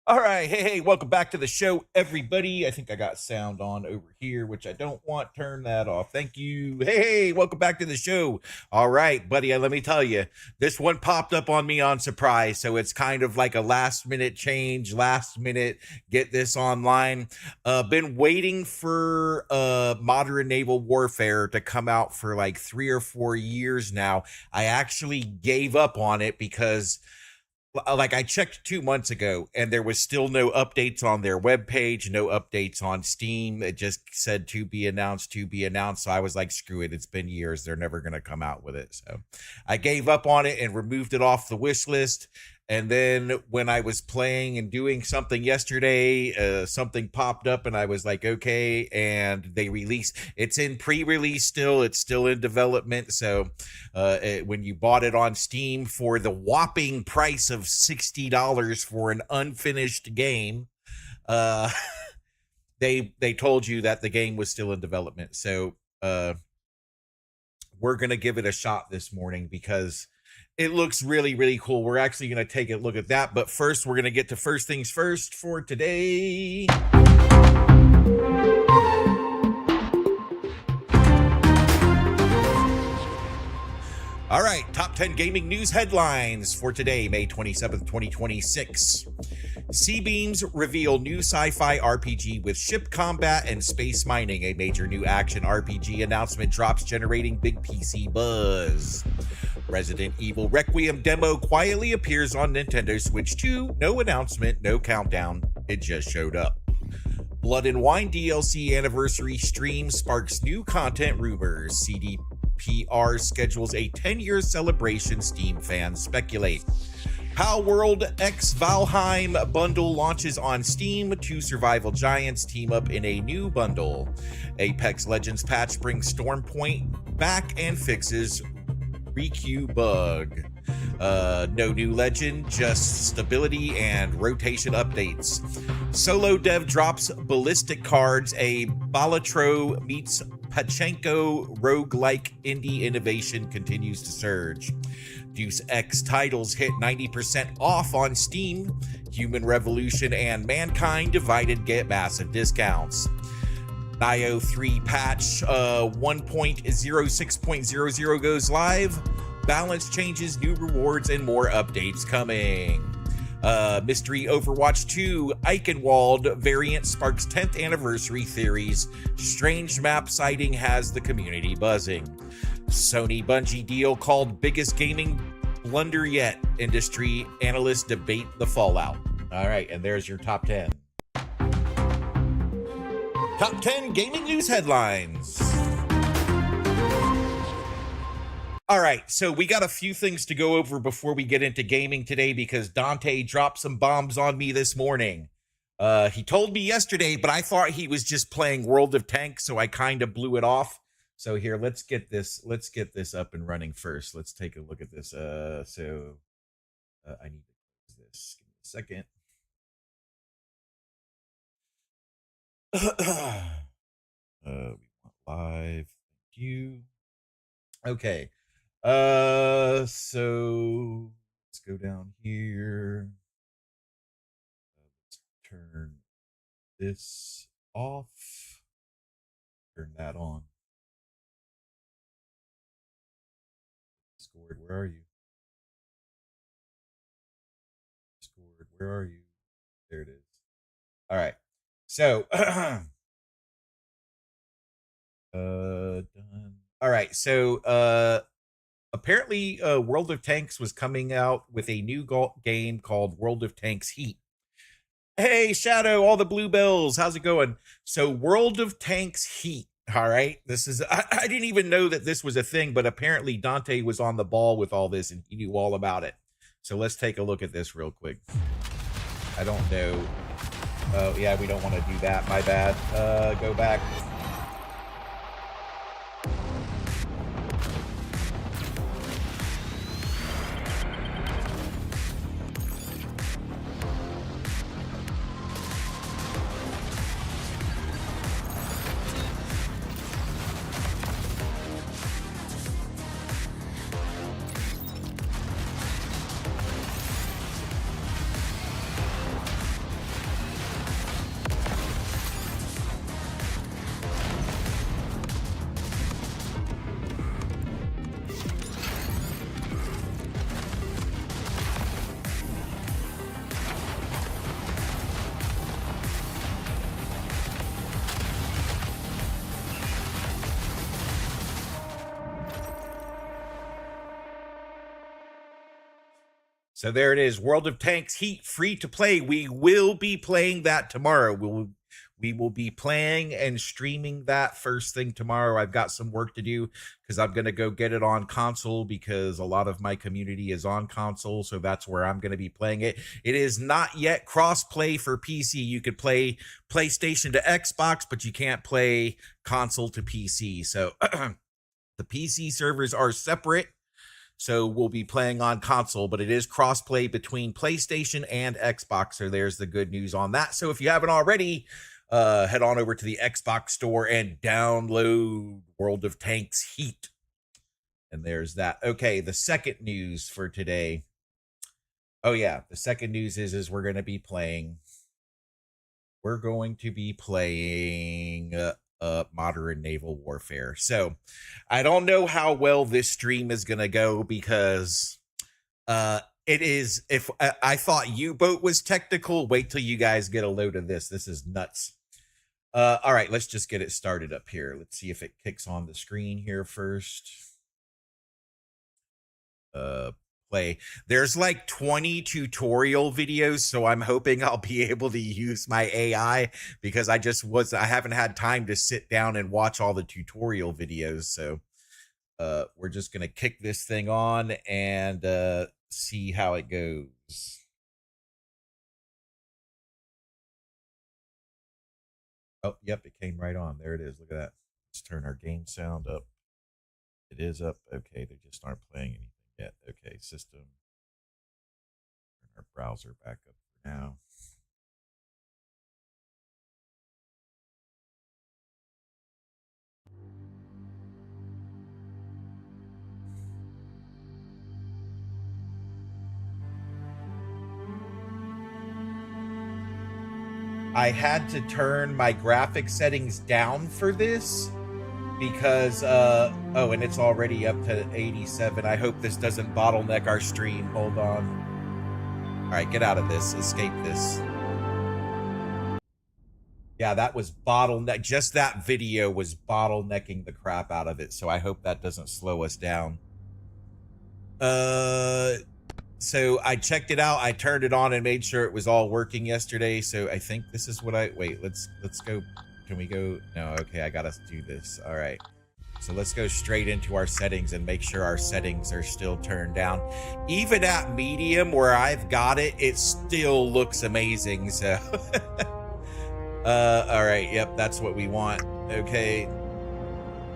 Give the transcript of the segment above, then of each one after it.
All right, hey, welcome back to the show, everybody. I think I got sound on over here, which I don't want. Turn that off. Thank you. Hey, welcome back to the show. All right, buddy, let me tell you, this one popped up on me on surprise, so it's kind of like a last minute change, last minute get this online. Been waiting for Modern Naval Warfare to come out for like 3 or 4 years now. I actually gave up on it because like I checked 2 months ago and there was still no updates on their webpage, no updates on Steam. It just said to be announced, to be announced. So I was like, screw it. It's been years. They're never going to come out with it. So I gave up on it and removed it off the wish list. And then when I was playing and doing something yesterday, something popped up and I was like, okay. And they released, it's in pre-release still. It's still in development. So when you bought it on Steam for the whopping price of $60 for an unfinished game, they told you that the game was still in development. So we're going to give it a shot this morning because it looks really, really cool. We're actually going to take a look at that. But first, we're going to get to first things first for today. All right, top 10 gaming news headlines for today, May 27th, 2026. C-Beams reveal new sci-fi RPG with ship combat and space mining. A major new action RPG announcement drops, generating big PC buzz. Resident Evil Requiem demo quietly appears on Nintendo Switch 2. No announcement, no countdown. It just showed up. Blood and Wine DLC anniversary stream sparks new content rumors. CDPR schedules a 10-year celebration, Steam fans speculate. Pal World X Valheim bundle launches on Steam. Two survival giants team up in a new bundle. Apex Legends patch brings Stormpoint back and fixes requeue bug. No new legend, just stability and rotation updates. Solo dev drops ballistic cards. A Balatro meets Pachenko roguelike indie innovation continues to surge. Deus Ex titles hit 90% off on Steam. Human Revolution and Mankind Divided get massive discounts. Nio 3 patch 1.06.00 goes live. Balance changes, new rewards, and more updates coming. Mystery Overwatch 2 Eichenwald variant sparks 10th anniversary theories. Strange map sighting has the community buzzing. Sony Bungie deal called biggest gaming blunder yet. Industry analysts debate the fallout. All right, and there's your top 10. Top 10 gaming news headlines. All right, so we got a few things to go over before we get into gaming today because Dante dropped some bombs on me this morning. He told me yesterday, but I thought he was just playing World of Tanks, so I kind of blew it off. So here, let's get this up and running first. Let's take a look at this. I need to close this. Give me a second. We want live. Thank you. Okay. So let's go down here. Let's turn this off. Turn that on. Discord, where are you? Discord, where are you? There it is. All right. So, done. All right. So, apparently, World of Tanks was coming out with a new game called World of Tanks Heat. Hey, Shadow, all the bluebells. How's it going? So, World of Tanks Heat. All right. This is, I didn't even know that this was a thing, but apparently Dante was on the ball with all this and he knew all about it. So let's take a look at this real quick. I don't know. Oh, yeah, we don't want to do that. My bad. Go back. So there it is. World of Tanks Heat free to play. We will be playing that tomorrow. We will be playing and streaming that first thing tomorrow. I've got some work to do because I'm going to go get it on console because a lot of my community is on console. So that's where I'm going to be playing it. It is not yet cross-play for PC. You could play PlayStation to Xbox, but you can't play console to PC. So the PC servers are separate. So we'll be playing on console, but it is cross-play between PlayStation and Xbox. So there's the good news on that. So if you haven't already, head on over to the Xbox store and download World of Tanks Heat. And there's that. Okay, the second news for today. Oh yeah, the second news is we're going to be playing Modern Naval Warfare. So I don't know how well this stream is going to go because it is, if I thought U-boat was technical, wait till you guys get a load of this. This is nuts. All right, let's just get it started up here. Let's see if it kicks on the screen here first. Play. There's like 20 tutorial videos, so I'm hoping I'll be able to use my AI because I haven't had time to sit down and watch all the tutorial videos. So we're just gonna kick this thing on and see how it goes. Oh, yep, it came right on. There it is. Look at that. Let's turn our game sound up. It is up. Okay, they just aren't playing anything yet. Okay, system. Turn our browser back up for now. I had to turn my graphic settings down for this because oh, and it's already up to 87. I hope this doesn't bottleneck our stream. Hold on. All right, get out of this. Escape this. Yeah, that was bottleneck. Just that video was bottlenecking the crap out of it. So I hope that doesn't slow us down. So I checked it out. I turned it on and made sure it was all working yesterday. So I think this is what wait, let's go. Can we go? No, okay, I gotta do this. All right. So let's go straight into our settings and make sure our settings are still turned down. Even at medium where I've got it, it still looks amazing. So all right, yep, that's what we want. Okay.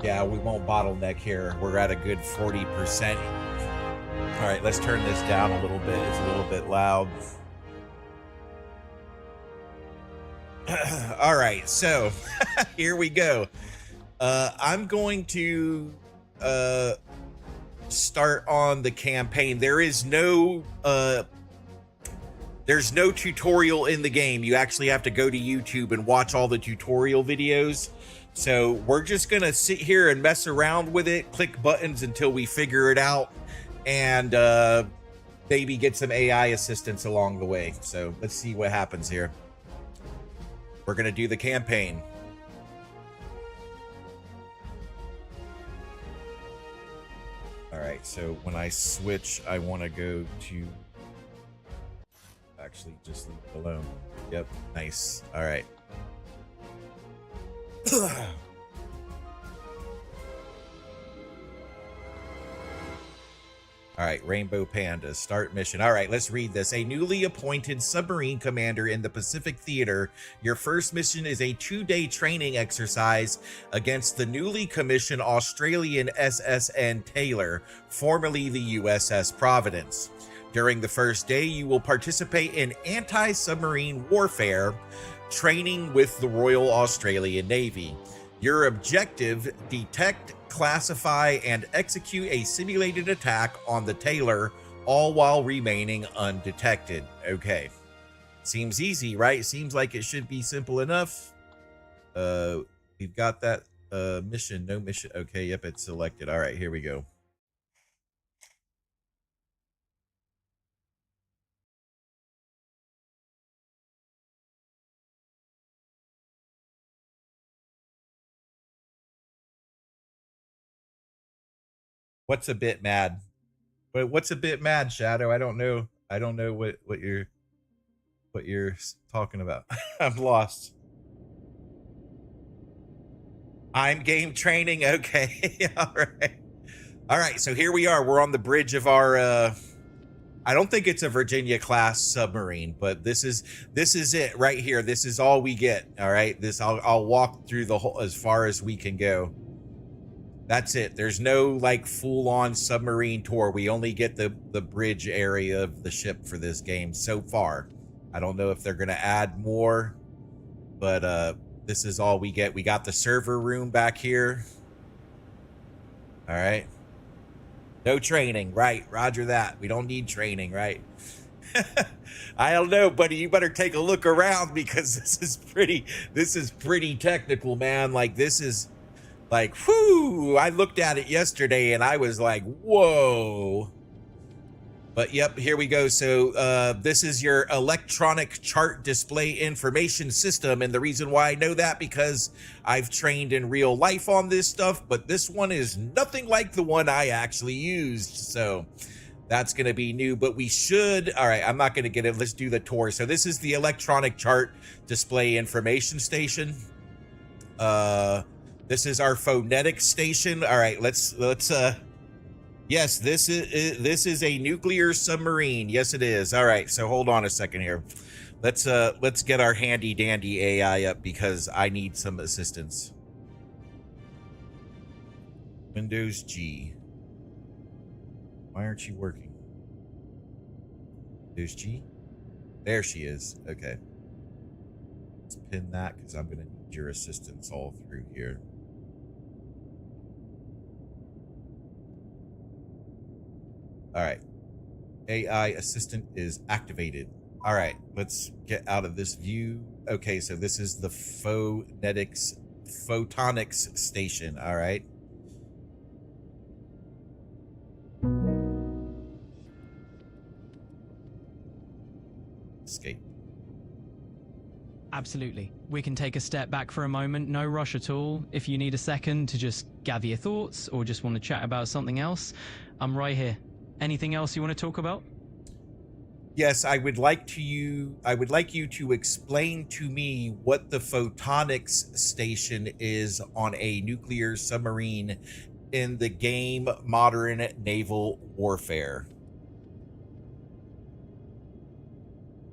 Yeah, we won't bottleneck here. We're at a good 40%. All right, let's turn this down a little bit. It's a little bit loud. All right, so here we go. I'm going to start on the campaign. There's no tutorial in the game. You actually have to go to YouTube and watch all the tutorial videos. So we're just gonna sit here and mess around with it, click buttons until we figure it out, and maybe get some AI assistance along the way. So let's see what happens here. We're gonna do the campaign. All right, so when I switch, I want to go to, actually just leave it alone. Yep, nice. All right. All right, Rainbow Panda, start mission. All right, let's read this. A newly appointed submarine commander in the Pacific Theater. Your first mission is a 2-day training exercise against the newly commissioned Australian SSN Taylor, formerly the USS Providence. During the first day, you will participate in anti-submarine warfare training with the Royal Australian Navy. Your objective, detect, classify, and execute a simulated attack on the Taylor, all while remaining undetected. Okay. Seems easy, right? Seems like it should be simple enough. We've got that mission, no mission. Okay, yep, it's selected. All right, here we go. What's a bit mad? What's a bit mad, Shadow? I don't know. I don't know what you're talking about. I'm lost. I'm game training. Okay. All right. All right. So here we are. We're on the bridge of our I don't think it's a Virginia class submarine, but this is it right here. This is all we get. All right. This I'll walk through the whole as far as we can go. That's it. There's no like full-on submarine tour. We only get the bridge area of the ship for this game so far. I don't know if they're going to add more, but this is all we get. We got the server room back here. All right. No training, right? Roger that. We don't need training, right? I don't know, buddy. You better take a look around because this is pretty technical, man. Like this is like, whoo, I looked at it yesterday and I was like, whoa. But yep, here we go. So this is your electronic chart display information system. And the reason why I know that because I've trained in real life on this stuff, but this one is nothing like the one I actually used. So that's going to be new, but we should. All right, I'm not going to get it. Let's do the tour. So this is the electronic chart display information station. This is our phonetic station. All right, let's yes, this is a nuclear submarine. Yes, it is. All right, so hold on a second here. Let's get our handy dandy AI up because I need some assistance. Windows G. Why aren't you working? Windows G? There she is. Okay. Let's pin that because I'm gonna need your assistance all through here. All right. AI assistant is activated. All right, let's get out of this view. Okay, so this is the photonics station. All right. Escape. Absolutely. We can take a step back for a moment, no rush at all. If you need a second to just gather your thoughts or just want to chat about something else, I'm right here. Anything else you want to talk about? Yes, I would like you to explain to me what the photonics station is on a nuclear submarine in the game Modern Naval Warfare.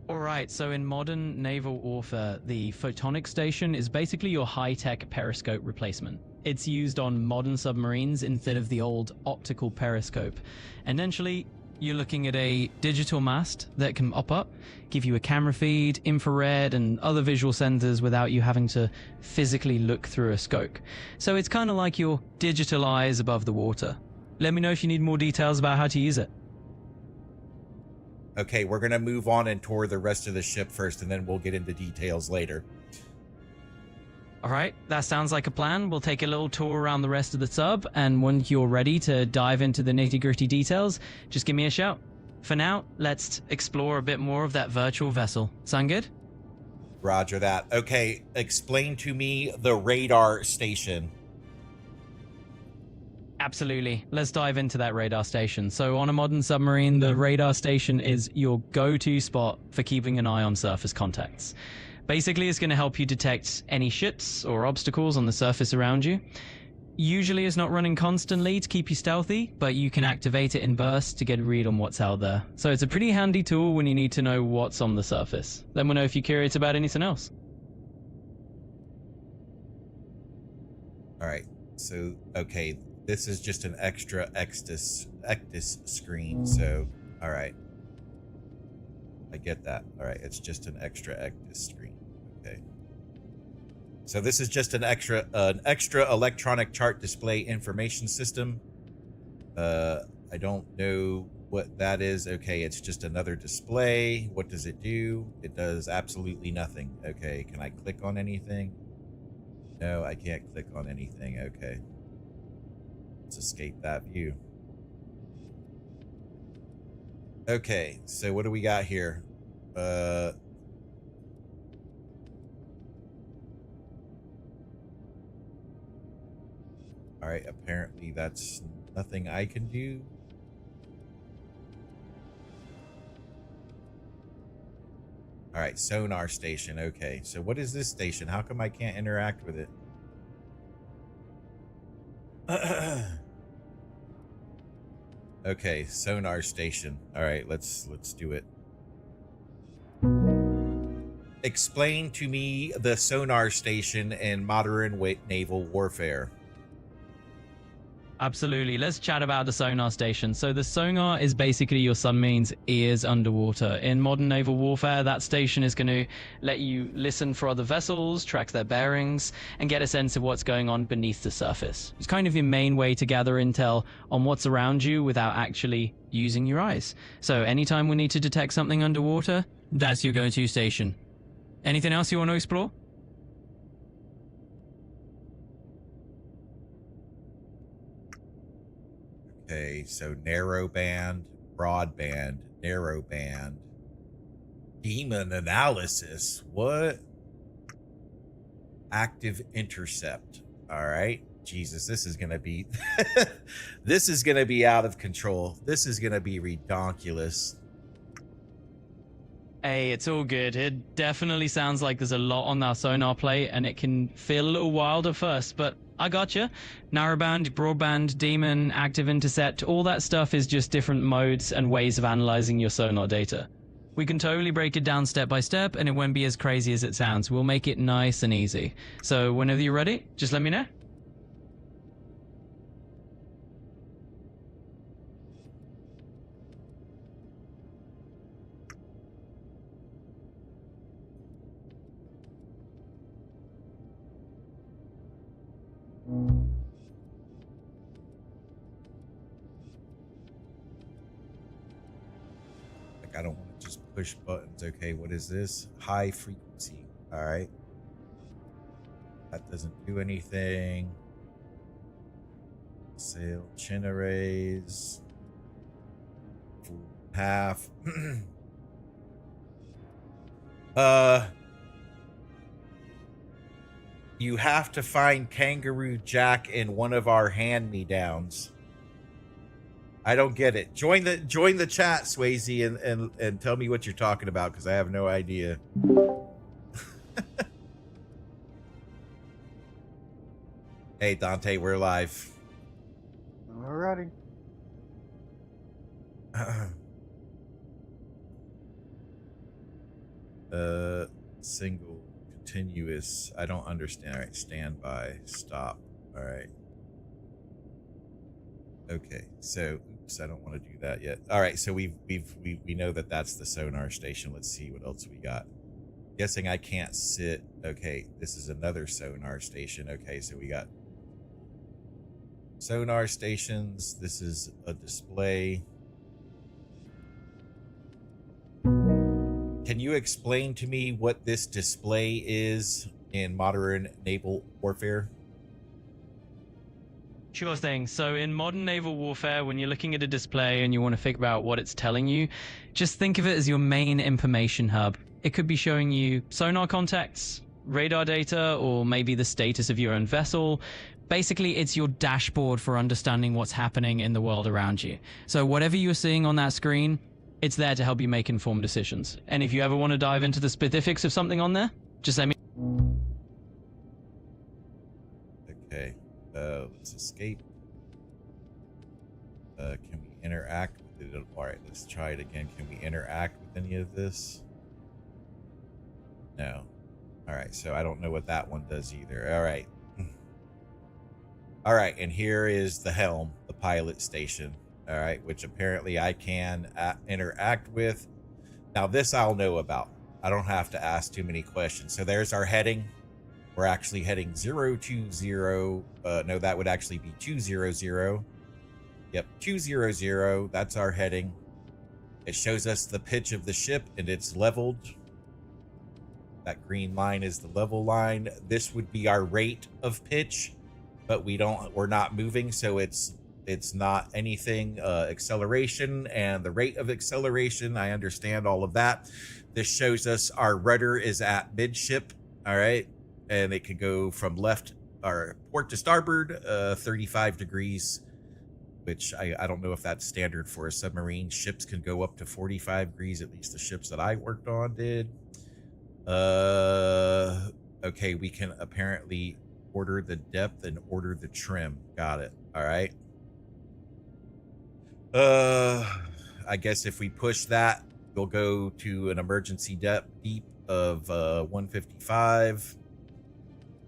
All right, so in Modern Naval Warfare, the photonic station is basically your high-tech periscope replacement. It's used on modern submarines instead of the old optical periscope. Essentially, you're looking at a digital mast that can up, give you a camera feed, infrared, and other visual sensors without you having to physically look through a scope. So it's kind of like your digital eyes above the water. Let me know if you need more details about how to use it. Okay, we're going to move on and tour the rest of the ship first, and then we'll get into details later. All right, that sounds like a plan. We'll take a little tour around the rest of the sub, and when you're ready to dive into the nitty-gritty details, just give me a shout. For now, let's explore a bit more of that virtual vessel. Sound good? Roger that. Okay, explain to me the radar station. Absolutely. Let's dive into that radar station. So on a modern submarine, the radar station is your go-to spot for keeping an eye on surface contacts. Basically, it's going to help you detect any ships or obstacles on the surface around you. Usually it's not running constantly to keep you stealthy, but you can activate it in bursts to get a read on what's out there. So it's a pretty handy tool when you need to know what's on the surface. Let me know if you're curious about anything else. All right, so, okay, this is just an extra Ectis screen, so, all right. I get that. All right, it's just an extra Ectis screen. Okay. So this is just an extra electronic chart display information system. I don't know what that is. Okay, it's just another display. What does it do? It does absolutely nothing. Okay, can I click on anything? No, I can't click on anything. Okay. Let's escape that view. Okay, so what do we got here? All right, apparently that's nothing I can do. All right, sonar station. Okay, so what is this station? How come I can't interact with it? Okay, sonar station. All right, let's do it. Explain to me the sonar station in modern naval warfare. Absolutely. Let's chat about the sonar station. So the sonar is basically your submarine's ears underwater. In modern naval warfare, that station is going to let you listen for other vessels, track their bearings, and get a sense of what's going on beneath the surface. It's kind of your main way to gather intel on what's around you without actually using your eyes. So anytime we need to detect something underwater, that's your go-to station. Anything else you want to explore? Okay, so narrow band, broadband, narrow band, demon analysis. What? Active intercept. All right. Jesus, this is going to be this is going to be out of control. This is going to be redonkulous. Hey, it's all good. It definitely sounds like there's a lot on that sonar plate, and it can feel a little wild at first, but I gotcha. Narrowband, broadband, demon, active intercept, all that stuff is just different modes and ways of analyzing your sonar data. We can totally break it down step by step, and it won't be as crazy as it sounds. We'll make it nice and easy. So whenever you're ready, just let me know. Like, I don't want to just push buttons. Okay, what is this? High frequency. All right. That doesn't do anything. Sail chin arrays. Full half. You have to find Kangaroo Jack in one of our hand-me-downs. I don't get it. Join the chat, Swayze, and tell me what you're talking about, because I have no idea. Hey Dante, we're live. Alrighty. Single, continuous. I don't understand. All right, standby, stop. All right. Okay, so oops, I don't want to do that yet. All right, so we know that that's the sonar station. Let's see what else we got. Guessing I can't sit. Okay, this is another sonar station. Okay, so we got sonar stations. This is a display. Can you explain to me what this display is in modern naval warfare? Sure thing. So in modern naval warfare, when you're looking at a display and you want to figure out what it's telling you, just think of it as your main information hub. It could be showing you sonar contacts, radar data, or maybe the status of your own vessel. Basically, it's your dashboard for understanding what's happening in the world around you. So whatever you're seeing on that screen, it's there to help you make informed decisions. And if you ever want to dive into the specifics of something on there, just let me. Okay, let's escape. Can we interact with it? All right, let's try it again. Can we interact with any of this? No. All right, so I don't know what that one does either. All right. All right, and here is the helm, the pilot station. All right, which apparently I can interact with. Now this I'll know about. I don't have to ask too many questions. So there's our heading. We're actually heading 020. No, that would actually be 200. Yep, 200. That's our heading. It shows us the pitch of the ship, and it's leveled. That green line is the level line. This would be our rate of pitch, but we're not moving, so it's not anything. Acceleration and the rate of acceleration, I understand all of that. This shows us our rudder is at midship. All right, and it can go from left or port to starboard 35 degrees which I don't know if that's standard for a submarine. Ships can go up to 45 degrees, at least the ships that I worked on did. Okay, we can apparently order the depth and order the trim. Got it. All right. I guess if we push that, we'll go to an emergency depth deep of 155.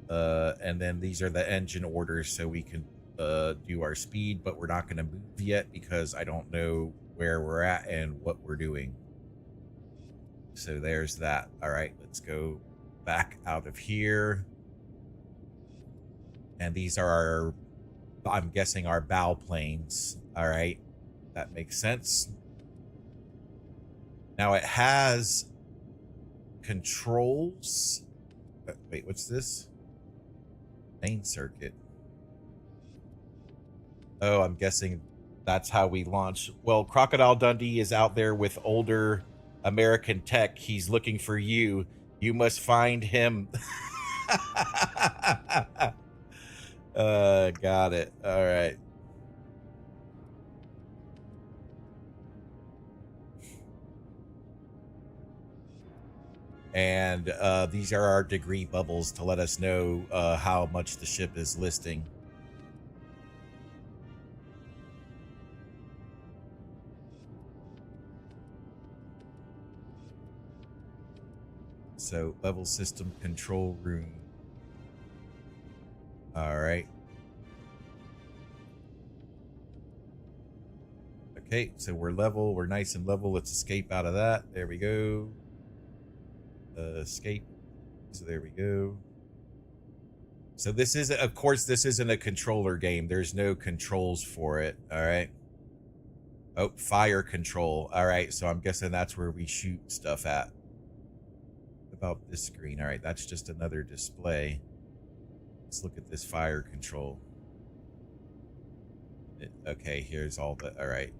And then these are the engine orders, so we can do our speed, but we're not going to move yet because I don't know where we're at and what we're doing. So there's that. All right, let's go back out of here. And these are our, I'm guessing, our bow planes. All right, that makes sense. Now it has controls. Wait, what's this? Main circuit. Oh, I'm guessing that's how we launch. Well, Crocodile Dundee is out there with older American tech. He's looking for you. You must find him. Got it. All right. And these are our degree bubbles to let us know how much the ship is listing. So, level system control room. All right. Okay, so we're level. We're nice and level. Let's escape out of that. There we go. Escape. So there we go. So this is, of course, this isn't a controller game. There's no controls for it. All right. Oh, fire control. All right. So I'm guessing that's where we shoot stuff at. About this screen. All right, that's just another display. Let's look at this fire control. Okay, here's all the, all right.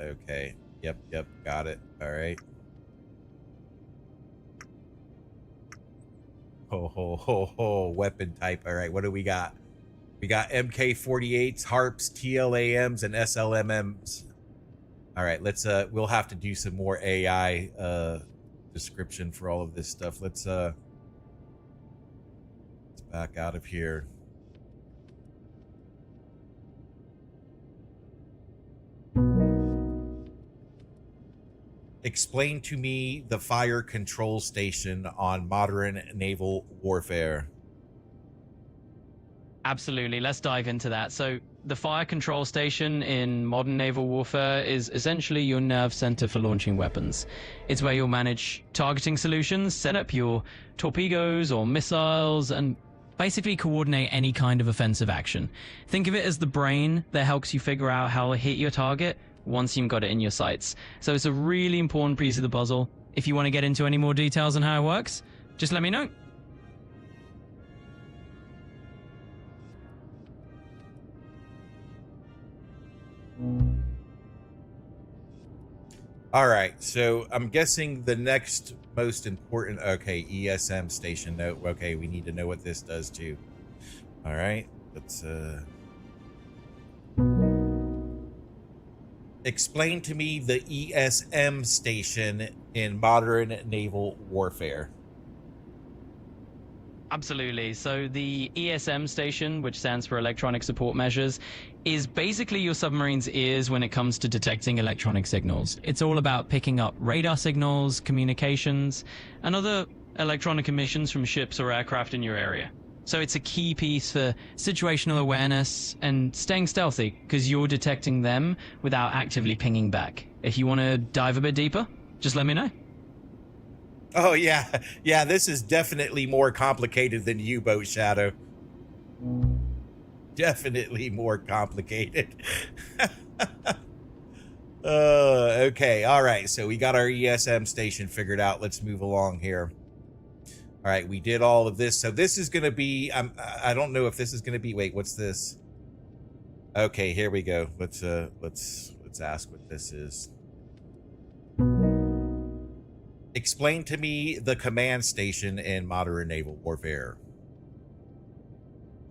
Okay, yep, got it. All right. Ho, weapon type. All right, what do we got? We got MK48s, harps, TLAMs, and SLMMs. All right, let's, we'll have to do some more AI, description for all of this stuff. Let's back out of here. Explain to me the fire control station on Modern Naval Warfare. Absolutely. Let's dive into that. So the fire control station in Modern Naval Warfare is essentially your nerve center for launching weapons. It's where you'll manage targeting solutions, set up your torpedoes or missiles, and basically coordinate any kind of offensive action. Think of it as the brain that helps you figure out how to hit your target once you've got it in your sights. So it's a really important piece of the puzzle. If you want to get into any more details on how it works, just let me know. All right, so I'm guessing the next most important, okay, ESM station note. Okay, we need to know what this does too. All right, let's explain to me the ESM station in Modern Naval Warfare. Absolutely. So the ESM station, which stands for Electronic Support Measures, is basically your submarine's ears when it comes to detecting electronic signals. It's all about picking up radar signals, communications, and other electronic emissions from ships or aircraft in your area. So it's a key piece for situational awareness and staying stealthy, because you're detecting them without actively pinging back. If you want to dive a bit deeper, just let me know. Oh, yeah. Yeah, this is definitely more complicated than U-Boat Shadow. Definitely more complicated. Okay, all right. So we got our ESM station figured out. Let's move along here. All right, we did all of this. So this is going to be, I don't know if this is going to be, wait, what's this? Okay, here we go. Let's ask what this is. Explain to me the command station in Modern Naval Warfare.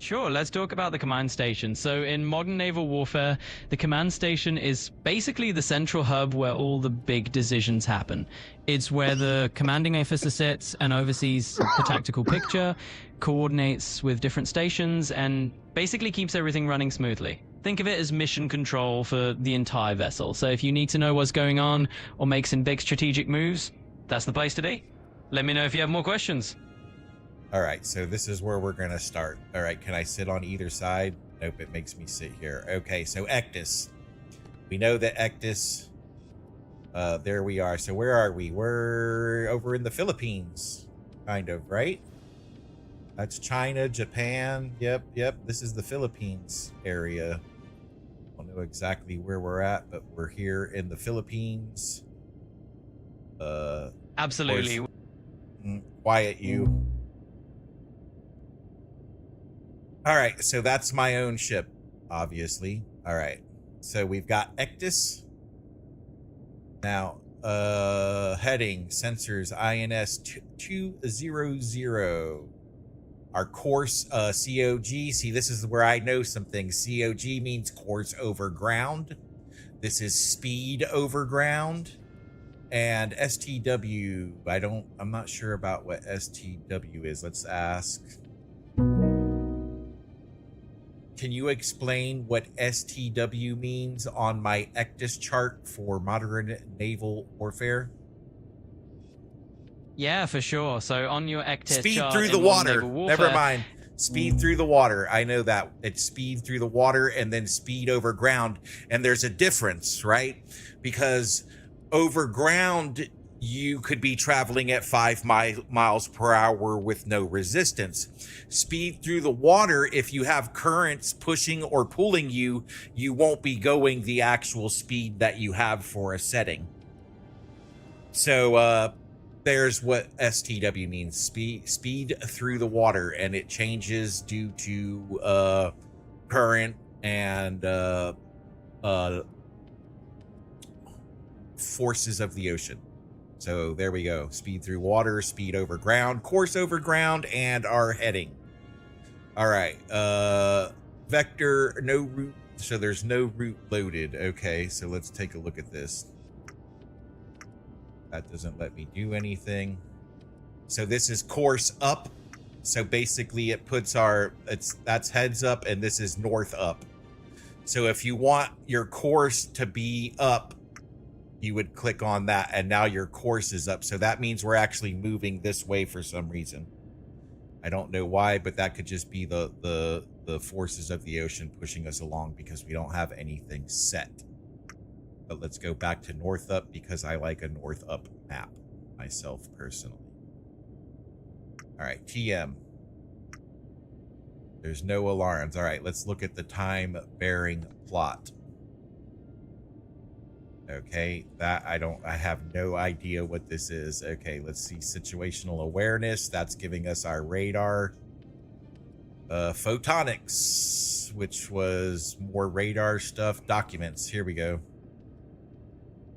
Sure, let's talk about the command station. So in Modern Naval Warfare, the command station is basically the central hub where all the big decisions happen. It's where the commanding officer sits and oversees the tactical picture, coordinates with different stations, and basically keeps everything running smoothly. Think of it as mission control for the entire vessel. So if you need to know what's going on or make some big strategic moves, that's the place to be. Let me know if you have more questions. All right, so this is where we're going to start. All right, can I sit on either side? Nope, it makes me sit here. Okay, so Ectus. We know that Ectus, there we are. So where are we? We're over in the Philippines, kind of, right? That's China, Japan. Yep. This is the Philippines area. I don't know exactly where we're at, but we're here in the Philippines. Absolutely. Quiet you. All right, so that's my own ship, obviously. All right, so we've got Ectus. Now, heading, sensors, INS 200. Our course, COG. See, this is where I know some things. COG means course over ground. This is speed over ground. And STW, I'm not sure about what STW is. Let's ask. Can you explain what STW means on my Ectus chart for Modern Naval Warfare? Yeah, for sure. So on your Ectus speed chart through the in Modern water. Naval Warfare, Never mind. Speed through the water. I know that. It's speed through the water and then speed over ground. And there's a difference, right? Because over ground, you could be traveling at 5 miles per hour with no resistance. Speed through the water, if you have currents pushing or pulling you, you won't be going the actual speed that you have for a setting. So there's what STW means. Speed through the water, and it changes due to current and forces of the ocean. So there we go. Speed through water, speed over ground, course over ground, and our heading. All right. Vector, no route. So there's no route loaded. Okay, so let's take a look at this. That doesn't let me do anything. So this is course up. So basically it puts that's heads up, and this is north up. So if you want your course to be up, you would click on that, and now your course is up. So that means we're actually moving this way for some reason. I don't know why, but that could just be the forces of the ocean pushing us along because we don't have anything set. But let's go back to north up because I like a north up map myself personally. All right, TM. There's no alarms. All right, let's look at the time bearing plot. Okay, that I have no idea what this is. Okay, let's see. Situational awareness. That's giving us our radar. Photonics, which was more radar stuff. Documents. Here we go.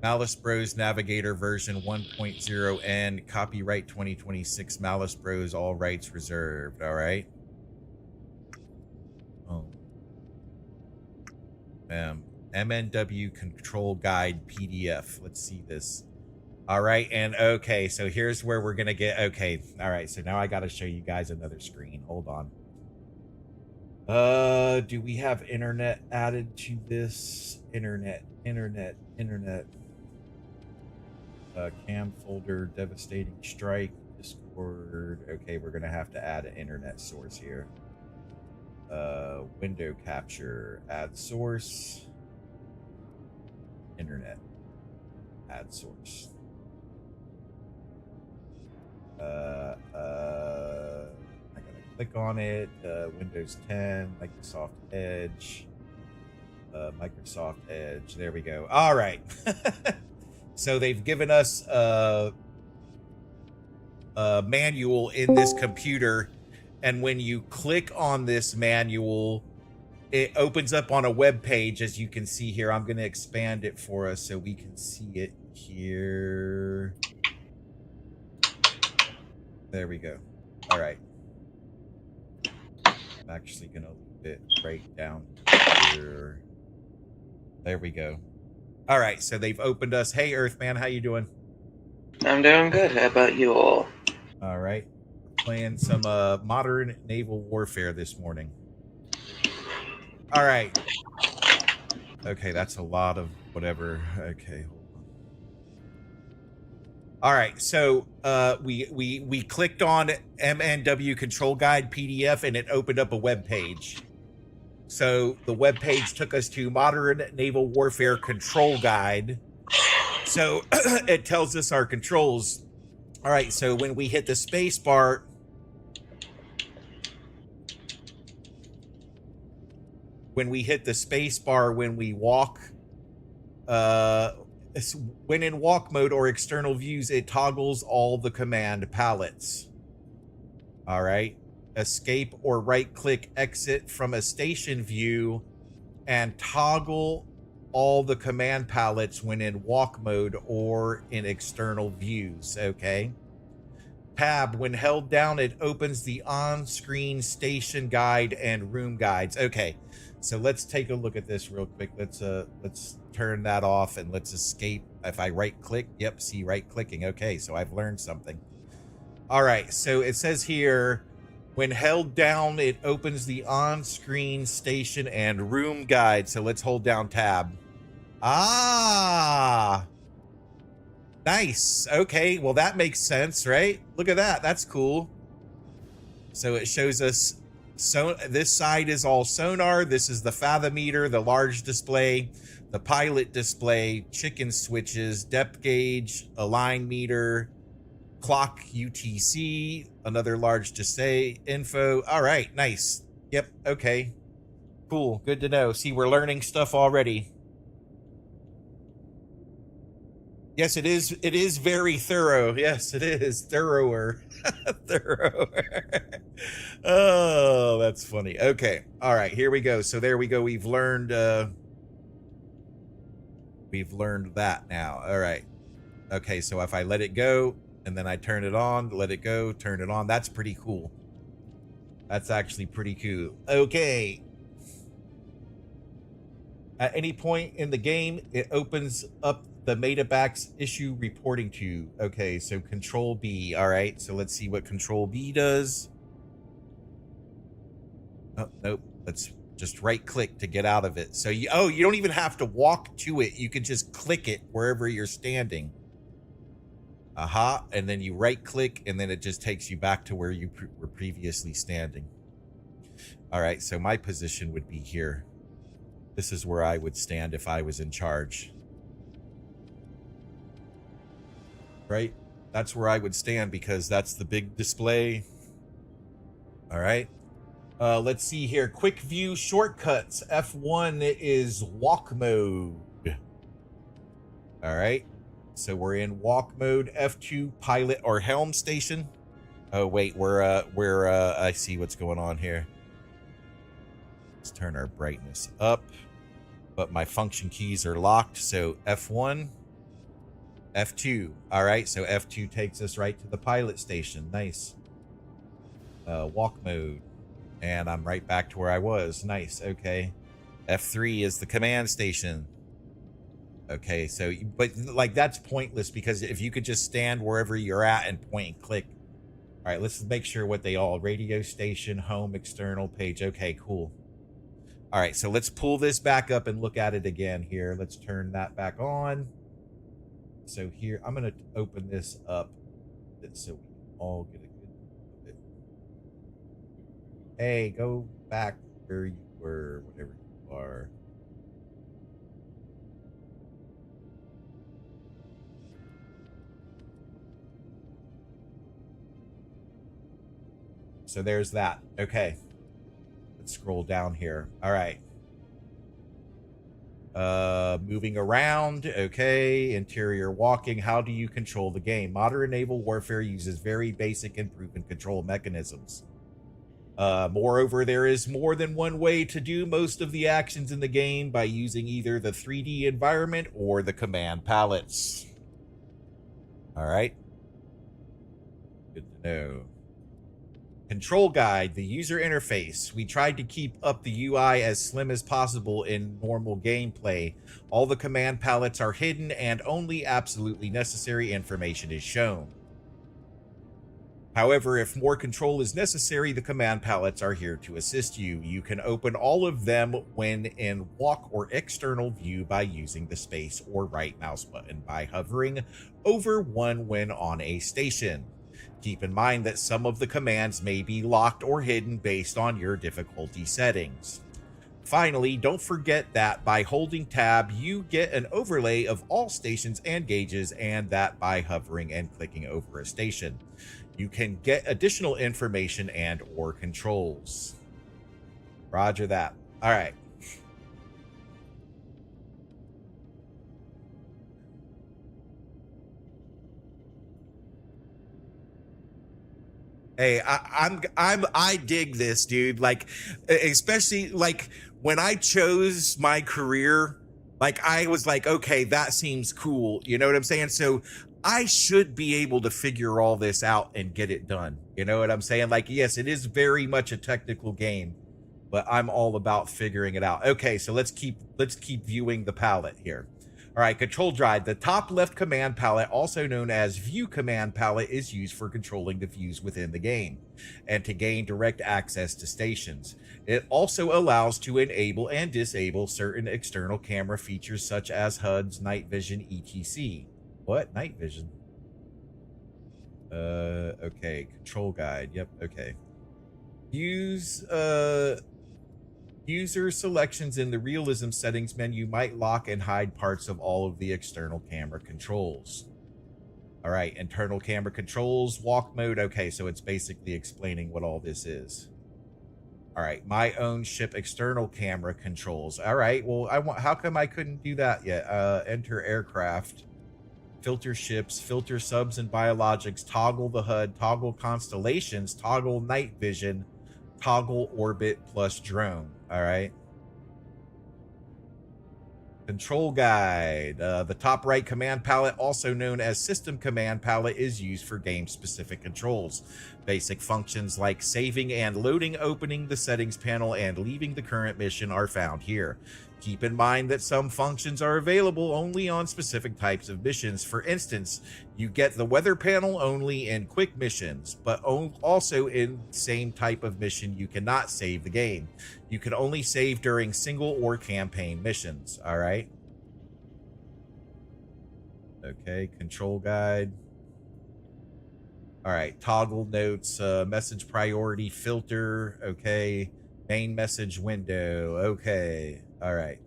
Malice Bros Navigator version 1.0N. Copyright 2026. Malice Bros. All rights reserved. All right. Oh. MNW control guide PDF. Let's see this. All right, and okay, so here's where we're gonna get. Okay, all right, so now I gotta show you guys another screen. Hold on. Do we have internet added to this? Internet. Cam folder, devastating strike, Discord. Okay, we're gonna have to add an internet source here. Window capture, add source. Internet, add source. I gotta click on it. Windows 10, Microsoft Edge. Microsoft Edge. There we go. All right. So they've given us a manual in this computer, and when you click on this manual, it opens up on a web page, as you can see here. I'm going to expand it for us so we can see it here. There we go. All right. I'm actually gonna leave it right down here. There we go. All right, so they've opened us. Hey, Earthman, how you doing? I'm doing good. How about you all? All right, playing some Modern Naval Warfare this morning. All right. Okay, that's a lot of whatever. Okay, hold on. All right, so we clicked on MNW Control Guide PDF, and it opened up a web page. So the web page took us to Modern Naval Warfare Control Guide. So it tells us our controls. All right, so when we hit the space bar, when we walk, when in walk mode or external views, it toggles all the command palettes. All right. Escape or right click exit from a station view and toggle all the command palettes when in walk mode or in external views. Okay. Tab, when held down, it opens the on-screen station guide and room guides. Okay, so let's take a look at this real quick. Let's turn that off and let's escape. If I right click, yep, see right clicking. Okay, so I've learned something. All right, so it says here, when held down, it opens the on-screen station and room guide. So let's hold down tab. Ah, nice. Okay, well that makes sense, right? Look at that. That's cool. So it shows us, so this side is all sonar. This is the fathometer, the large display, the pilot display, chicken switches, depth gauge, align meter, clock UTC, another large display info. All right, nice. Yep, okay. Cool, good to know. See, we're learning stuff already. Yes, it is. It is very thorough. Yes, it is thorougher. Thorougher. Oh, that's funny. Okay. All right, here we go. So there we go. We've learned that now. All right. Okay, so if I let it go and then I turn it on, let it go, turn it on. That's pretty cool. That's actually pretty cool. Okay. At any point in the game, it opens up the Medevacs issue reporting to. Okay, so Control B. All right, so let's see what Control B does. Oh, nope. Let's just right click to get out of it. So you don't even have to walk to it. You can just click it wherever you're standing. Aha, and then you right click and then it just takes you back to where you were previously standing. All right, so my position would be here. This is where I would stand if I was in charge. Right? That's where I would stand because that's the big display. All right. Let's see here. Quick view shortcuts. F1 is walk mode. All right. So we're in walk mode. F2 pilot or helm station. Oh wait, we're I see what's going on here. Let's turn our brightness up. But my function keys are locked. So F1. F2. All right, so F2 takes us right to the pilot station. Nice. Walk mode. And I'm right back to where I was. Nice, okay. F3 is the command station. Okay, so, but like that's pointless because if you could just stand wherever you're at and point and click. All right, let's make sure what they all, radio station, home, external page. Okay, cool. All right, so let's pull this back up and look at it again here. Let's turn that back on. So here, I'm going to open this up so we can all get a good look of it. Hey, go back where you were, whatever you are. So there's that. Okay. Let's scroll down here. All right. Moving around. Okay. Interior walking. How do you control the game? Modern Naval Warfare uses very basic and proven control mechanisms. Moreover, there is more than one way to do most of the actions in the game by using either the 3D environment or the command palettes. All right. Good to know. Control guide, the user interface. We tried to keep up the UI as slim as possible in normal gameplay. All the command palettes are hidden and only absolutely necessary information is shown. However, if more control is necessary, the command palettes are here to assist you. You can open all of them when in walk or external view by using the space or right mouse button by hovering over one when on a station. Keep in mind that some of the commands may be locked or hidden based on your difficulty settings. Finally, don't forget that by holding tab, you get an overlay of all stations and gauges, and that by hovering and clicking over a station, you can get additional information and or controls. Roger that. All right. Hey, I dig this, dude. Like, especially like when I chose my career, like I was like, okay, that seems cool. You know what I'm saying? So I should be able to figure all this out and get it done. You know what I'm saying? Like, yes, it is very much a technical game, but I'm all about figuring it out. Okay, so let's keep viewing the palette here. All right, control drive. The top left command palette, also known as view command palette, is used for controlling the views within the game and to gain direct access to stations. It also allows to enable and disable certain external camera features such as HUDs, night vision, etc. What? Night vision? Okay. Control guide. Yep, okay. Use, user selections in the realism settings menu might lock and hide parts of all of the external camera controls. All right, internal camera controls, walk mode. Okay, so it's basically explaining what all this is. All right, my own ship external camera controls. All right, well, how come I couldn't do that yet? Enter aircraft, filter ships, filter subs and biologics, toggle the HUD, toggle constellations, toggle night vision, toggle orbit plus drone. All right. Control guide. The top right command palette, also known as system command palette, is used for game-specific controls. Basic functions like saving and loading, opening the settings panel, and leaving the current mission are found here. Keep in mind that some functions are available only on specific types of missions. For instance, you get the weather panel only in quick missions, but also in the same type of mission you cannot save the game. You can only save during single or campaign missions. All right. Okay, control guide. All right, toggle notes, message priority filter. Okay, main message window. Okay, all right.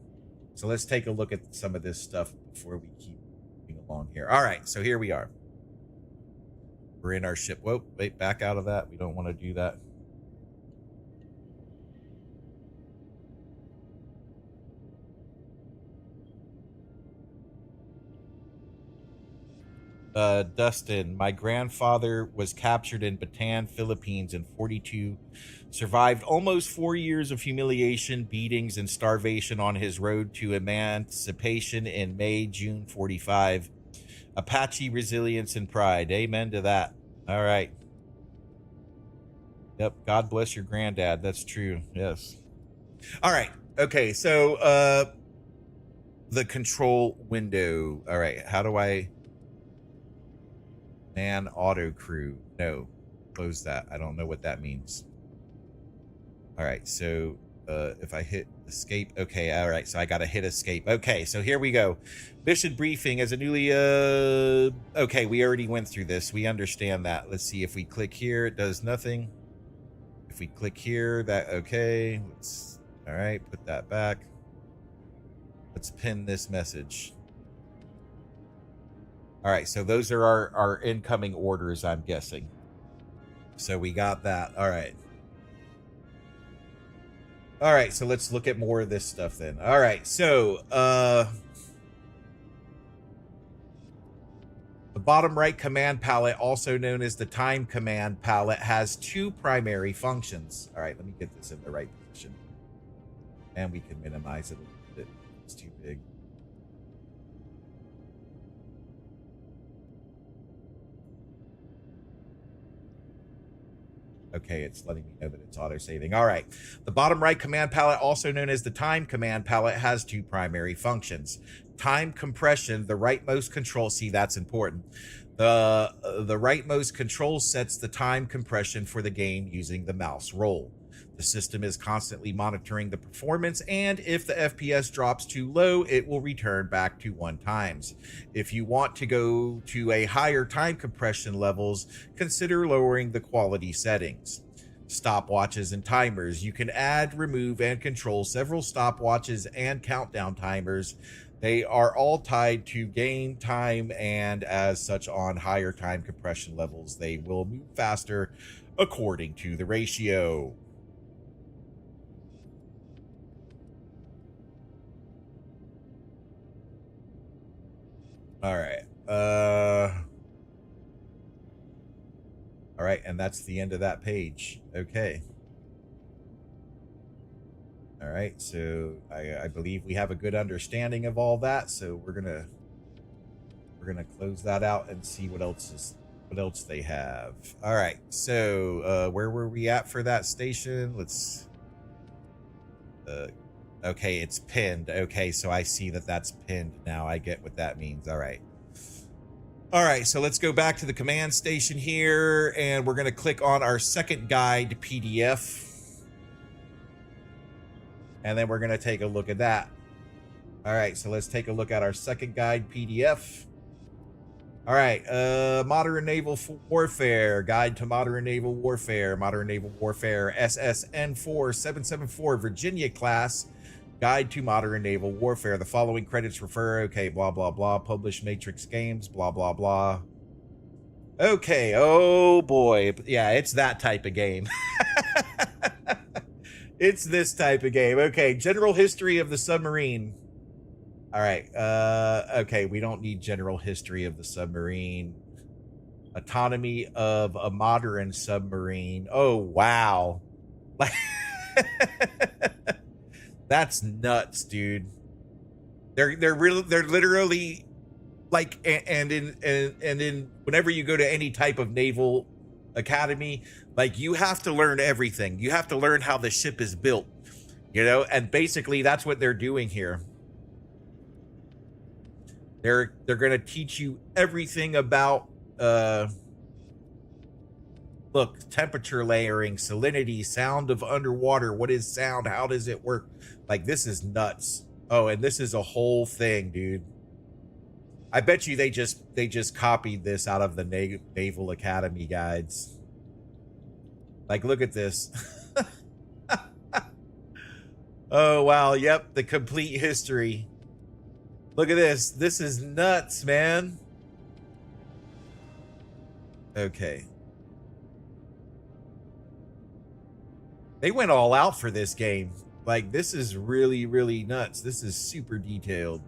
So let's take a look at some of this stuff before we keep moving along here. All right, so here we are. We're in our ship. Whoa, wait, back out of that. We don't want to do that. Dustin, my grandfather was captured in Bataan, Philippines in 42, survived almost 4 years of humiliation, beatings, and starvation on his road to emancipation in June 45. Apache resilience and pride. Amen to that. All right. Yep. God bless your granddad. That's true. Yes. All right. Okay. So, the control window. All right. How do I... Man auto crew. No, close that. I don't know what that means. All right, so if I hit escape, okay, all right, so I gotta hit escape. Okay, so here we go. Mission briefing as a newly okay, we already went through this. We understand that. Let's see, if we click here, it does nothing. If we click here, that okay. Let's, all right, put that back. Let's pin this message. All right, so those are our incoming orders, I'm guessing. So we got that. All right. All right, so let's look at more of this stuff then. All right, so the bottom right command palette, also known as the time command palette, has two primary functions. All right, let me get this in the right position. And we can minimize it a little bit. It's too big. Okay, it's letting me know that it's auto-saving. All right. The bottom right command palette, also known as the time command palette, has two primary functions. Time compression, the rightmost control, see, that's important. The rightmost control sets the time compression for the game using the mouse roll. The system is constantly monitoring the performance, and if the FPS drops too low, it will return back to 1 times. If you want to go to a higher time compression levels, consider lowering the quality settings. Stopwatches and timers. You can add, remove, and control several stopwatches and countdown timers. They are all tied to game time, and as such, on higher time compression levels, they will move faster according to the ratio. All right. All right, and that's the end of that page. Okay. All right, so I believe we have a good understanding of all that. So we're gonna close that out and see what else they have. All right, so where were we at for that station? Let's. Okay, it's pinned. Okay, so I see that that's pinned now. I get what that means. All right. All right, so let's go back to the command station here, and we're going to click on our second guide PDF. And then we're going to take a look at that. All right, so let's take a look at our second guide PDF. All right, Modern Naval Warfare, Guide to Modern Naval Warfare, Modern Naval Warfare SSN 4774, Virginia class, Guide to Modern Naval Warfare. The following credits refer, okay, blah, blah, blah, published Matrix Games, blah, blah, blah. Okay, oh boy. Yeah, it's that type of game. It's this type of game. Okay, general history of the submarine. All right, okay, we don't need general history of the submarine. Autonomy of a modern submarine. Oh, wow. That's nuts, dude. They're literally like, and in whenever you go to any type of naval academy, like, you have to learn everything. You have to learn how the ship is built, you know, and basically that's what they're doing here. They're going to teach you everything about look, temperature layering, salinity, sound of underwater. What is sound? How does it work? Like, this is nuts. Oh, and this is a whole thing, dude. I bet you they just copied this out of the Naval Academy guides. Like, look at this. Oh, wow. Yep, the complete history. Look at this. This is nuts, man. Okay. They went all out for this game. Like, this is really, really nuts. This is super detailed.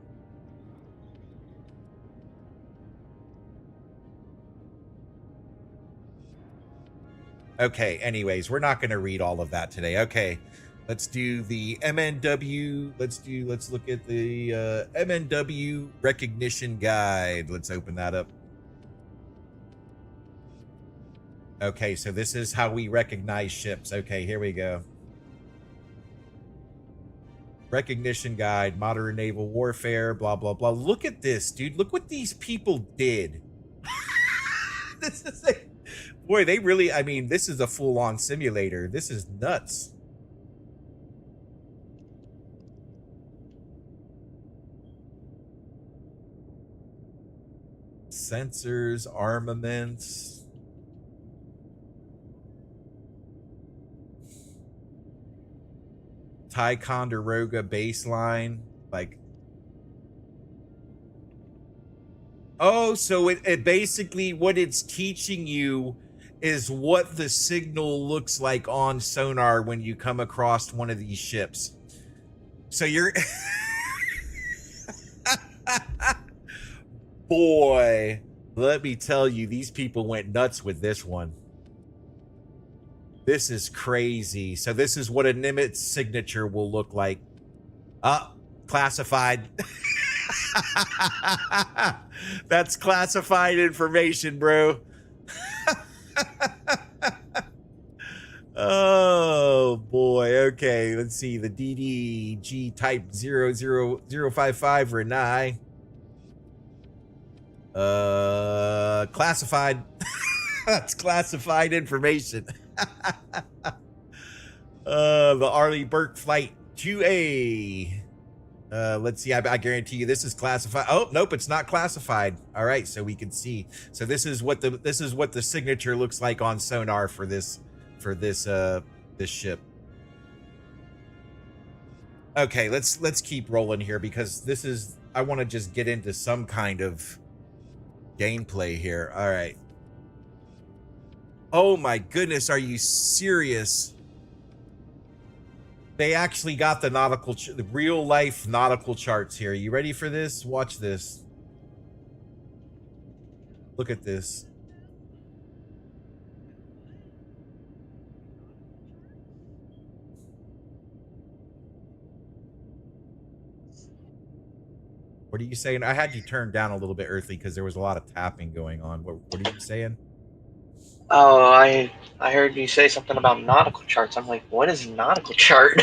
Okay, anyways, we're not going to read all of that today. Okay, let's do the MNW. Let's look at the MNW recognition guide. Let's open that up. Okay, so this is how we recognize ships. Okay, here we go. Recognition guide, modern naval warfare, blah, blah, blah. Look at this, dude. Look what these people did. This is a... Boy, they really, I mean, this is a full-on simulator. This is nuts. Sensors, armaments. Ticonderoga baseline, like, oh, so it basically, what it's teaching you is what the signal looks like on sonar when you come across one of these ships. So you're boy, let me tell you, these people went nuts with this one. This is crazy. So this is what a Nimitz signature will look like. Classified. That's classified information, bro. Oh boy. Okay, let's see. The DDG type 00055 Renai. Classified. That's classified information. The Arleigh Burke flight 2A. Let's see. I guarantee you this is classified. Oh, nope, it's not classified. All right, so we can see. So this is what the signature looks like on sonar for this ship. Okay, let's keep rolling here because I want to just get into some kind of gameplay here. All right. Oh my goodness, are you serious? They actually got the the real life nautical charts here. You ready for this? Watch this. Look at this. What are you saying? I had you turned down a little bit, Earthly, because there was a lot of tapping going on. What are you saying? Oh, I heard you say something about nautical charts. I'm like, what is a nautical chart?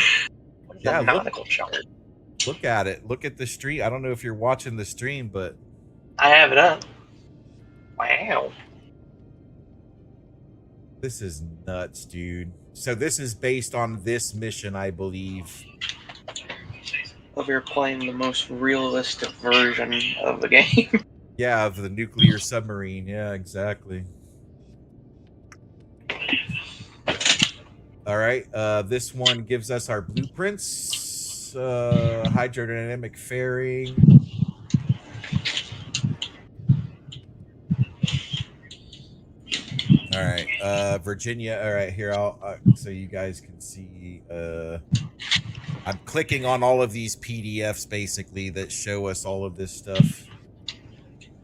What is Yeah, a nautical chart? Look at it. Look at the stream. I don't know if you're watching the stream, but I have it up. Wow. this is nuts, dude. So this is based on this mission, I believe. Over here playing the most realistic version of the game. Yeah, of the nuclear submarine. Yeah, exactly. All right. This one gives us our blueprints. Hydrodynamic fairing. All right. Virginia. All right. Here, so you guys can see. I'm clicking on all of these PDFs basically that show us all of this stuff.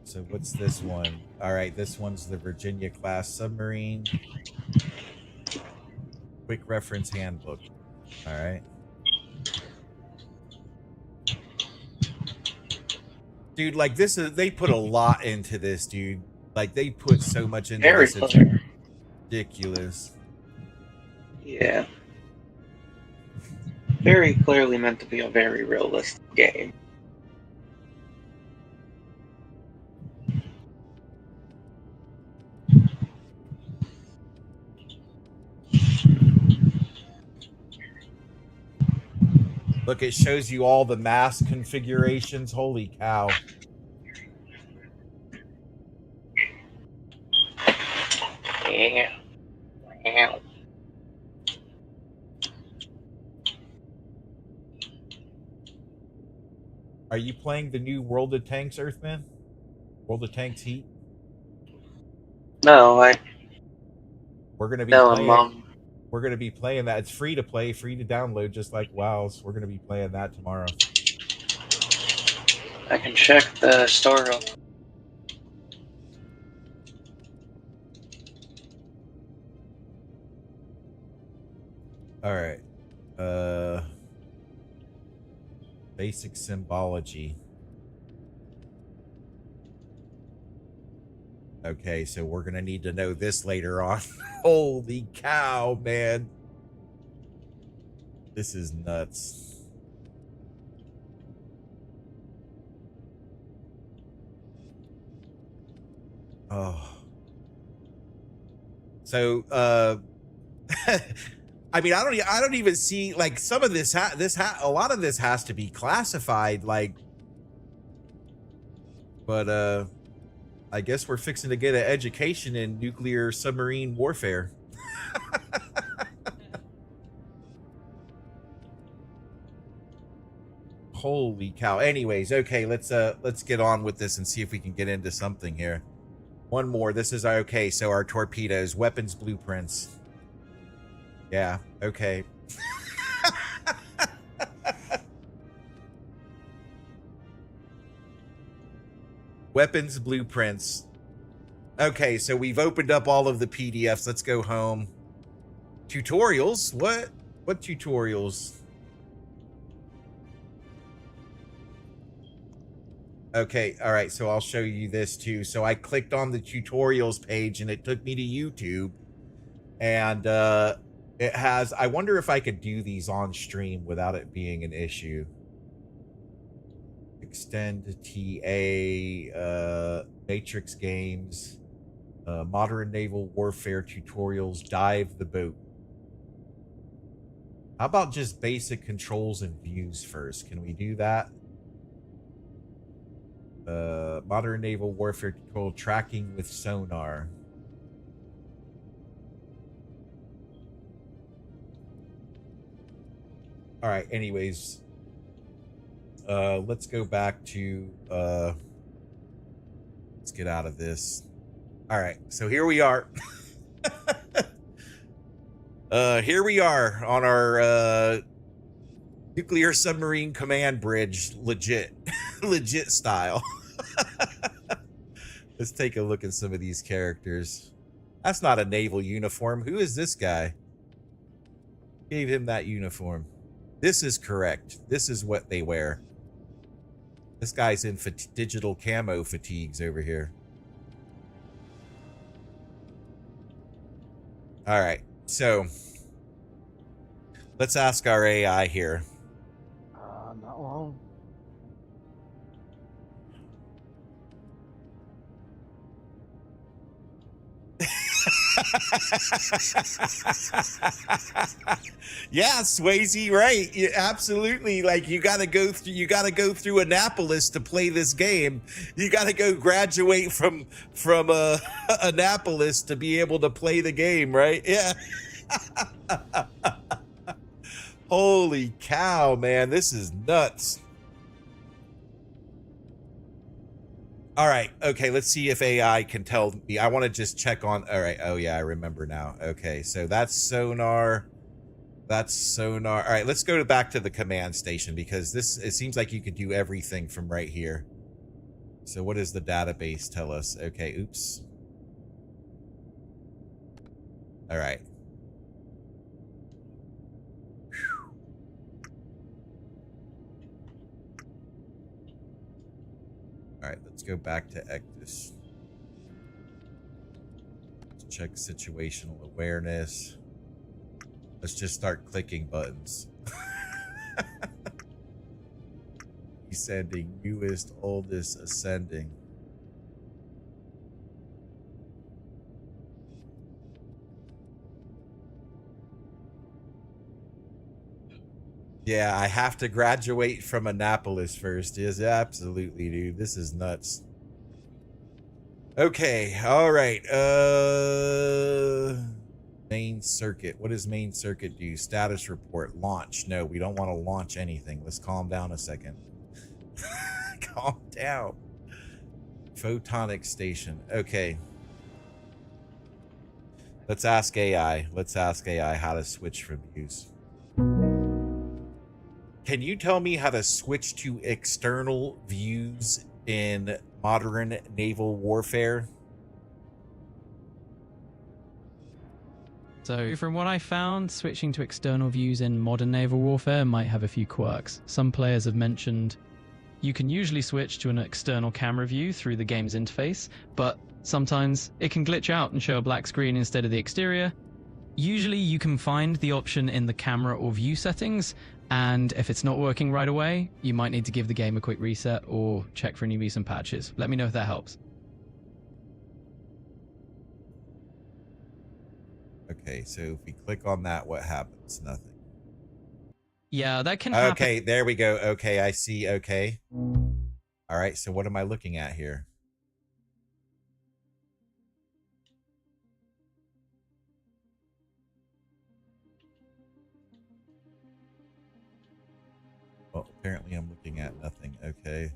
So what's this one? All right, this one's the Virginia class submarine. Quick reference handbook. All right. Dude, like they put a lot into this, dude. Like they put so much into Very this. It's clever. ridiculous. Yeah. Very clearly meant to be a very realistic game. Look, it shows you all the mass configurations. Holy cow. Yeah. Wow. Are you playing the new World of Tanks, Earthman? World of Tanks Heat? No, We're gonna be no, playing. We're gonna be playing that. It's free to play, free to download, just like WoW's. We're gonna be playing that tomorrow. I can check the store. All right. Basic symbology. Okay, so we're gonna need to know this later on. Holy cow, man. This is nuts. Oh. So, I mean, I don't even see like some of this. A lot of this has to be classified, like. But I guess we're fixing to get an education in nuclear submarine warfare. Holy cow! Anyways, okay, let's get on with this and see if we can get into something here. One more. This is okay. So our torpedoes, weapons blueprints. Yeah, okay. Weapons blueprints. Okay, so we've opened up all of the PDFs. Let's go home. Tutorials? What? What tutorials? Okay, all right, so I'll show you this too. So I clicked on the tutorials page and it took me to YouTube. And It has. I wonder if I could do these on stream without it being an issue. Extend TA, Matrix games, Modern Naval Warfare tutorials, dive the boat. How about just basic controls and views first? Can we do that? Modern Naval Warfare tutorial, tracking with sonar. All right, anyways, let's go back to, let's get out of this. All right, so here we are. Here we are on our nuclear submarine command bridge, legit, legit style. Let's take a look at some of these characters. That's not a naval uniform. Who is this guy? Gave him that uniform. This is correct. This is what they wear. This guy's in digital camo fatigues over here. All right, so let's ask our AI here. Not long. Yeah, Swayze, right? You, absolutely. Like you gotta go through Annapolis to play this game. You gotta go graduate from Annapolis to be able to play the game, right? Yeah. Holy cow, man, this is nuts. All right, okay, let's see if AI can tell me. I want to just check on, all right, oh yeah, I remember now. Okay, so that's sonar. That's sonar. All right, let's go back to the command station because this, it seems like you could do everything from right here. So what does the database tell us? Okay, oops. All right. All right, let's go back to Ectus. Let's check situational awareness. Let's just start clicking buttons. Descending, newest, oldest, ascending. Yeah, I have to graduate from Annapolis first. Yes, absolutely, dude. This is nuts. Okay, all right. Main circuit. What does main circuit do? Status report. Launch. No, we don't want to launch anything. Let's calm down a second. Calm down. Photonic station. Okay. Let's ask AI. Let's ask AI how to switch from views. Can you tell me how to switch to external views in Modern Naval Warfare? So from what I found, switching to external views in Modern Naval Warfare might have a few quirks. Some players have mentioned you can usually switch to an external camera view through the game's interface, but sometimes it can glitch out and show a black screen instead of the exterior. Usually you can find the option in the camera or view settings, and if it's not working right away, you might need to give the game a quick reset or check for any recent patches. Let me know if that helps. Okay, so if we click on that, what happens? Nothing. Yeah, that can happen. Okay, there we go. Okay, I see. Okay. All right, so what am I looking at here? Well, apparently I'm looking at nothing. Okay.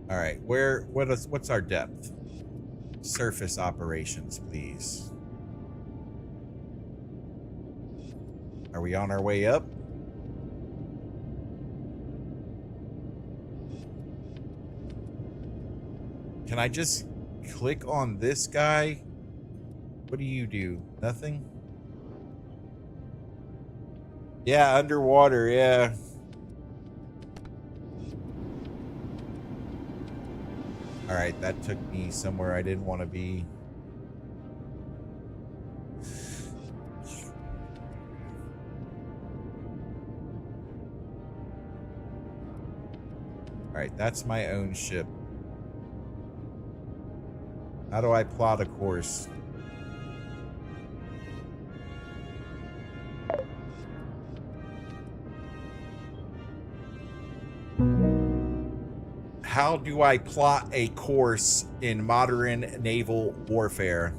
All right, what's our depth? Surface operations, please. Are we on our way up? Can I just click on this guy What do you do? Nothing? Yeah, underwater, yeah. Alright, that took me somewhere I didn't want to be. Alright, that's my own ship. How do I plot a course? How do I plot a course in modern naval warfare?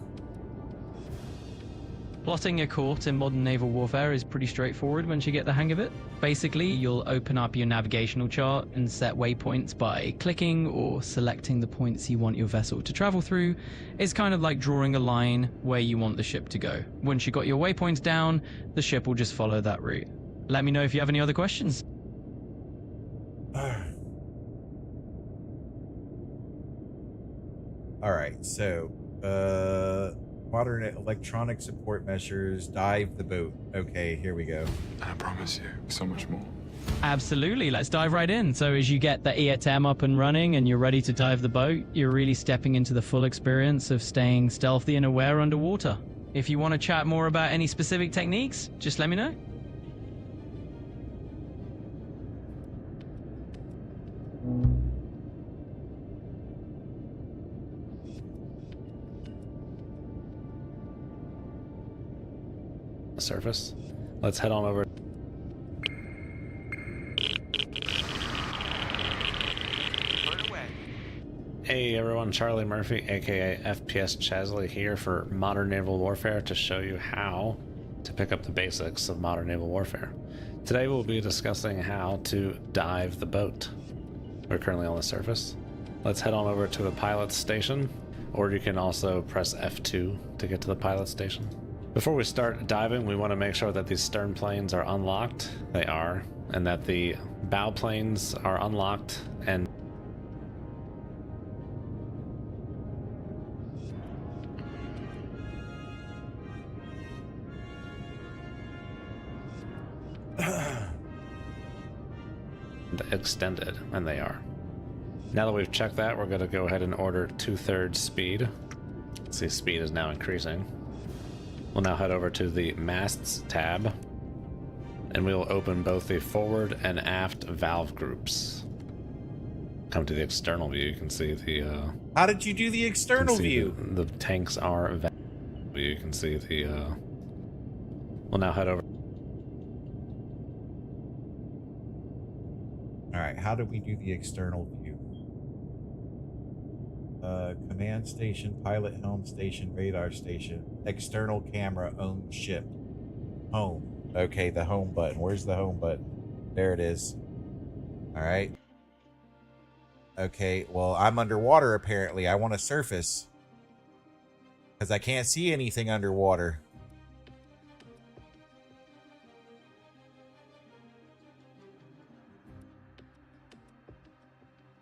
Plotting a course in modern naval warfare is pretty straightforward once you get the hang of it. Basically, you'll open up your navigational chart and set waypoints by clicking or selecting the points you want your vessel to travel through. It's kind of like drawing a line where you want the ship to go. Once you got your waypoints down, the ship will just follow that route. Let me know if you have any other questions. All right, so modern electronic support measures, dive the boat. Okay, here we go. And I promise you, so much more. Absolutely, let's dive right in. So as you get the EATM up and running and you're ready to dive the boat, you're really stepping into the full experience of staying stealthy and aware underwater. If you want to chat more about any specific techniques, just let me know. Surface. Let's head on over. Hey everyone, Charlie Murphy, aka FPS Chasley, here for Modern Naval Warfare to show you how to pick up the basics of Modern Naval Warfare. Today we'll be discussing how to dive the boat. We're currently on the surface. Let's head on over to the pilot's station, or you can also press F2 to get to the pilot station. Before we start diving, we want to make sure that these stern planes are unlocked. They are. And that the bow planes are unlocked and extended, and they are. Now that we've checked that, we're going to go ahead and order 2/3 speed. See, speed is now increasing. We'll now head over to the Masts tab, and we will open both the forward and aft valve groups. Come to the external view, you can see the... How did you do the external view? The tanks are... You can see the... We'll now head over... Alright, how do we do the external view? Command station, pilot helm station, radar station, external camera, own ship, home. Okay, the home button. Where's the home button? There it is. Alright. Okay, well, I'm underwater apparently. I want to surface, because I can't see anything underwater.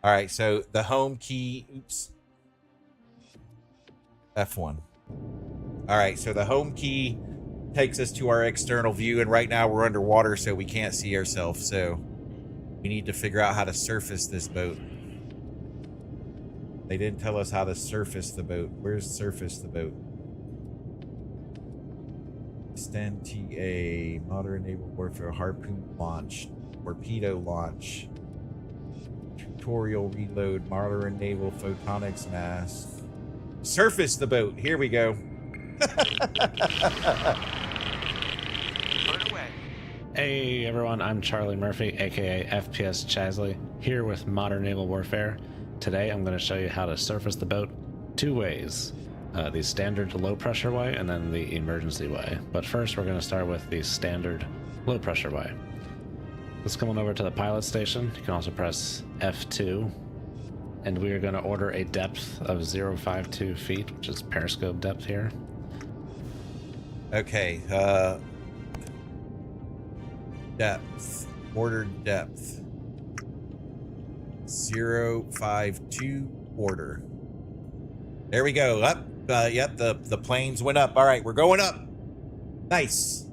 All right, so the home key, oops, F1. All right, so the home key takes us to our external view, and right now we're underwater, so we can't see ourselves, so we need to figure out how to surface this boat. They didn't tell us how to surface the boat. Where's surface the boat? Extend TA, Modern Naval Warfare, Harpoon launch, Torpedo launch, tutorial reload, Modern Naval Photonics mask. Surface the boat. Here we go. Hey everyone, I'm Charlie Murphy, aka FPS Chasley, here with Modern Naval Warfare. Today I'm going to show you how to surface the boat two ways. The standard low pressure way and then the emergency way. But first we're going to start with the standard low pressure way. Let's come on over to the pilot station. You can also press F2. And we are going to order a depth of 0.52 feet, which is periscope depth here. Okay, depth. Ordered depth. 0.52 order. There we go. Up. Yep, the planes went up. All right, we're going up. Nice.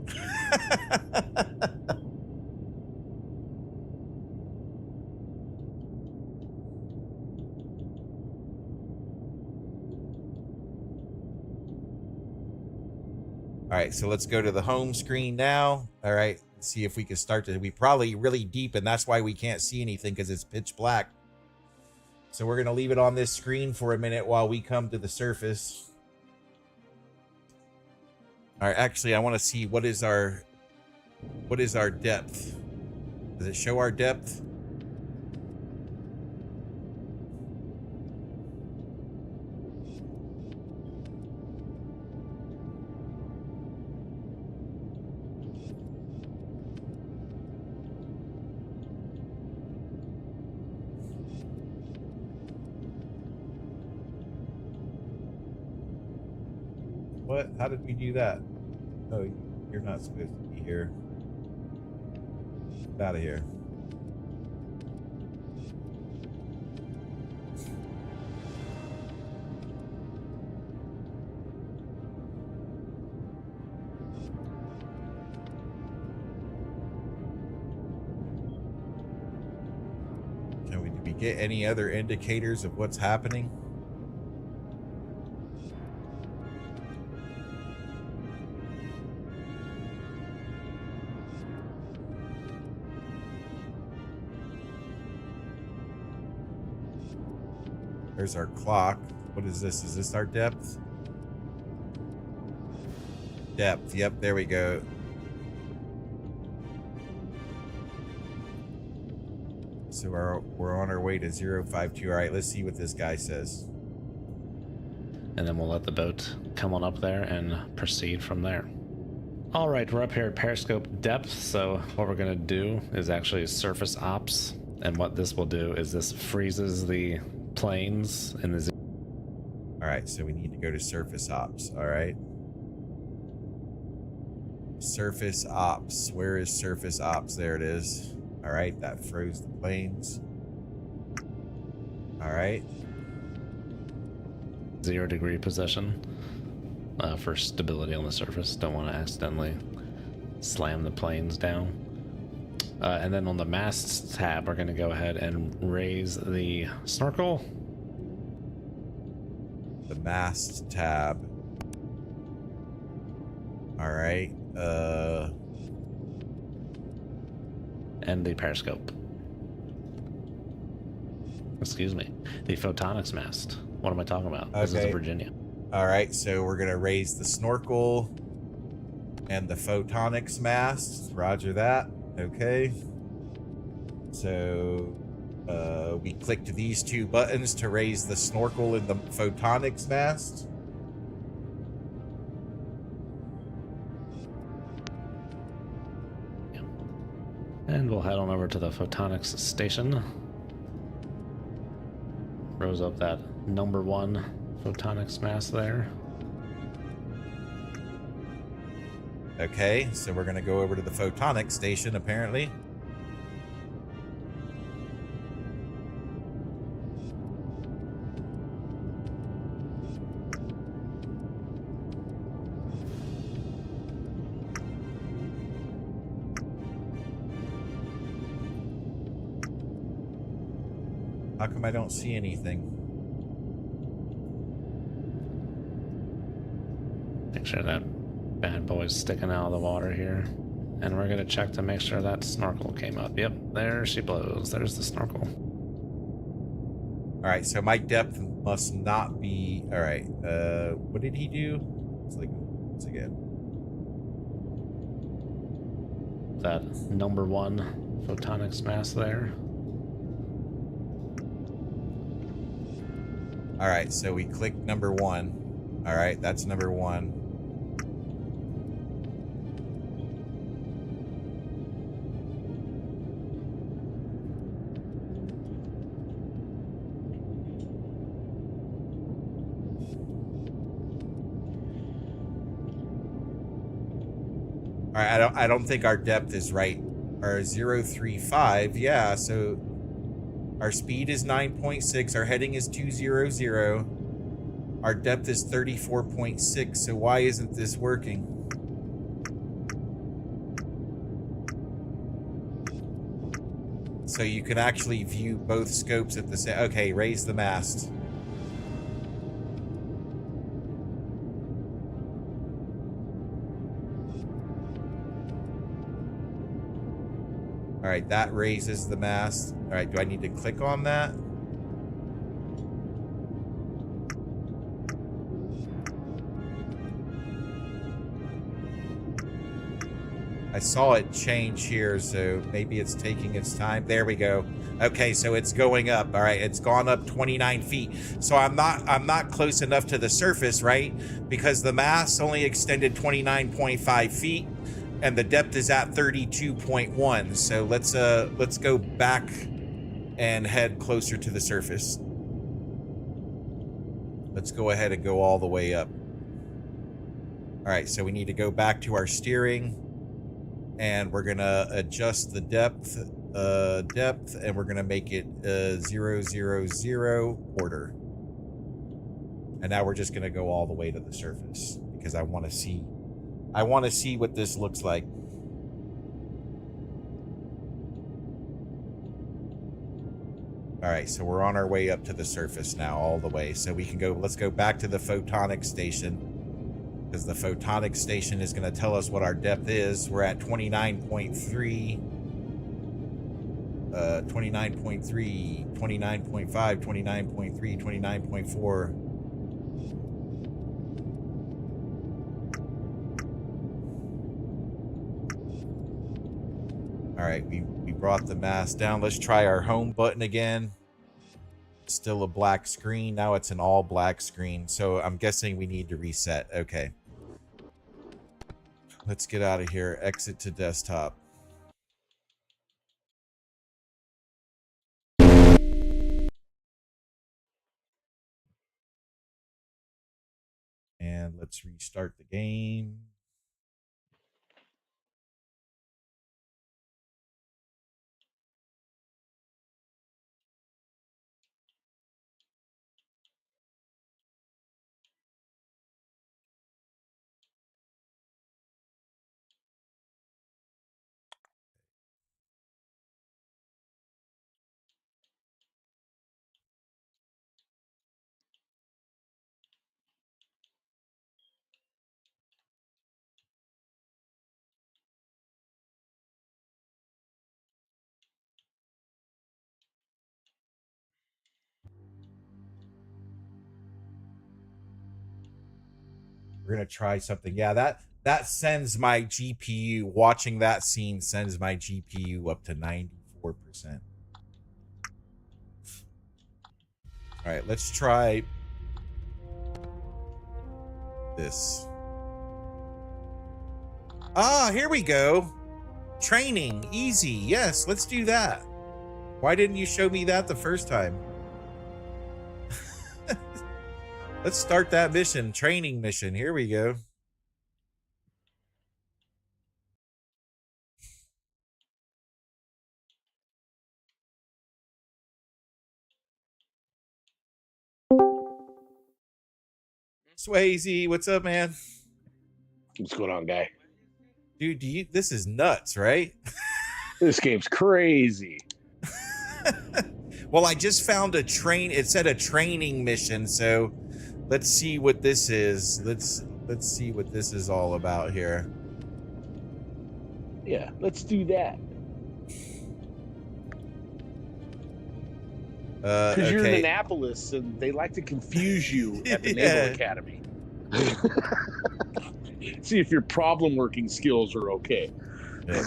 All right, so let's go to the home screen now. All right, see if we can start to. We probably really deep, and that's why we can't see anything because it's pitch black. So we're gonna leave it on this screen for a minute while we come to the surface. All right, actually, I want to see what is our depth. Does it show our depth? What? How did we do that? Oh, you're not supposed to be here. Get out of here. Did we get any other indicators of what's happening? There's our clock. What is this? Is this our depth? Depth. Yep, there we go. So we're on our way to 052. All right, let's see what this guy says. And then we'll let the boat come on up there and proceed from there. All right, we're up here at periscope depth. So what we're gonna do is actually surface ops. And what this will do is this freezes the planes in the. All right, so we need to go to surface ops. All right. Surface ops. Where is surface ops? There it is. All right, that froze the planes. All right. 0 degree position for stability on the surface. Don't want to accidentally slam the planes down. And then on the masts tab, we're going to go ahead and raise the snorkel. The mast tab. All right. And the periscope. Excuse me. The photonics mast. What am I talking about? This is the Virginia. All right, so we're going to raise the snorkel and the photonics mast. Roger that. Okay. So we clicked these two buttons to raise the snorkel and the photonics mast. And we'll head on over to the photonics station. Rose up that #1 photonics mast there. Okay, so we're going to go over to the photonics station, apparently. How come I don't see anything? Make sure that bad boy's sticking out of the water here. And we're gonna check to make sure that snorkel came up. Yep, there she blows. There's the snorkel. All right, so my depth must not be... All right, what did he do? It's like, once again. That #1 photonics mast there. All right, so we click #1. All right, that's #1. All right, I don't think our depth is right. Our 035, yeah, so our speed is 9.6, our heading is 200. Our depth is 34.6, so why isn't this working? So you can actually view both scopes at the same... Okay, raise the mast. All right, that raises the mast. All right, do I need to click on that? I saw it change here, so maybe it's taking its time. There we go. Okay, so it's going up. All right, it's gone up 29 feet. So I'm not close enough to the surface, right? Because the mast only extended 29.5 feet. And the depth is at 32.1. So let's go back and head closer to the surface. Let's go ahead and go all the way up. All right, so we need to go back to our steering, and we're gonna adjust the depth, and we're gonna make it 0, 0, 0 order. And now we're just gonna go all the way to the surface because I want to see what this looks like. All right, so we're on our way up to the surface now, all the way. So we can go, let's go back to the photonic station, because the photonic station is going to tell us what our depth is. We're at 29.3, 29.3, 29.5, 29.3, 29.4. All right, we brought the mast down. Let's try our home button again. Still a black screen. Now it's an all black screen. So I'm guessing we need to reset. Okay. Let's get out of here. Exit to desktop. And let's restart the game. We're gonna try something. Yeah, that sends my GPU. Watching that scene sends my GPU up to 94%. All right, let's try this. Ah, here we go. Training, easy. Yes, let's do that. Why didn't you show me that the first time? Let's start that mission. Training mission. Here we go. Swayze, what's up, man? What's going on, guy? Dude, this is nuts, right? This game's crazy. Well, I just found a train. It said a training mission, so let's see what this is. Let's see what this is all about here. Yeah, let's do that. Because you're in Annapolis, and they like to confuse you at the Naval Academy. See if your problem-working skills are okay. Yeah.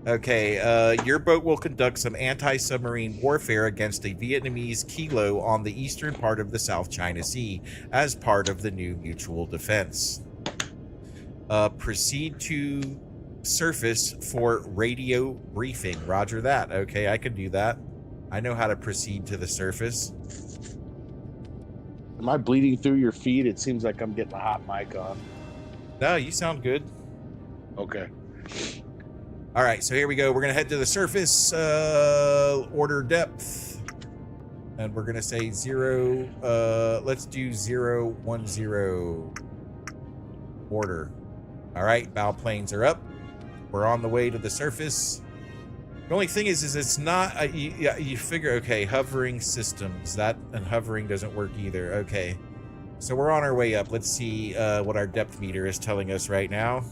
Okay, your boat will conduct some anti-submarine warfare against a Vietnamese kilo on the eastern part of the South China Sea as part of the new mutual defense. Proceed to surface for radio briefing. Roger that. Okay, I can do that. I know how to proceed to the surface. Am I bleeding through your feed? It seems like I'm getting a hot mic on. No, you sound good. Okay. All right, so here we go. We're going to head to the surface. Order depth. And we're gonna say 0, let's do 010 order. All right, bow planes are up. We're on the way to the surface. The only thing is it's not, you figure, okay, hovering systems, and hovering doesn't work either. Okay, so we're on our way up. Let's see what our depth meter is telling us right now.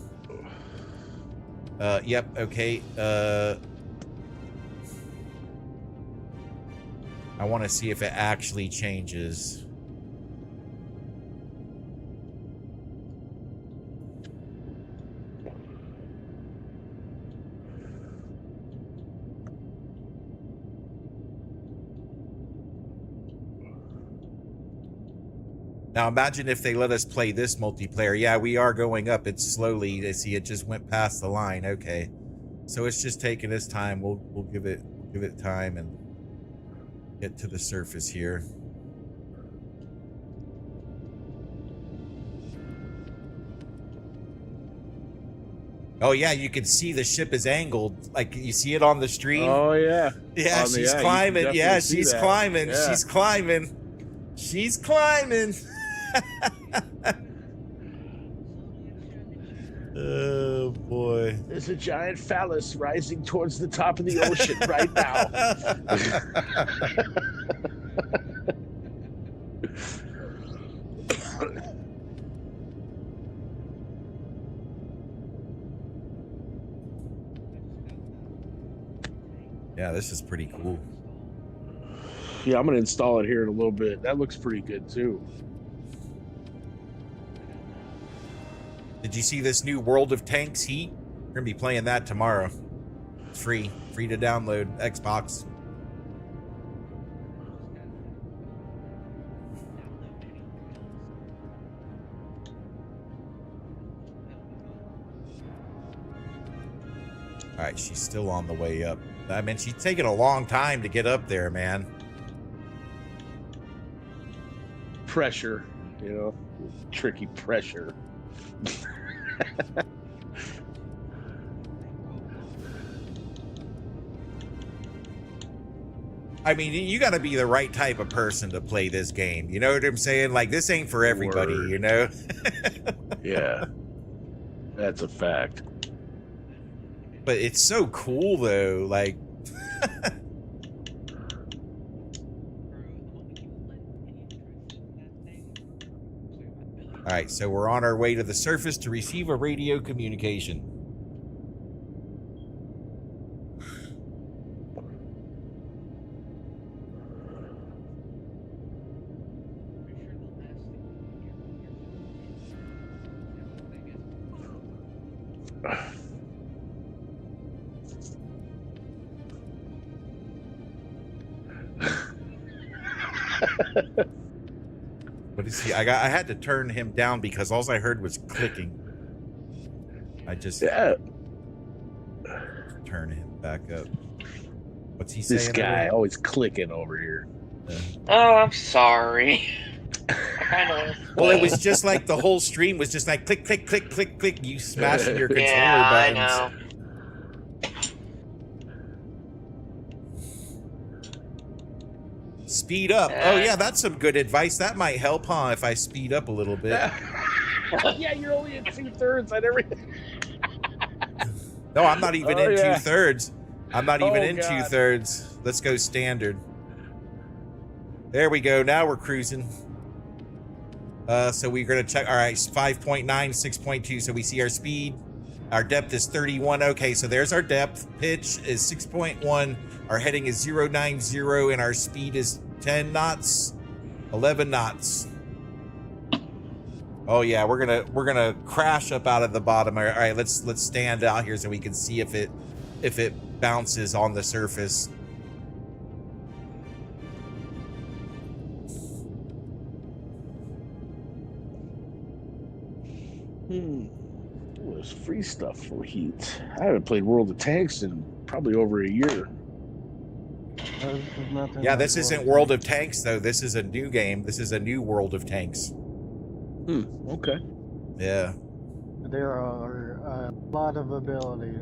Yep, okay. I want to see if it actually changes. Now imagine if they let us play this multiplayer. Yeah, we are going up. It's slowly. I see it just went past the line. Okay, so it's just taking its time. We'll give it time and get to the surface here. Oh yeah, you can see the ship is angled. Like you see it on the stream. Oh yeah. Yeah, she's climbing. Yeah, she's climbing. Yeah. She's climbing. She's climbing. Oh boy. There's a giant phallus rising towards the top of the ocean right now. Yeah, this is pretty cool. Yeah, I'm gonna install it here in a little bit. That looks pretty good too. Did you see this new World of Tanks heat? We're gonna be playing that tomorrow. It's free to download. Xbox. All right, she's still on the way up. I mean, she's taking a long time to get up there, man. Pressure, tricky pressure. I mean, you got to be the right type of person to play this game. You know what I'm saying? Like, this ain't for everybody, Word. you know? Yeah, that's a fact. But it's so cool, though. Like, all right, so we're on our way to the surface to receive a radio communication. What is he? I had to turn him down because all I heard was clicking. I just turn him back up. What's he saying? This guy always clicking over here. Oh, I'm sorry. I know. Well, it was just like the whole stream was just like click, click, click, click, click. You smashing your controller Yeah, I buttons. know. Speed up. Oh yeah, that's some good advice. That might help, huh? If I speed up a little bit. Yeah, you're only at 2/3 on everything. No, I'm not even in yeah. 2/3. I'm not even in God. 2/3. Let's go standard. There we go. Now we're cruising. So we're gonna check. All right, 5.9, 6.2. So we see our speed. Our depth is 31. Okay, so there's our depth. Pitch is 6.1. Our heading is 090, and our speed is 10 knots, 11 knots. Oh yeah, we're gonna crash up out of the bottom. All right, let's stand out here so we can see if it bounces on the surface. Ooh, there's free stuff for heat. I haven't played World of Tanks in probably over a year. Yeah, this isn't World of Tanks though. This is a new game. This is a new World of Tanks. Okay. Yeah. There are a lot of abilities.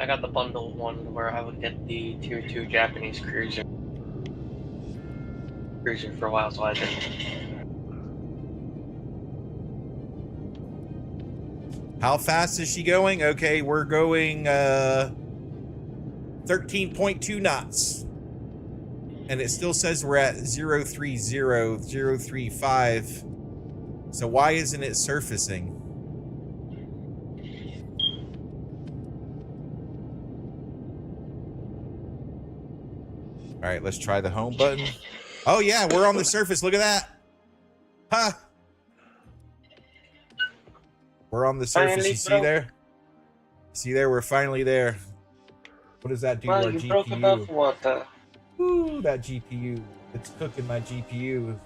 I got the bundled one where I would get the tier 2 Japanese cruiser for a while, so I didn't. How fast is she going? Okay, we're going 13.2 knots. And it still says we're at 030, 035. So why isn't it surfacing? All right, let's try the home button. Oh yeah, we're on the surface. Look at that. Huh. We're on the surface. Finally You see broke. there? See there? We're finally there. What does that do to Well, our you broke GPU? above water. Ooh, that GPU. It's cooking my GPU.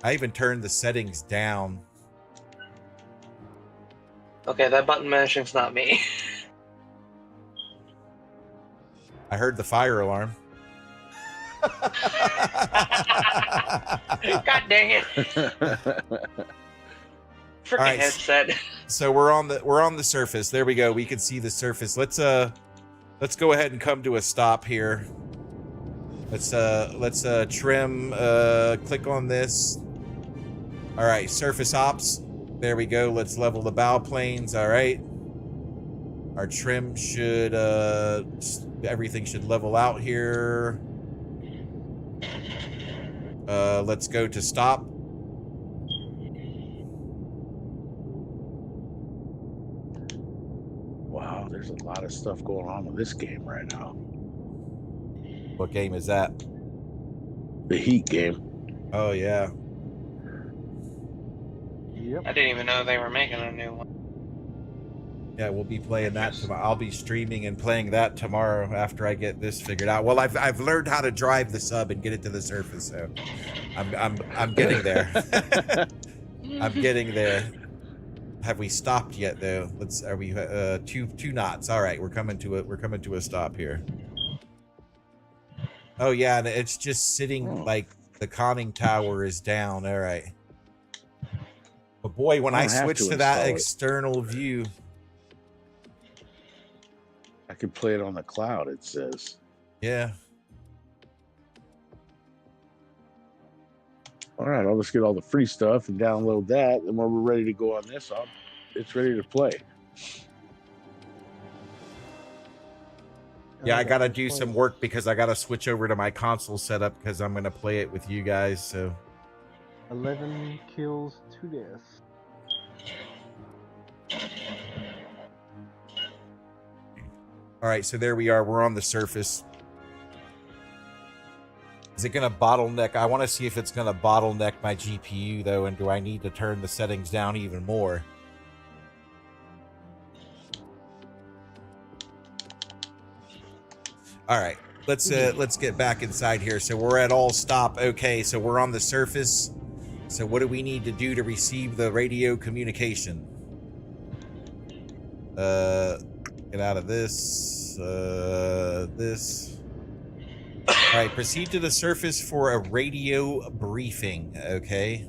I even turned the settings down. Okay, that button mention's not me. I heard the fire alarm. God dang it! Freaking right. headset. So we're on the surface. There we go. We can see the surface. Let's go ahead and come to a stop here. Let's trim, click on this. All right, surface ops. There we go. Let's level the bow planes. All right. Our trim should everything should level out here. Let's go to stop. Wow, there's a lot of stuff going on with this game right now. What game is that? The Heat game. Oh yeah. Yep. I didn't even know they were making a new one. Yeah, we'll be playing that tomorrow. I'll be streaming and playing that tomorrow after I get this figured out. Well, I've learned how to drive the sub and get it to the surface, so I'm getting there. I'm getting there. Have we stopped yet though? Are we 2 knots? All right, we're coming to a stop here. Oh yeah, and it's just sitting like the conning tower is down. All right. But boy, when I switch to that external view, I could play it on the cloud, it says. yeah. All right, I'll just get all the free stuff and download that. And when we're ready to go on this, it's ready to play. Yeah, I gotta do some work because I gotta switch over to my console setup because I'm gonna play it with you guys. So 11 kills, 2 deaths. all right, so there we are. We're on the surface. Is it gonna bottleneck? I want to see if it's gonna bottleneck my GPU though, and do I need to turn the settings down even more? All right, let's get back inside here. So we're at all stop. Okay, so we're on the surface. So what do we need to do to receive the radio communication? Get out of this. This. All right, proceed to the surface for a radio briefing. Okay.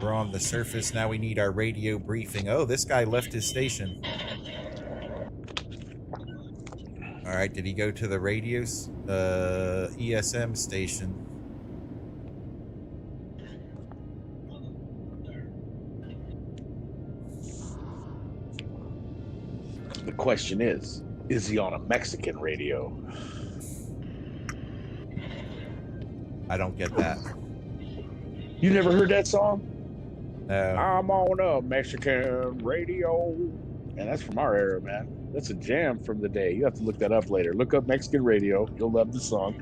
We're on the surface. Now we need our radio briefing. Oh, this guy left his station. All right, did he go to the radio's ESM station? The question is he on a Mexican radio? I don't get that. You never heard that song? No. I'm on a Mexican radio. And that's from our era, man. That's a jam from the day. You have to look that up later. Look up Mexican radio. You'll love the song.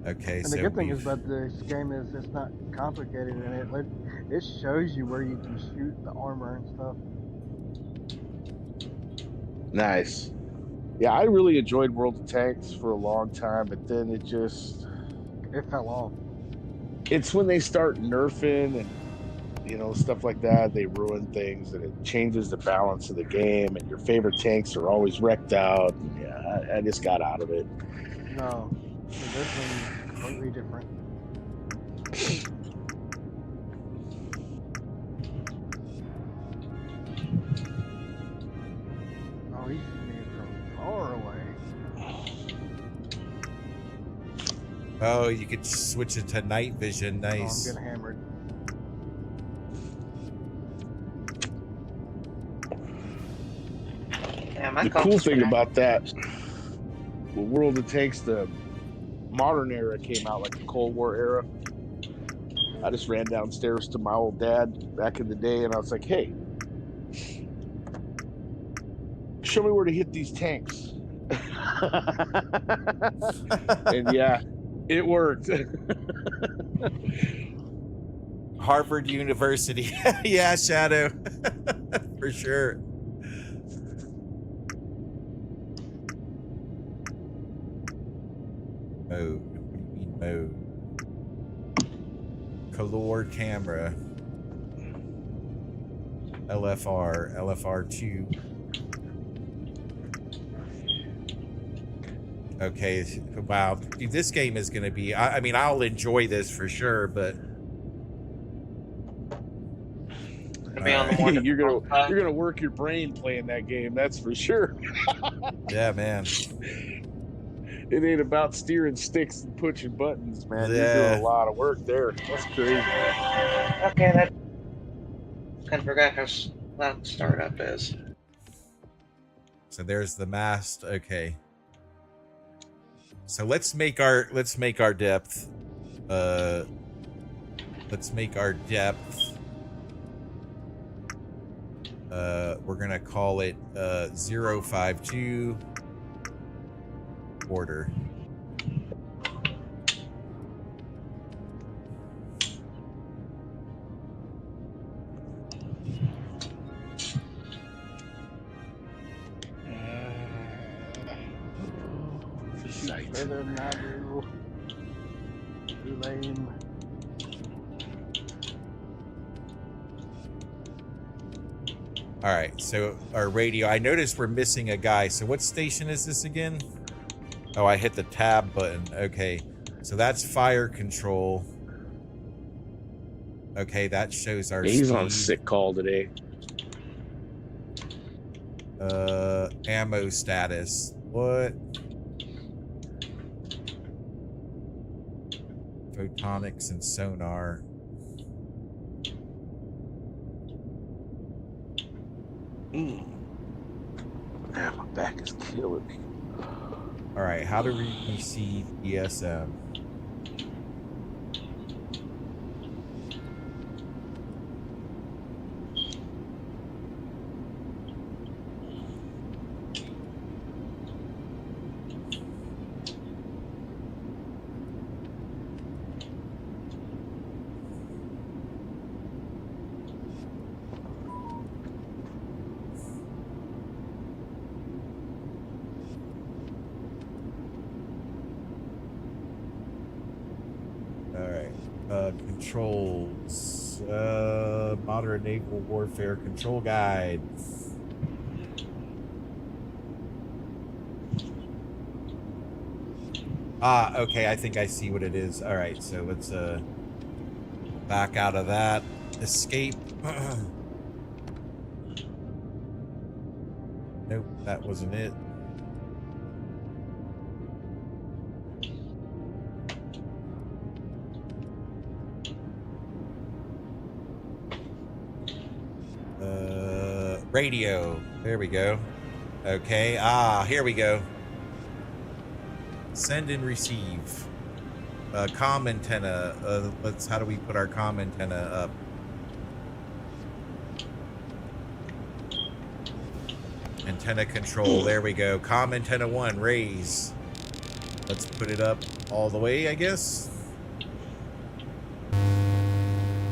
Okay, And so the good thing is about this game is it's not complicated, and it shows you where you can shoot the armor and stuff. Nice. Yeah, I really enjoyed World of Tanks for a long time, but then it fell off. it's when they start nerfing and stuff like that, they ruin things and it changes the balance of the game, and your favorite tanks are always wrecked out. And yeah, I just got out of it. No, so this one's completely different. Oh, he's shooting me from far away. Oh, you could switch it to night vision. Oh, I'm Nice. getting hammered. Yeah, my The cool compass thing went about that, when World of Tanks, the modern era came out, like the Cold War era, I just ran downstairs to my old dad back in the day, and I was like, "Hey, show me where to hit these tanks." And yeah, it worked. Harvard University. Yeah, Shadow. For sure. Mode. What do you mean mode? Color camera. LFR. LFR2. Okay. Wow. Dude, this game is going to be... I mean, I'll enjoy this for sure, but... to be on the more you're difficult side. gonna work your brain playing that game. That's for sure. Yeah, man. It ain't about steering sticks and pushing buttons, man. You're Yeah. doing a lot of work there. That's crazy. Okay, that kind of forgot how that startup is. So there's the mast. Okay. So let's make our depth. Let's make our depth. We're gonna call it 052 quarter. Sight. Better than I do. Too lame. All right, so our radio. I noticed we're missing a guy. So what station is this again? Oh, I hit the tab button. Okay, so that's fire control. Okay, that shows our He's on speed. sick call today. Ammo status. What? Photonics and sonar. Man, my back is killing me. All right, how do we see ESM? Controls. Modern Naval Warfare Control Guide. Ah, okay, I think I see what it is. All right, so let's back out of that. Escape. Nope, that wasn't it. Radio. There we go. Okay. Ah, here we go. Send and receive. Comm antenna. How do we put our comm antenna up? Antenna control. There we go. Comm antenna 1. Raise. Let's put it up all the way, I guess.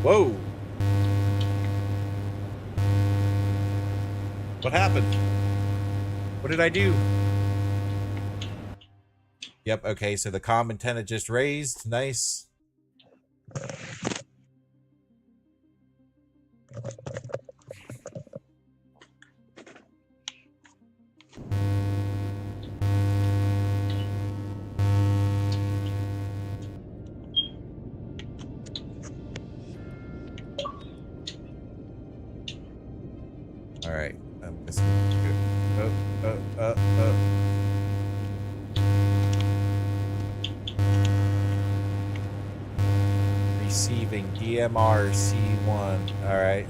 Whoa. What happened? What did I do? Yep, okay, so the comm antenna just raised. Nice. receiving DMR C1. All right.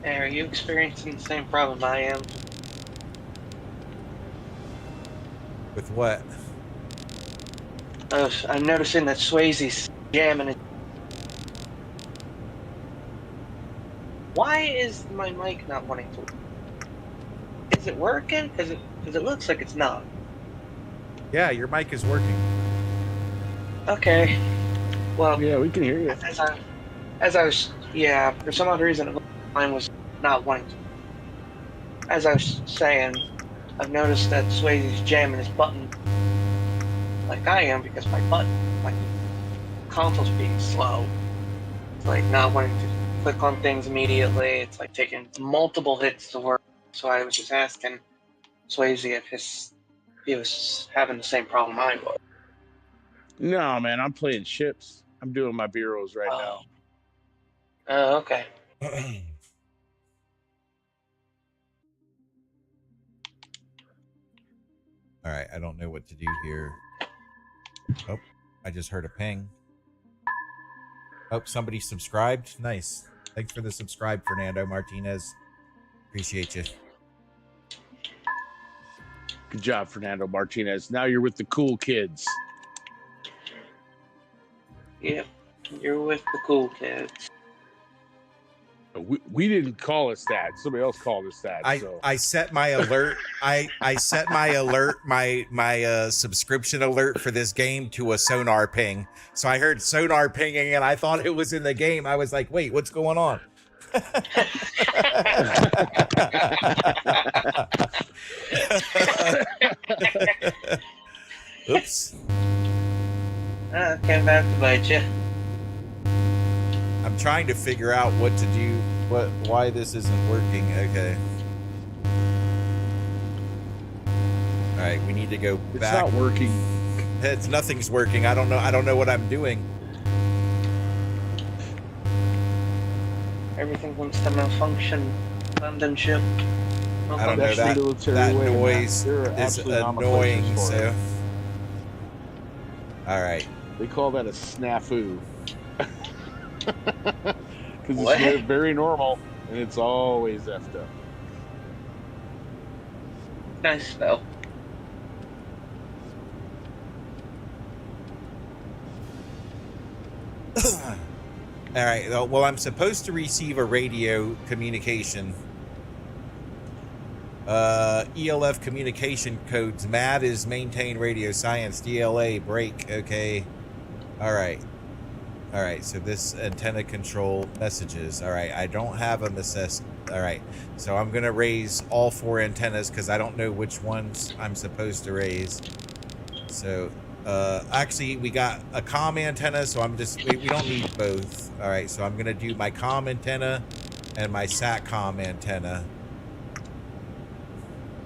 Hey, are you experiencing the same problem I am? With what? I'm noticing that Swayze's jamming it. Why is my mic not wanting to work? Is it working? Because it looks like it's not. Yeah, your mic is working. Okay. Well, Yeah, we can hear you. as I was, yeah, for some odd reason, mine was not wanting to. As I was saying, I've noticed that Swayze's jamming his button like I am because my console's being slow. It's like not wanting to click on things immediately. It's like taking multiple hits to work. So I was just asking Swayze if he was having the same problem I was. No, man, I'm playing ships. I'm doing my bureaus right now. Oh, okay. All right, I don't know what to do here. Oh, I just heard a ping. Oh, somebody subscribed. Nice. Thanks for the subscribe, Fernando Martinez. Appreciate you. Good job, Fernando Martinez. Now you're with the cool kids. Yep, you're with the cool kids. We didn't call us that. Somebody else called us that. I set my alert. I set my alert, my subscription alert for this game to a Sonar ping. So I heard Sonar pinging and I thought it was in the game. I was like, wait, what's going on? Oops. Came back to bite you. I'm trying to figure out what to do, why this isn't working. Okay. All right, we need to go It's back. not working. Nothing's working. I don't know what I'm doing. Everything wants to malfunction. London ship. I don't know, That's the that military way, man. noise There are is absolute annoying. nomenclatures for So, it. all right. They call that a snafu. Because What? it's very normal and it's always effed up. Nice though. All right. Well, I'm supposed to receive a radio communication. ELF communication codes. MAD is maintain radio science. DLA break. Okay. All right. All right. So this antenna control messages. All right. I don't have a necessity. All right. So I'm going to raise all 4 antennas because I don't know which ones I'm supposed to raise. So actually we got a comm antenna, so we don't need both. All right, so I'm gonna do my comm antenna and my satcom antenna.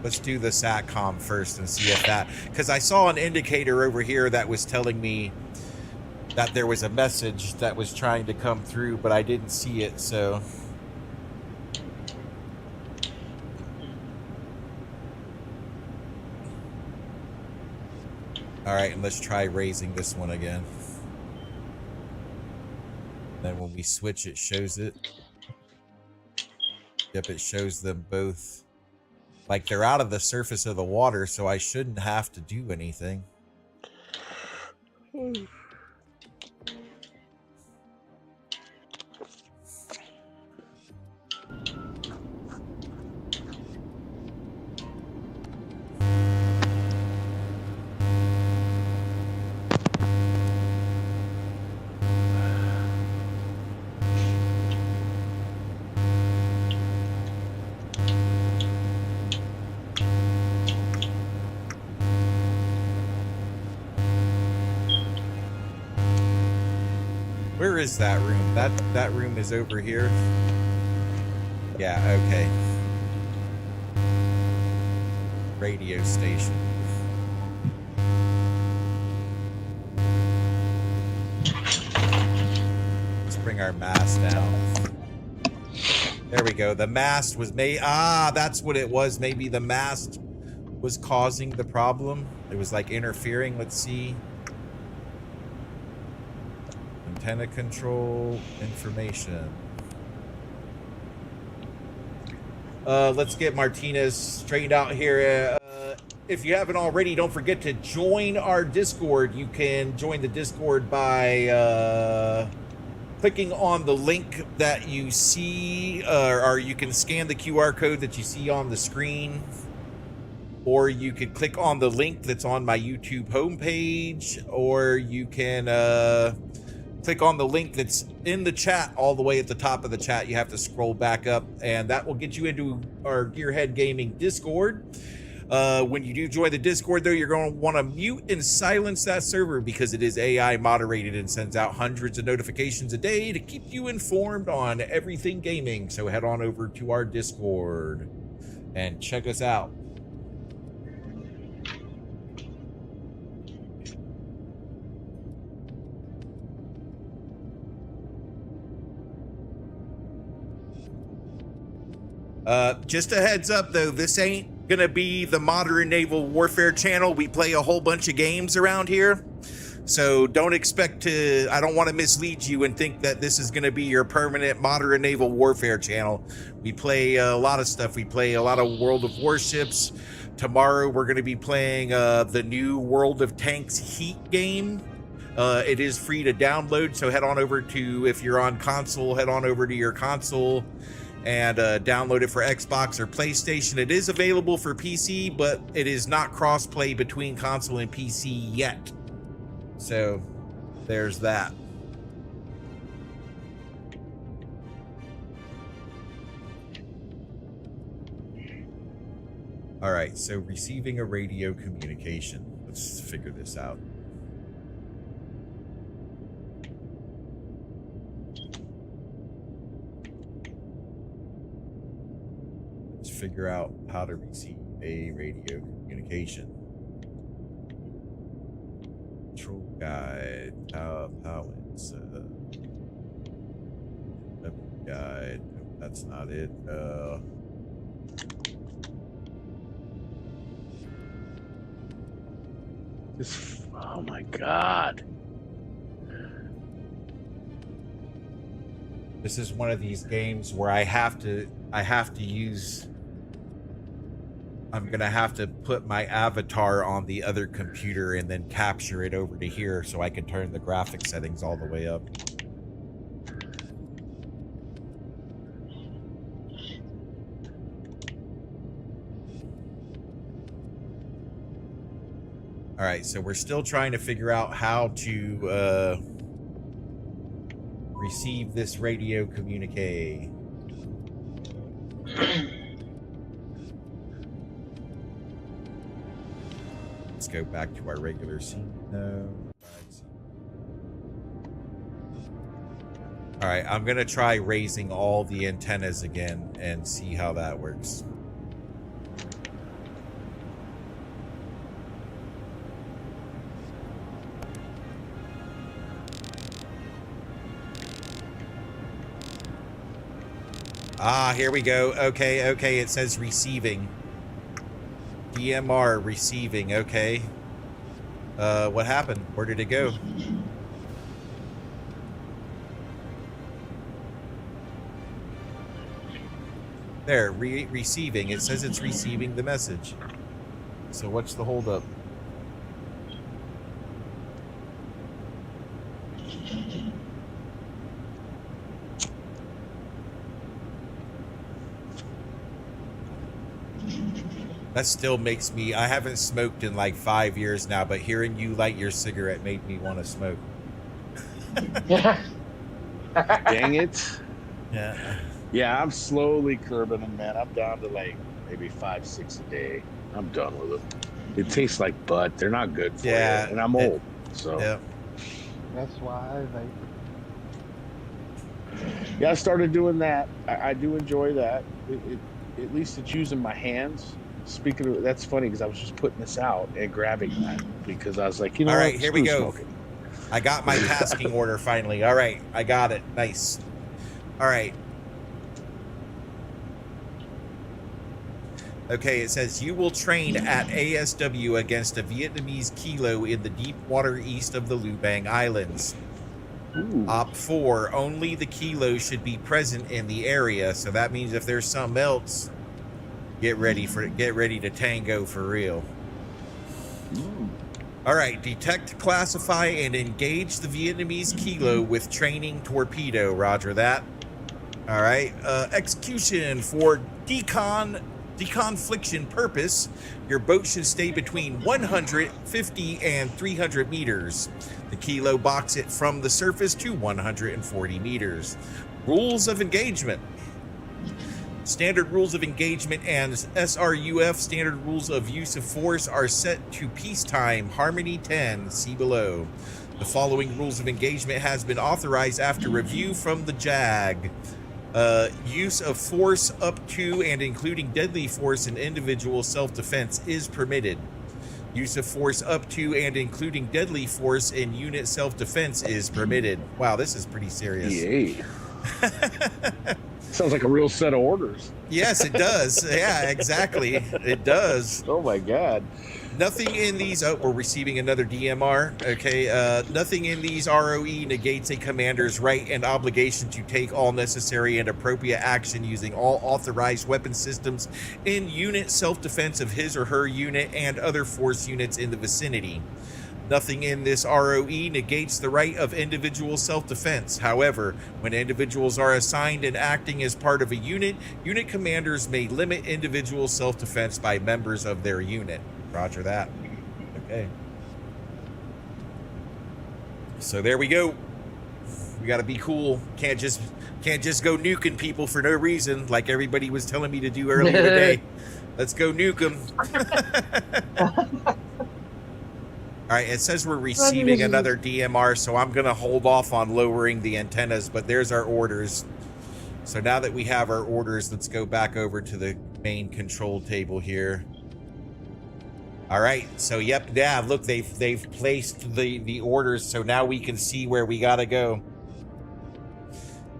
Let's do the satcom first and see if that, because I saw an indicator over here that was telling me that there was a message that was trying to come through, but I didn't see it. So all right, and let's try raising this one again. Then when we switch, it shows it. Yep, it shows them both. Like they're out of the surface of the water, so I shouldn't have to do anything. Where is that room? That room is over here. Yeah, okay. radio station. Let's bring our mast down. There we go. The mast was made. That's what it was. Maybe the mast was causing the problem. It was like interfering. Let's see. Antenna control information. Let's get Martinez straightened out here. If you haven't already, don't forget to join our Discord. You can join the Discord by clicking on the link that you see, or you can scan the QR code that you see on the screen, or you could click on the link that's on my YouTube homepage, or you can click on the link that's in the chat all the way at the top of the chat. You have to scroll back up, and that will get you into our Gearhead Gaming Discord. When you do join the Discord, though, you're going to want to mute and silence that server because it is AI moderated and sends out hundreds of notifications a day to keep you informed on everything gaming. So head on over to our Discord and check us out. Just a heads up, though, this ain't gonna be the Modern Naval Warfare channel. We play a whole bunch of games around here, so don't expect to. I don't want to mislead you and think that this is gonna be your permanent Modern Naval Warfare channel. We play a lot of stuff. We play a lot of World of Warships. Tomorrow we're gonna be playing the new World of Tanks Heat game. It is free to download, so head on over to, if you're on console, head on over to your console and download it for Xbox or PlayStation. It is available for PC, but it is not cross-play between console and PC yet. So there's that. All right, so receiving a radio communication. Let's figure this out. Figure out how to receive a radio communication. Control guide, balance, guide. No, that's not it. Oh my God. This is one of these games where I have to use. I'm gonna have to put my avatar on the other computer and then capture it over to here so I can turn the graphic settings all the way up. All right, so we're still trying to figure out how to receive this radio communique. Let's go back to our regular scene. No. All right, I'm gonna try raising all the antennas again and see how that works. Here we go. Okay, it says receiving. DMR receiving, okay. What happened? Where did it go? There, receiving. It says it's receiving the message. So what's the holdup? That still makes me, I haven't smoked in like 5 years now, but hearing you light your cigarette made me want to smoke. Dang it. Yeah. Yeah, I'm slowly curbing them, man. I'm down to like maybe 5, 6 a day. I'm done with them. It tastes like butt. They're not good for you. And I'm old, so. Yeah. That's why they. Yeah, I started doing that. I do enjoy that. At least it's using my hands. Speaking of, that's funny because I was just putting this out and grabbing that because I was like, you know All what? right, here we Screw go. smoking. I got my tasking order finally. All right, I got it. Nice. All right. Okay, it says you will train at ASW against a Vietnamese kilo in the deep water east of the Lubang Islands. Ooh. Op 4, only the kilo should be present in the area, so that means if there's something else, get ready to tango for real. All right, detect, classify, and engage the Vietnamese kilo with training torpedo. Roger that. All right, execution for deconfliction purpose. Your boat should stay between 150 and 300 meters. The kilo box it from the surface to 140 meters. Rules of engagement. Standard rules of engagement and SRUF standard rules of use of force are set to peacetime, Harmony 10, see below. The following rules of engagement has been authorized after review from the JAG. Use of force up to and including deadly force in individual self-defense is permitted. Use of force up to and including deadly force in unit self-defense is permitted. Wow, this is pretty serious. Yay. Sounds like a real set of orders. Yes, it does. Yeah, exactly. It does. Oh my God. Nothing in these... Oh, we're receiving another DMR. Okay. Nothing in these ROE negates a commander's right and obligation to take all necessary and appropriate action using all authorized weapon systems in unit self-defense of his or her unit and other force units in the vicinity. Nothing in this ROE negates the right of individual self-defense. However, when individuals are assigned and acting as part of a unit, unit commanders may limit individual self-defense by members of their unit. Roger that. Okay. So there we go. We got to be cool. Can't just go nuking people for no reason, like everybody was telling me to do earlier today. Let's go nuke them. All right, it says we're receiving another DMR, so I'm going to hold off on lowering the antennas, but there's our orders. So now that we have our orders, let's go back over to the main control table here. All right, so yep, yeah, look, they've placed the orders, so now we can see where we got to go.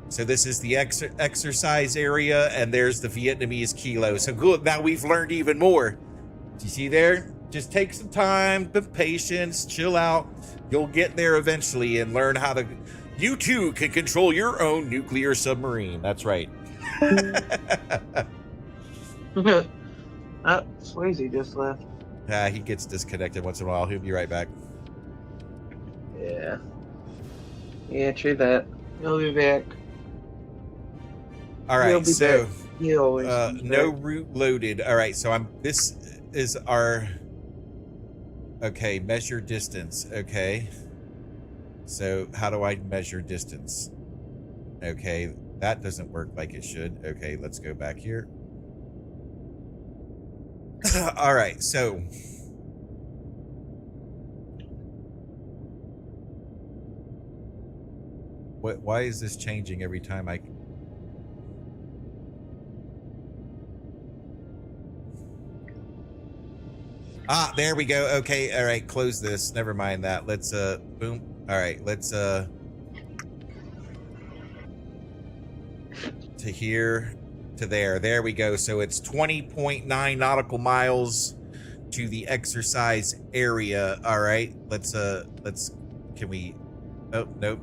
So this is the exercise area, and there's the Vietnamese kilo. So good, now we've learned even more. Do you see there? Just take some time, be patient, chill out. You'll get there eventually and learn how to... You too can control your own nuclear submarine. That's right. Swayze just left. He gets disconnected once in a while. He'll be right back. Yeah. Yeah, true that. He'll be back. All right, so He always comes no back. route loaded. All right, so this is our... Okay, measure distance. Okay. So how do I measure distance? Okay, that doesn't work like it should. Okay, let's go back here. All right, so why is this changing every time I... Ah, there we go. Okay, all right, close this. Never mind that. Let's boom. All right, let's to here to there. There we go. So it's 20.9 nautical miles to the exercise area. All right, let's can we... Oh, nope.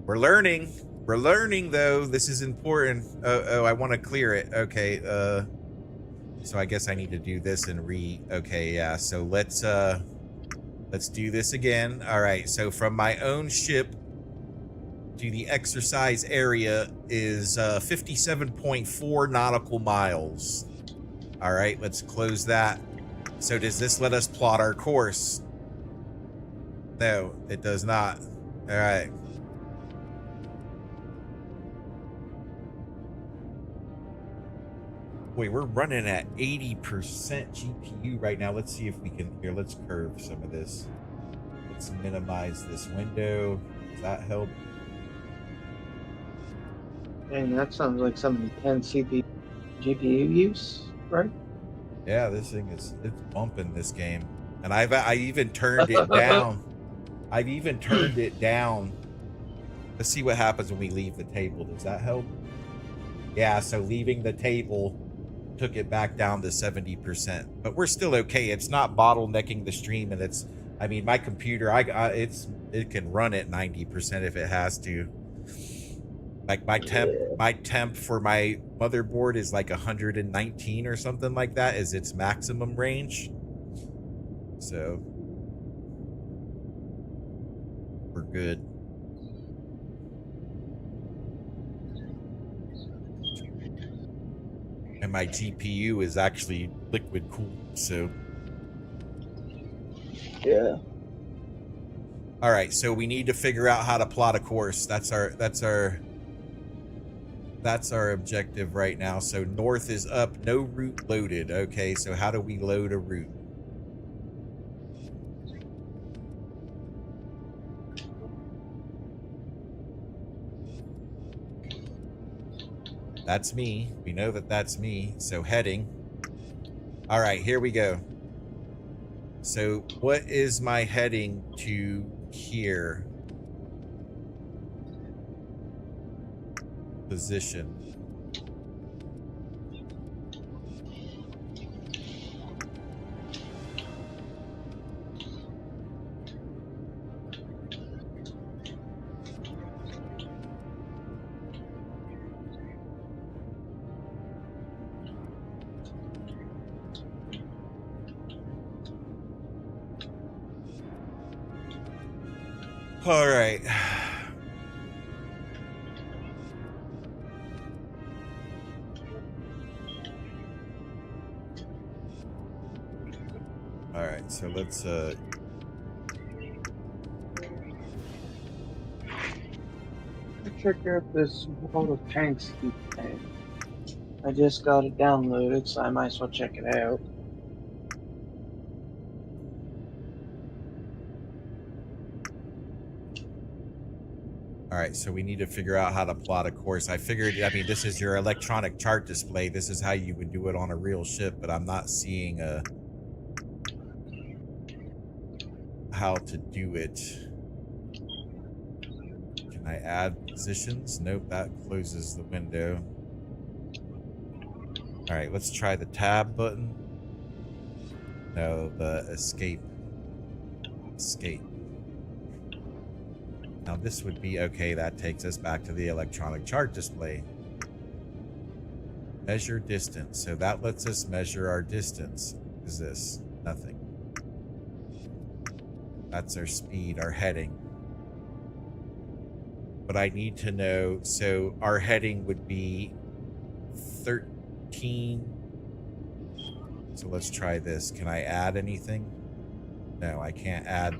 We're learning though. This is important. Oh, I want to clear it. Okay, so I guess I need to do this and okay, yeah. So let's do this again. All right, so from my own ship to the exercise area is 57.4 nautical miles. All right, let's close that. So does this let us plot our course? No, it does not. All right. Boy, we're running at 80% GPU right now. Let's see if we can... Here, let's curve some of this. Let's minimize this window. Does that help? Dang, that sounds like some intense GPU use, right? Yeah, this thing it's bumping this game, and I even turned it down. I've even turned it down. Let's see what happens when we leave the table. Does that help? Yeah, so leaving the table took it back down to 70%, but we're still okay. It's not bottlenecking the stream, and it's, I mean, my computer, it can run at 90% if it has to. Like my temp for my motherboard is like 119 or something like that is its maximum range. So we're good. And my GPU is actually liquid cooled, so Yeah. all right, so we need to figure out how to plot a course. That's our objective right now. So north is up, no route loaded. Okay, so how do we load a route? That's me. We know that that's me. So heading. All right, here we go. So what is my heading to here? Position. All right. All right, so let's check out this World of Tanks thing. I just got it downloaded, so I might as well check it out. all right, so we need to figure out how to plot a course. I figured, I mean, this is your electronic chart display. This is how you would do it on a real ship, but I'm not seeing how to do it. Can I add positions? Nope, that closes the window. All right, let's try the tab button. No, the escape. Escape. Now this would be okay. That takes us back to the electronic chart display. Measure distance. So that lets us measure our distance. What is this? Nothing. That's our speed, our heading. But I need to know, so our heading would be 13. So let's try this. Can I add anything? No, I can't add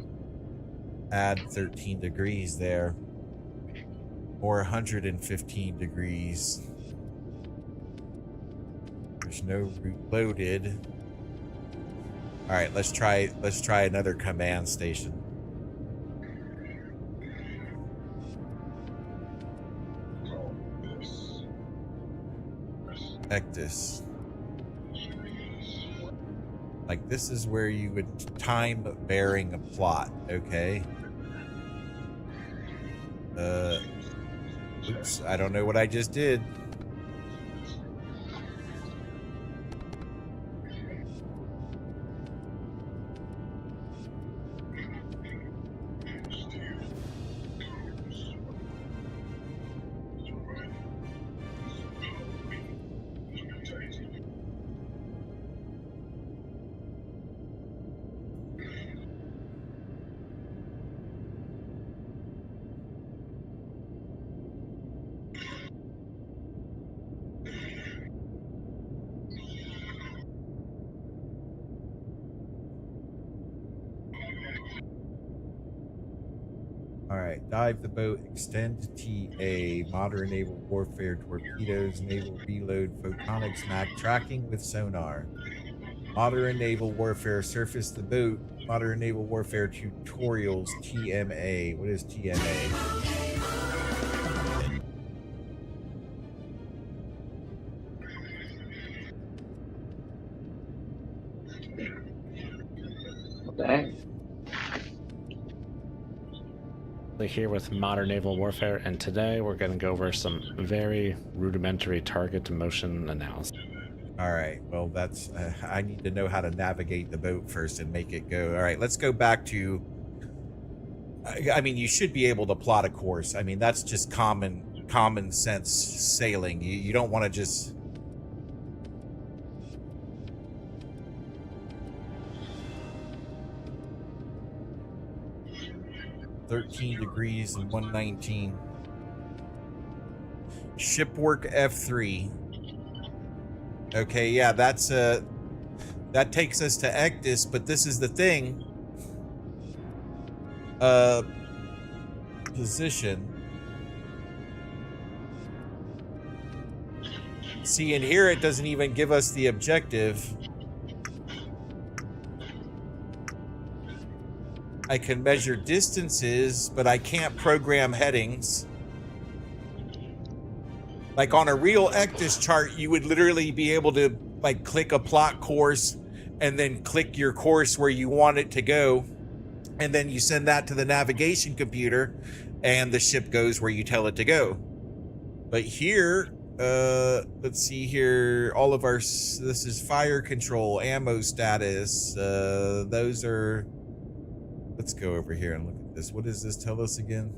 13 degrees there. Or 115 degrees. There's no route loaded. All right, let's try another command station. Ectus. Like this is where you would time bearing a plot, okay? Oops, I don't know what I just did. Alright, dive the boat, extend TA, modern naval warfare, torpedoes, naval reload, photonics, MAC, tracking with sonar. Modern naval warfare, surface the boat, modern naval warfare tutorials, TMA. What is TMA? Okay. Here with Modern Naval Warfare, and today we're going to go over some very rudimentary target motion analysis. All right. Well, that's I need to know how to navigate the boat first and make it go. All right. Let's go back to. I mean, you should be able to plot a course. I mean, that's just common sense sailing. You don't want to just. (13 degrees and 119). Shipwork F3. Okay, yeah, that takes us to Ectus, but this is the thing. Position. See, in here it doesn't even give us the objective. I can measure distances, but I can't program headings. Like on a real Ectus chart, you would literally be able to like click a plot course and then click your course where you want it to go. And then you send that to the navigation computer and the ship goes where you tell it to go. But here, let's see here, all of our, this is fire control, ammo status. Those are, let's go over here and look at this. What does this tell us again?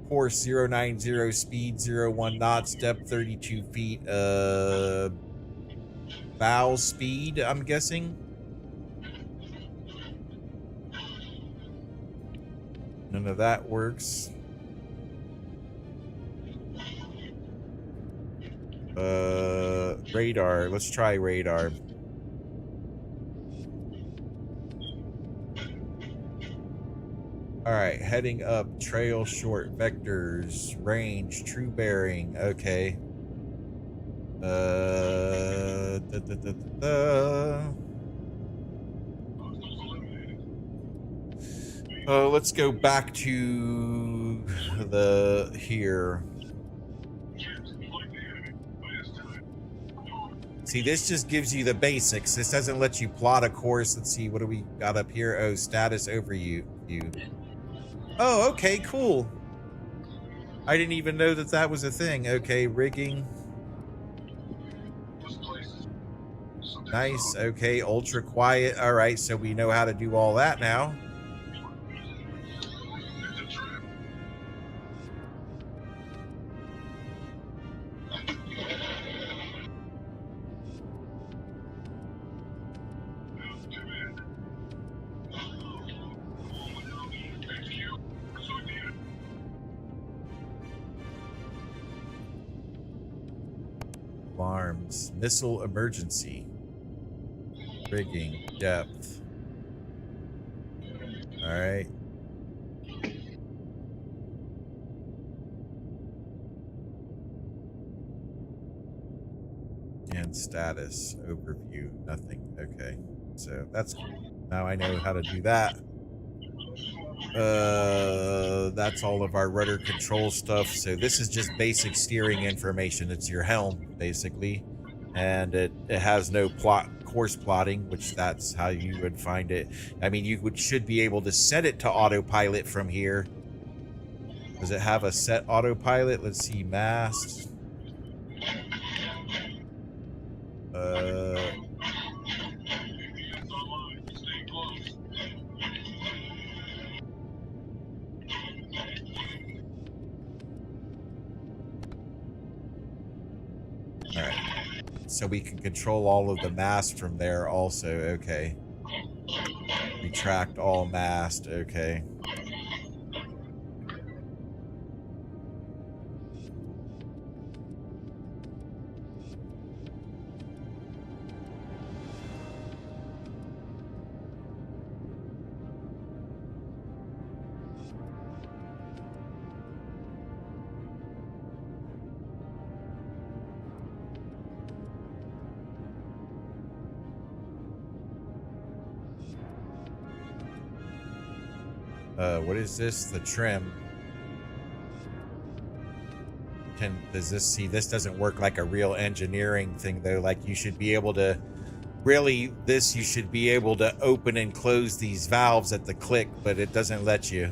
Course 090, speed 01 knots, depth 32 feet, bow speed, I'm guessing. None of that works. Radar, let's try radar. All right, heading up, trail short, vectors, range, true bearing. Okay. Let's go back to the here. See, this just gives you the basics. This doesn't let you plot a course. Let's see, what do we got up here? Oh, status overview. Oh, okay, cool. I didn't even know that that was a thing. Okay, rigging. Nice, okay, ultra quiet. All right, so we know how to do all that now. Alarms, missile emergency, rigging, depth. All right. And status overview, nothing. Okay, so that's cool. Now I know how to do that. That's all of our rudder control stuff. So this is just basic steering information. It's your helm basically, and it has no course plotting, which that's how you would find it. I mean, you should be able to set it to autopilot from here. Does it have a set autopilot? Let's see, mast. All right, so we can control all of the mast from there also. Okay, retract all mast. Okay. What is this? The trim. does this see? This doesn't work like a real engineering thing though. Like you should be able to really you should be able to open and close these valves at the click, but it doesn't let you.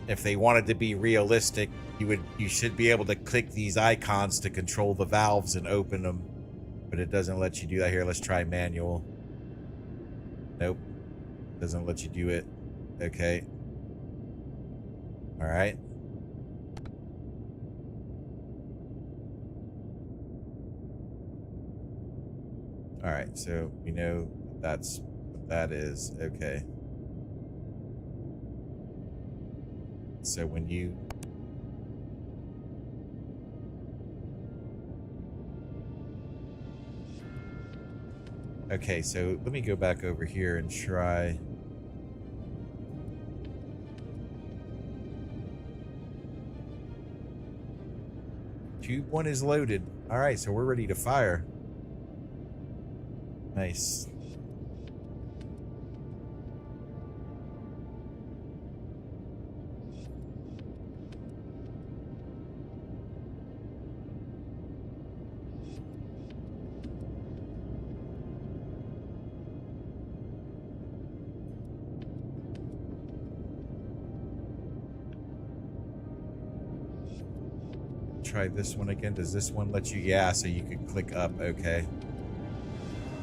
If they wanted to be realistic, you should be able to click these icons to control the valves and open them, but it doesn't let you do that here. Let's try manual. Nope, doesn't let you do it. Okay. All right. All right, so we know that's what that is. Okay. So when you okay, so let me go back over here and try. Tube 1 is loaded. All right, so we're ready to fire. Nice. Try this one again. Does this one let you? Yeah, so you can click up. Okay.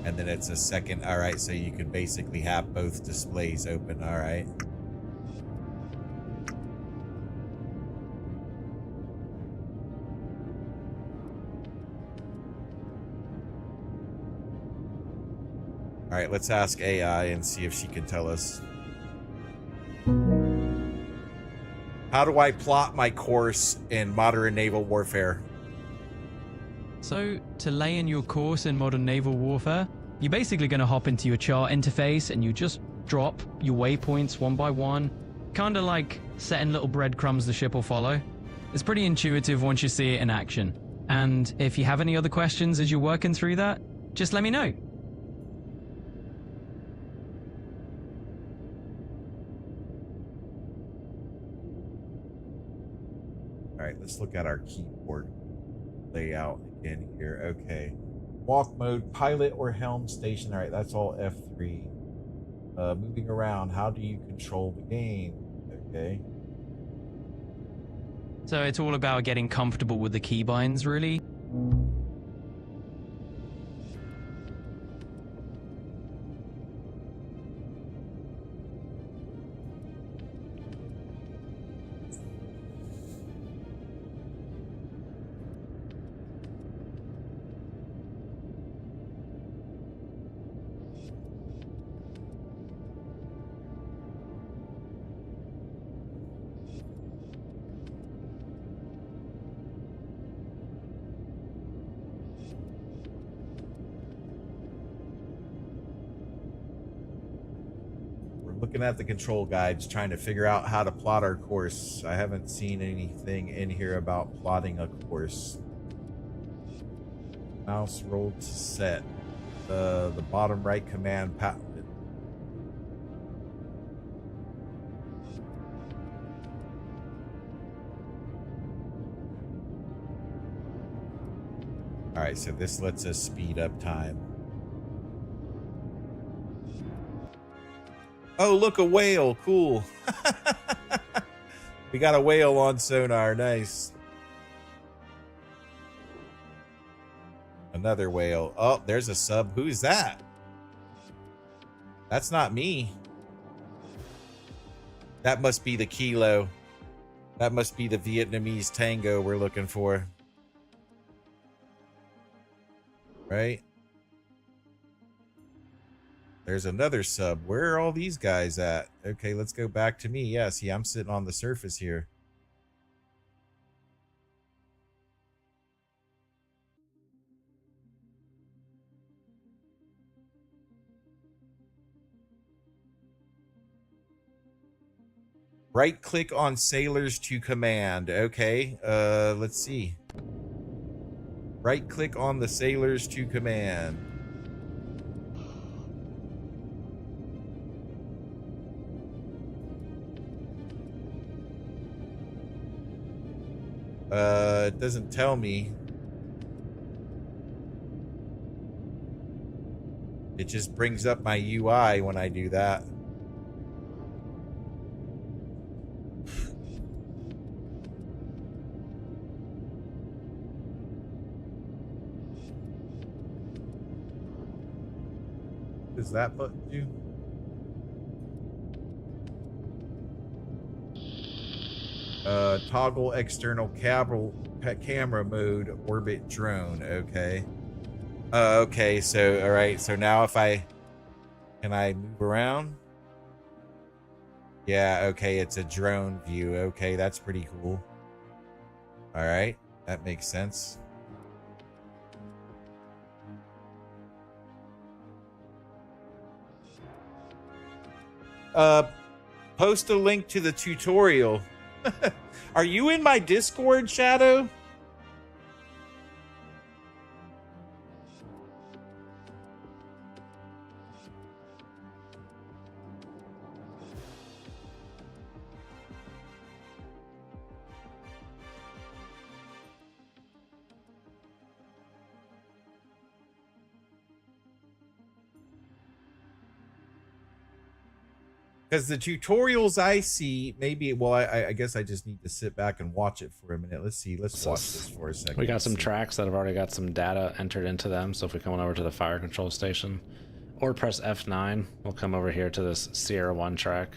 And then it's a second. All right, so you can basically have both displays open. All right. All right, let's ask AI and see if she can tell us. How do I plot my course in Modern Naval Warfare? So, to lay in your course in Modern Naval Warfare, you're basically going to hop into your chart interface and you just drop your waypoints one by one, kind of like setting little breadcrumbs the ship will follow. It's pretty intuitive once you see it in action. And if you have any other questions as you're working through that, just let me know. All right, let's look at our keyboard layout again here. Okay. Walk mode, pilot or helm station. All right, that's all F3. Moving around, how do you control the game? Okay. So it's all about getting comfortable with the keybinds, really. Looking at the control guides, trying to figure out how to plot our course. I haven't seen anything in here about plotting a course. Mouse roll to set. The bottom right command pat. All right, so this lets us speed up time. Oh, look, a whale. Cool. We got a whale on sonar. Nice. Another whale. Oh, there's a sub. Who's that? That's not me. That must be the Kilo. That must be the Vietnamese Tango we're looking for. Right? There's another sub. Where are all these guys at? Okay, let's go back to me. Yeah, see, I'm sitting on the surface here. Right click on sailors to command. Okay, let's see. Right click on the sailors to command. It doesn't tell me. It just brings up my UI when I do that. Does that button do? Toggle external camera mode, orbit drone. Okay. Okay, so all right, so now if can I move around? Yeah, okay, it's a drone view. Okay, that's pretty cool. All right, that makes sense. Post a link to the tutorial. Are you in my Discord, Shadow? Because the tutorials I see, maybe, well, I guess I just need to sit back and watch it for a minute. Let's see. Let's watch this for a second. We got some tracks that have already got some data entered into them. So if we come on over to the fire control station or press F9, we'll come over here to this Sierra 1 track,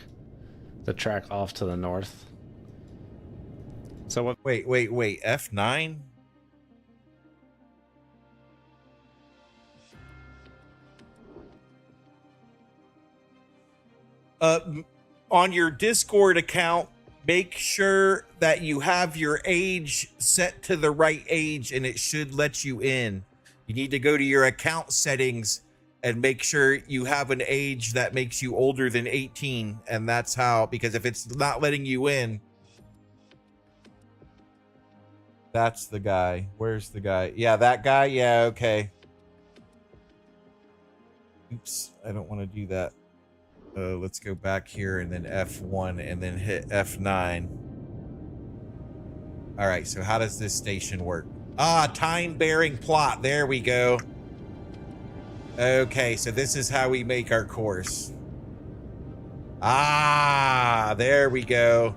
the track off to the north. So what? Wait, F9? On your Discord account, make sure that you have your age set to the right age and it should let you in. You need to go to your account settings and make sure you have an age that makes you older than 18. And that's how, because if it's not letting you in, that's the guy. Where's the guy? Yeah, that guy. Yeah, okay. Oops, I don't want to do that. Let's go back here and then F1 and then hit F9. All right, so how does this station work? Time bearing plot. There we go. Okay, so this is how we make our course. There we go.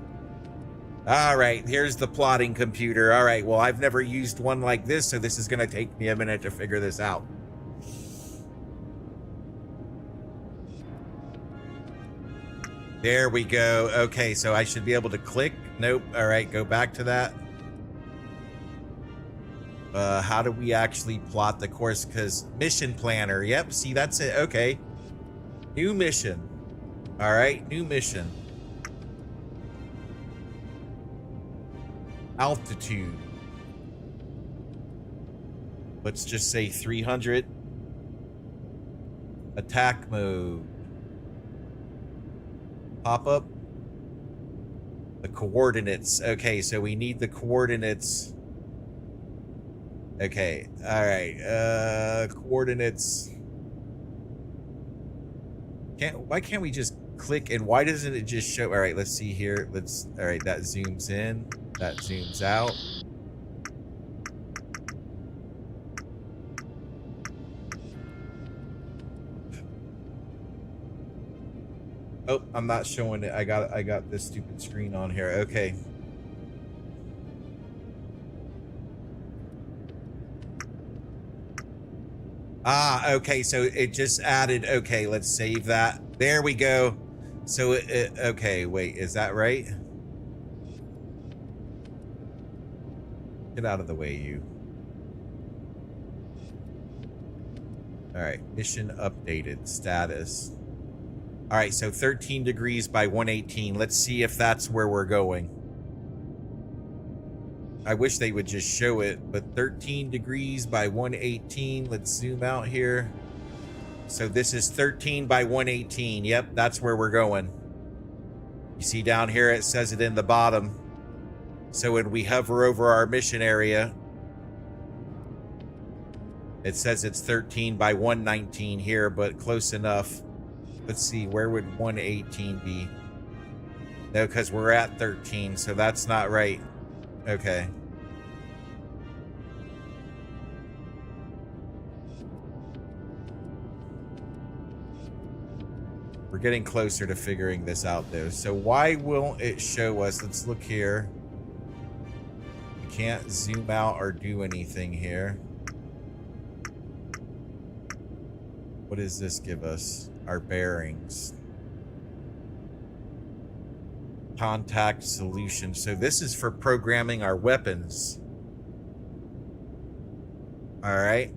All right, here's the plotting computer. All right, well, I've never used one like this, so this is going to take me a minute to figure this out. There we go. Okay, so I should be able to click. Nope. All right, go back to that. How do we actually plot the course? Because mission planner. Yep, see, that's it. Okay. New mission. All right, new mission. Altitude. Let's just say 300. Attack mode. Pop up. The coordinates. Okay, so we need the coordinates. Okay, all right. Coordinates. Why can't we just click and why doesn't it just show? All right, let's see here. All right, that zooms in. That zooms out. Oh, I'm not showing it. I got this stupid screen on here. Okay. Okay, so it just added. Okay, let's save that. There we go. So okay, wait, is that right? Get out of the way, you. All right, mission updated status. All right, so 13 degrees by 118. Let's see if that's where we're going. I wish they would just show it, but 13 degrees by 118. Let's zoom out here. So this is 13 by 118. Yep, that's where we're going. You see down here, it says it in the bottom. So when we hover over our mission area, it says it's 13 by 119 here, but close enough. Let's see, where would 118 be? No, because we're at 13, so that's not right. Okay. We're getting closer to figuring this out, though. So why won't it show us? Let's look here. We can't zoom out or do anything here. What does this give us? Our bearings. Contact solution. So this is for programming our weapons. All right.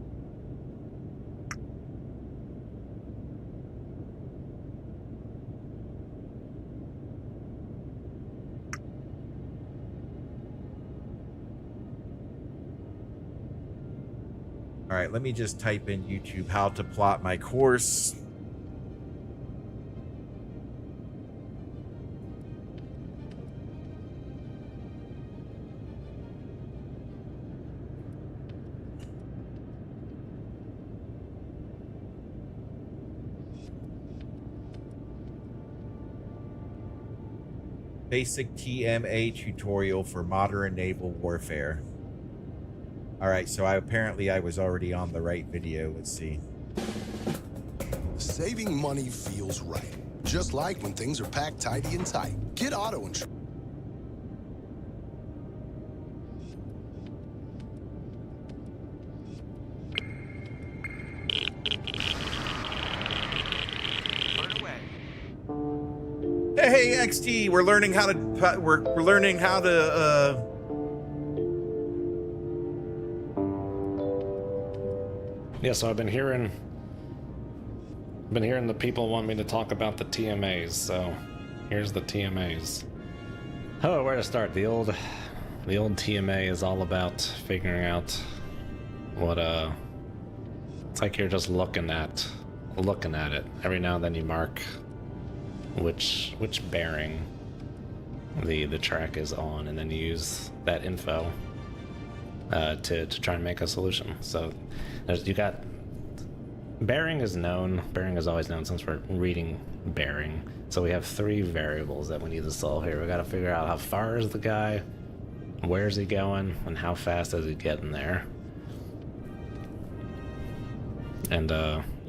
All right, let me just type in YouTube how to plot my course. Basic TMA tutorial for Modern Naval Warfare. All right, so I was already on the right video. Let's see. Saving money feels right. Just like when things are packed tidy and tight. Get auto insurance. Hey, XT, we're learning how to we're learning how to Yeah, so I've been hearing the people want me to talk about the TMAs, so here's the TMAs. Oh, where to start? The old TMA is all about figuring out what it's like you're just looking at it. Every now and then you mark which bearing the track is on, and then you use that info to try and make a solution. So you got bearing is known. Bearing is always known since we're reading bearing. So we have 3 variables that we need to solve here. We got to figure out how far is the guy, where's he going, and how fast is he getting there. And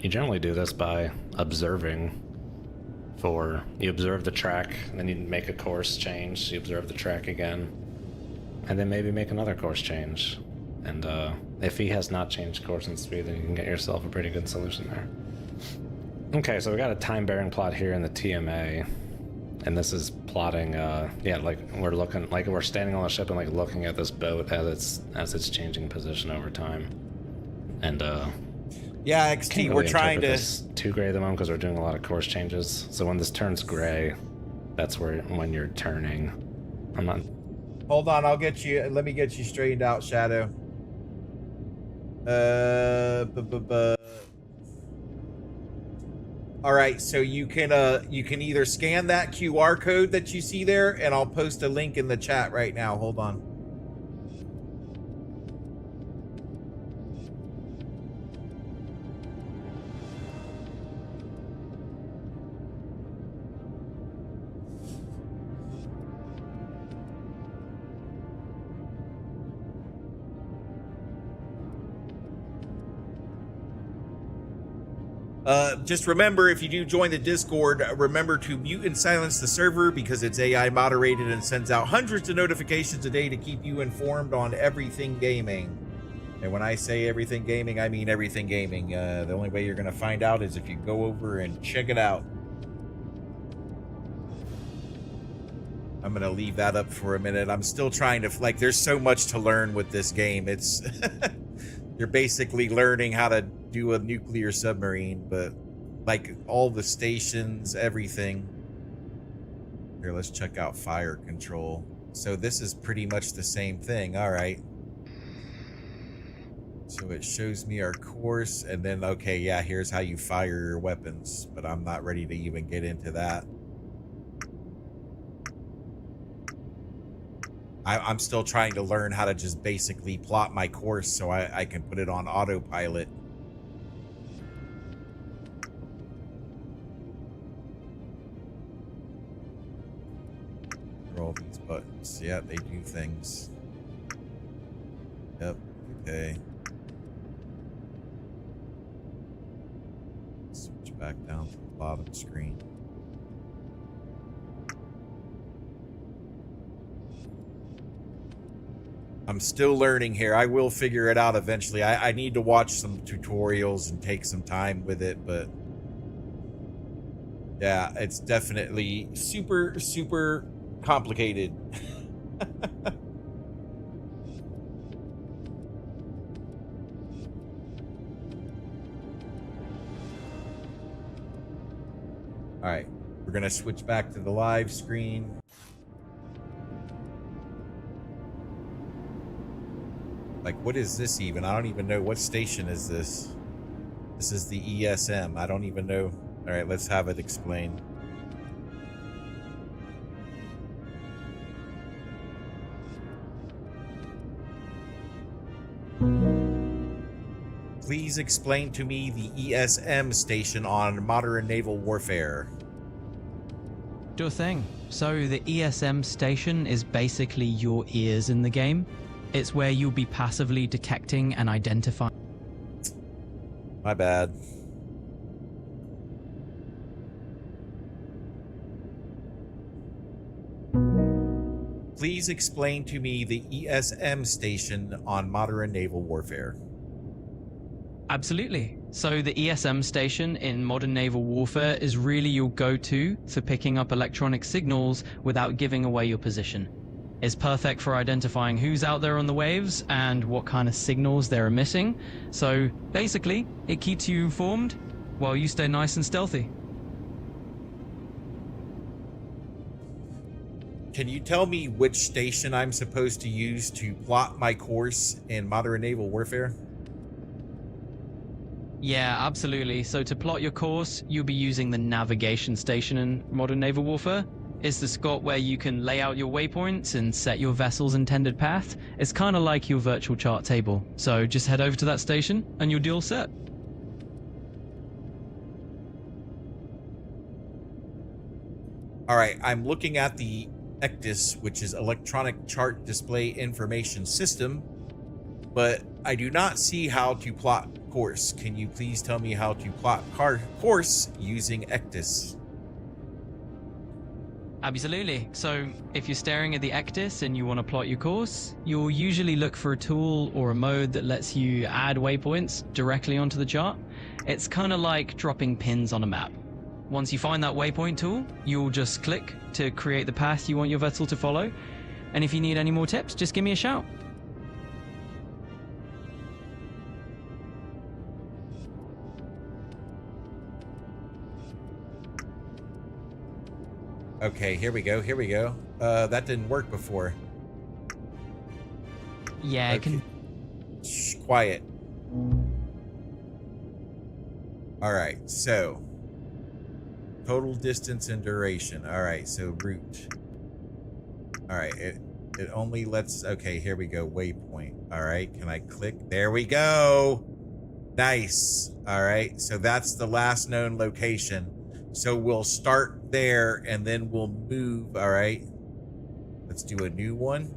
you generally do this by observing. You observe the track, and then you make a course change. You observe the track again, and then maybe make another course change. And if he has not changed course and speed, then you can get yourself a pretty good solution there. Okay, so we got a time bearing plot here in the TMA, and this is plotting. Yeah, like we're standing on the ship and like looking at this boat as it's changing position over time. And yeah, XT, we're trying to too gray at the moment because we're doing a lot of course changes. So when this turns gray, that's when you're turning. I'm not. Hold on, I'll get you. Let me get you straightened out, Shadow. All right, so you can either scan that QR code that you see there, and I'll post a link in the chat right now. Hold on. Just remember, if you do join the Discord, remember to mute and silence the server because it's AI moderated and sends out hundreds of notifications a day to keep you informed on everything gaming. And when I say everything gaming, I mean everything gaming. The only way you're going to find out is if you go over and check it out. I'm going to leave that up for a minute. I'm still trying to, like, there's so much to learn with this game. It's, you're basically learning how to do a nuclear submarine, but like all the stations, everything. Here, let's check out fire control. So this is pretty much the same thing. All right. So it shows me our course, and then, okay, yeah, here's how you fire your weapons, but I'm not ready to even get into that. I'm still trying to learn how to just basically plot my course so I can put it on autopilot. All these buttons. Yeah, they do things. Yep. Okay. Switch back down to the bottom screen. I'm still learning here. I will figure it out eventually. I need to watch some tutorials and take some time with it, but yeah, it's definitely super, super complicated. All right, we're gonna switch back to the live screen. Like, what is this even? I don't even know. What station is this? This is the ESM. I don't even know. All right, let's have it explained. Please explain to me the ESM station on Modern Naval Warfare. Sure thing. So the ESM station is basically your ears in the game. It's where you'll be passively detecting and identifying. My bad. Please explain to me the ESM station on Modern Naval Warfare. Absolutely. So the ESM station in Modern Naval Warfare is really your go-to for picking up electronic signals without giving away your position. It's perfect for identifying who's out there on the waves and what kind of signals they're emitting. So basically, it keeps you informed while you stay nice and stealthy. Can you tell me which station I'm supposed to use to plot my course in Modern Naval Warfare? Yeah, absolutely. So to plot your course, you'll be using the navigation station in Modern Naval Warfare. It's the spot where you can lay out your waypoints and set your vessel's intended path. It's kind of like your virtual chart table. So just head over to that station and you'll be all set. All right, I'm looking at the ECDIS, which is Electronic Chart Display Information System, but I do not see how to plot course. Can you please tell me how to plot course using ECDIS? Absolutely. So if you're staring at the ECDIS and you want to plot your course, you'll usually look for a tool or a mode that lets you add waypoints directly onto the chart. It's kind of like dropping pins on a map. Once you find that waypoint tool, you'll just click to create the path you want your vessel to follow. And if you need any more tips, just give me a shout. Okay, here we go. Here we go. That didn't work before. Yeah, okay. it can. Shh, quiet. All right, so total distance and duration. All right, so route. All right, it only lets. Okay, here we go. Waypoint. All right, can I click? There we go. Nice. All right, so that's the last known location. So we'll start there and then we'll move. All right. Let's do a new one.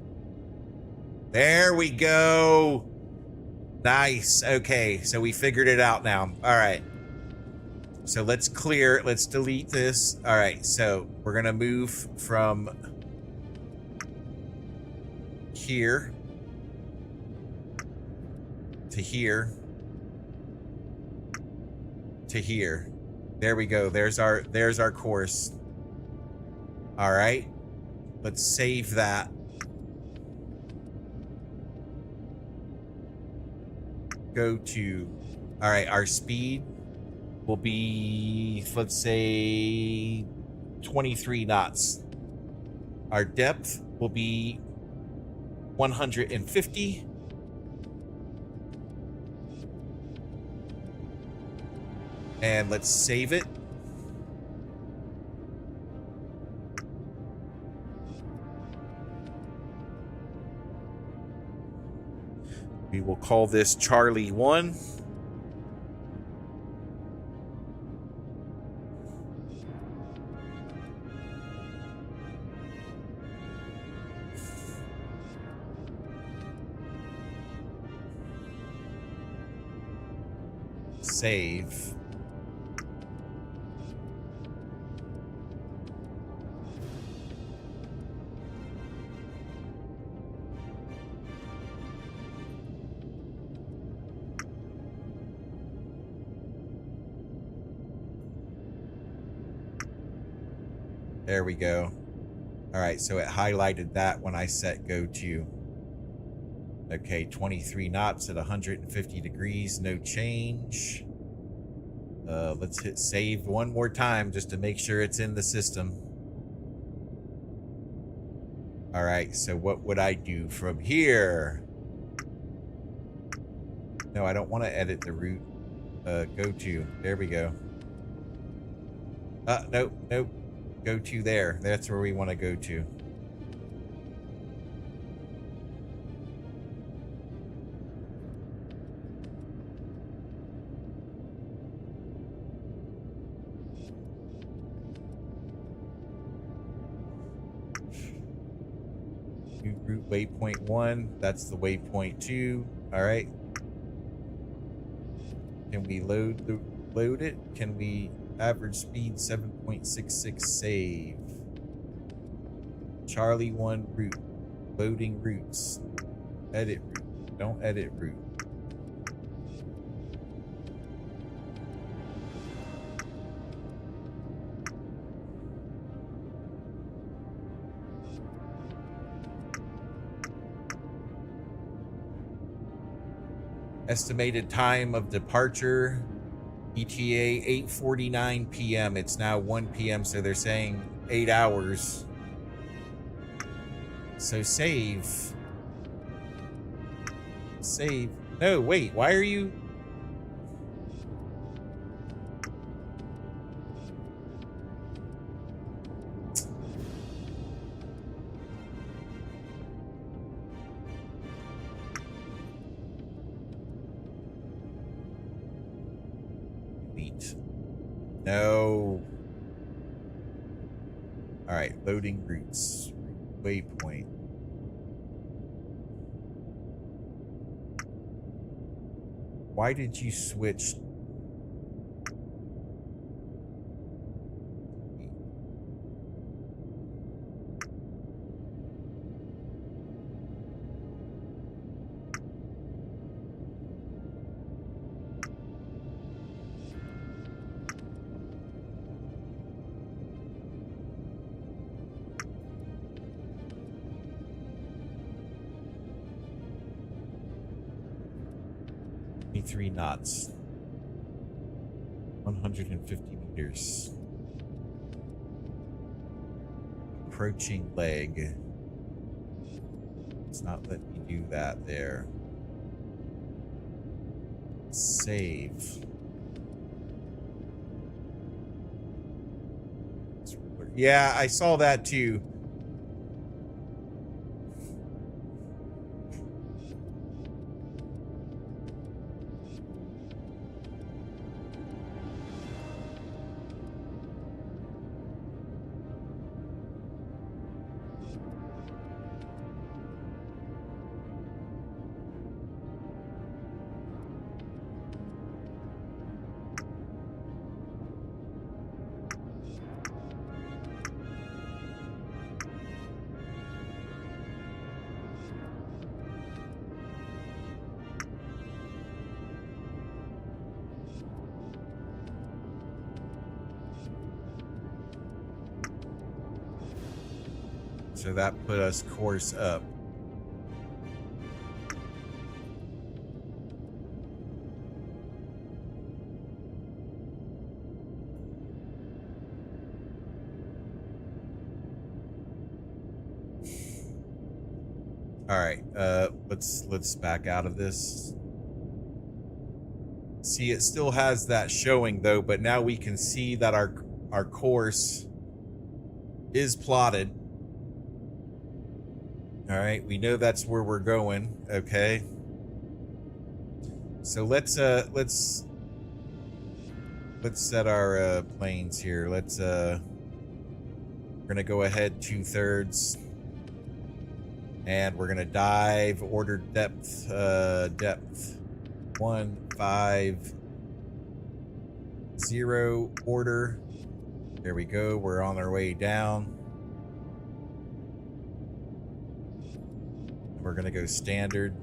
There we go. Nice. Okay. So we figured it out now. All right. So let's clear. Let's delete this. All right. So we're going to move from here to here to here. There we go. There's our course. All right. Let's save that. Go to, all right, our speed will be, let's say 23 knots. Our depth will be 150. And let's save it. We will call this Charlie 1. Save. There we go. All right, so it highlighted that when I set go to. Okay, 23 knots at 150 degrees, no change. Let's hit save one more time just to make sure it's in the system. All right, so what would I do from here? No, I don't want to edit the route. Go to. There we go. Nope, nope. Go to there. That's where we want to go to. New route waypoint 1. That's the waypoint 2. All right. Can we load it? Can we average speed 7.66 save? Charlie 1 route. Loading routes. Edit route. Don't edit route. Estimated time of departure, ETA 8:49 p.m. It's now 1 p.m., so they're saying 8 hours. So save. Save. No, wait, why are you... No. All right, loading routes. Waypoint. Why did you switch? Three knots, 150 meters. Approaching leg. Let's not let me do that there. Save. Yeah, I saw that too. So that put us course up. All right, let's back out of this. See, it still has that showing though, but now we can see that our course is plotted. All right, we know that's where we're going. Okay. So let's set our planes here. We're gonna go ahead 2/3, and we're gonna dive. Order depth 150 order. There we go. We're on our way down. We're gonna go standard.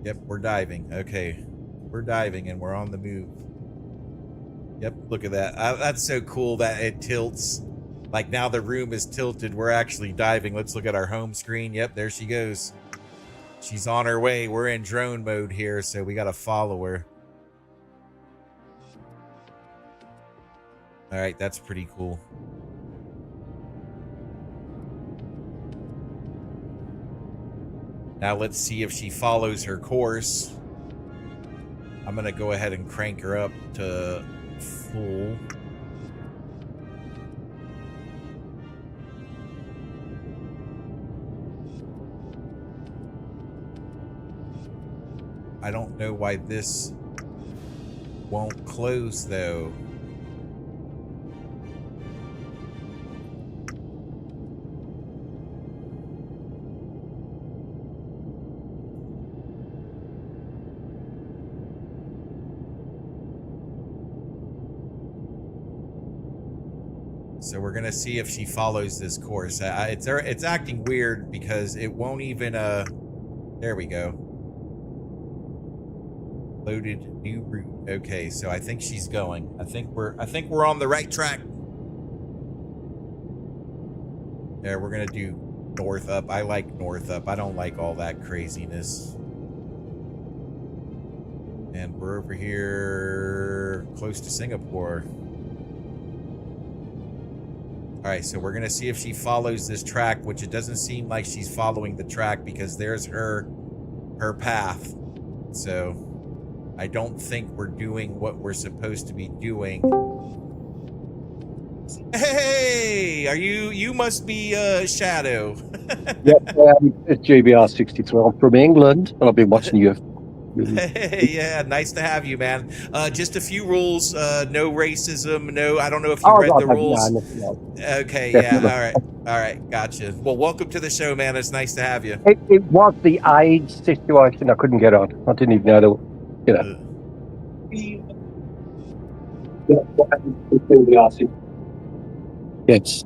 Yep, we're diving. Okay. We're diving and we're on the move. Yep, look at that. That's so cool that it tilts. Like now the room is tilted. We're actually diving. Let's look at our home screen. Yep, there she goes. She's on her way. We're in drone mode here, so we got to follow her. All right, that's pretty cool. Now let's see if she follows her course. I'm going to go ahead and crank her up to full. I don't know why this won't close though. So we're gonna see if she follows this course. It's acting weird because it won't even there we go. Loaded new route. Okay, so I think she's going. I think we're on the right track. There, we're gonna do north up. I like north up. I don't like all that craziness. And we're over here close to Singapore. All right, so we're gonna see if she follows this track, which it doesn't seem like she's following the track because there's her path. So I don't think we're doing what we're supposed to be doing. Hey, are you must be Shadow. Yep, it's GBR63. I'm from England, and I've been watching you. Hey, yeah, nice to have you, man. Just a few rules. No racism. No, I don't know if you read the rules. Okay, Definitely. yeah, all right, gotcha. Well, welcome to the show, man. It's nice to have you. It was the age situation. I couldn't get on. I didn't even know that. You know. Yes.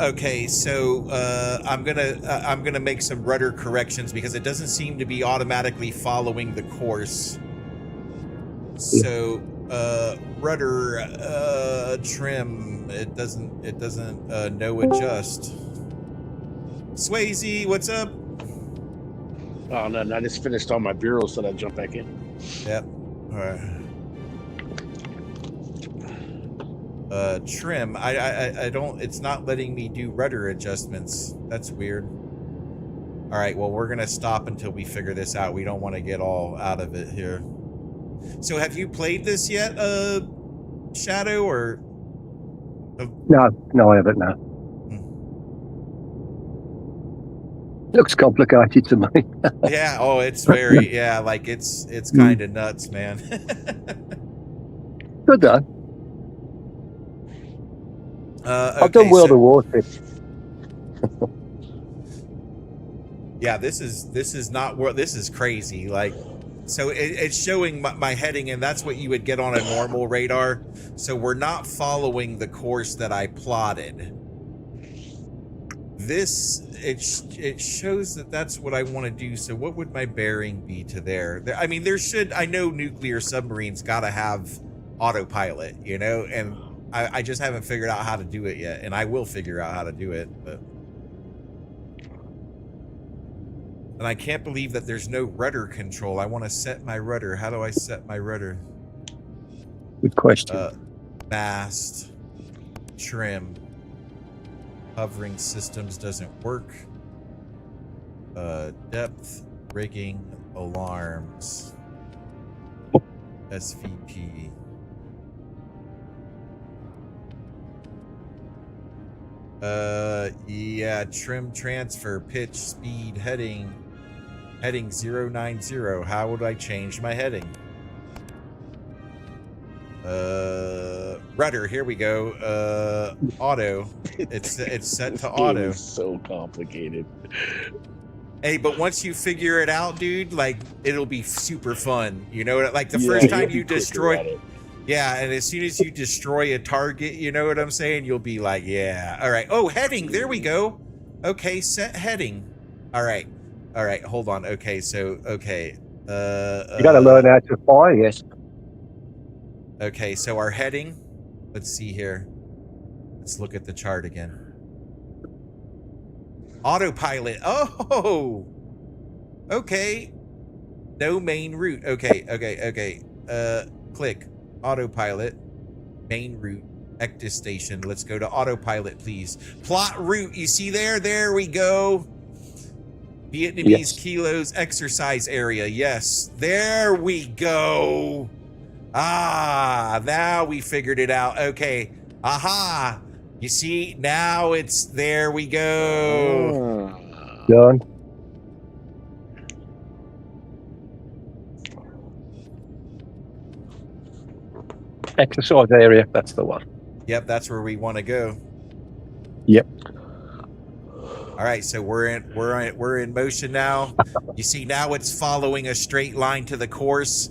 Okay, so I'm gonna make some rudder corrections because it doesn't seem to be automatically following the course. So rudder trim, it doesn't no adjust. Swayze, what's up? Oh, no, I just finished all my bureaus, so I jump back in. Yep. All right. Trim. I don't. It's not letting me do rudder adjustments. That's weird. All right. Well, we're gonna stop until we figure this out. We don't want to get all out of it here. So, have you played this yet, Shadow? Or No, I haven't. No. Looks complicated to me. Yeah. Oh, it's very. Yeah. Like it's kind of nuts, man. Good though. Okay, I've done World of Warfare. Yeah, this is not what this is crazy. Like, so it's showing my heading, and that's what you would get on a normal radar. So we're not following the course that I plotted. This it shows that that's what I want to do. So what would my bearing be to there? I mean, I know nuclear submarines gotta have autopilot, you know, and I just haven't figured out how to do it yet, and I will figure out how to do it. But and I can't believe that there's no rudder control. I want to set my rudder. How do I set my rudder? Good question. Mast, trim, hovering systems doesn't work. Depth, rigging, alarms, SVP. Yeah, trim, transfer, pitch, speed, heading 090. How would I change my heading? Rudder, here we go. Auto. It's set to auto. It's so complicated. Hey, but once you figure it out, dude, like it'll be super fun. You know, like the first time you destroy. Yeah, and as soon as you destroy a target, you know what I'm saying? You'll be like, yeah. All right. Oh, heading. There we go. Okay, set heading. All right. All right, hold on. Okay, so okay. You got to learn how to fire, yes. Okay, so our heading. Let's see here. Let's look at the chart again. Autopilot. Oh, okay. No main route. Okay. Click autopilot. Main route. Ectis station. Let's go to autopilot, please. Plot route. You see there? There we go. Vietnamese kilos exercise area. Yes. There we go. Ah, now we figured it out. Okay. Aha. You see, now it's there we go. Done. Exercise area, that's the one. Yep, that's where we want to go. Yep. All right, so we're in motion now. You see, now it's following a straight line to the course.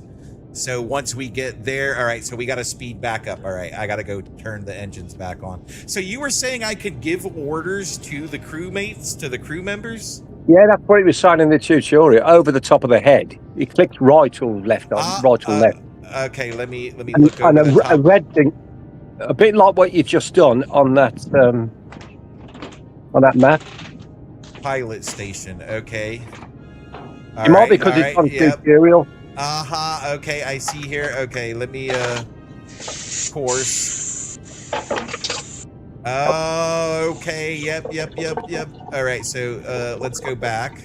So once we get there, all right, so we got to speed back up. All right, I got to go turn the engines back on. So you were saying I could give orders to the crewmates, to the crew members? Yeah, that's what it was saying in the tutorial. Over the top of the head, you clicked right or left on right or left. Okay, let me look over and the top. a red thing, a bit like what you've just done on that map. Pilot station. Okay. It might be because it's on tutorial. Aha, okay, I see here. Okay, let me course. Oh, okay, yep. All right, so let's go back.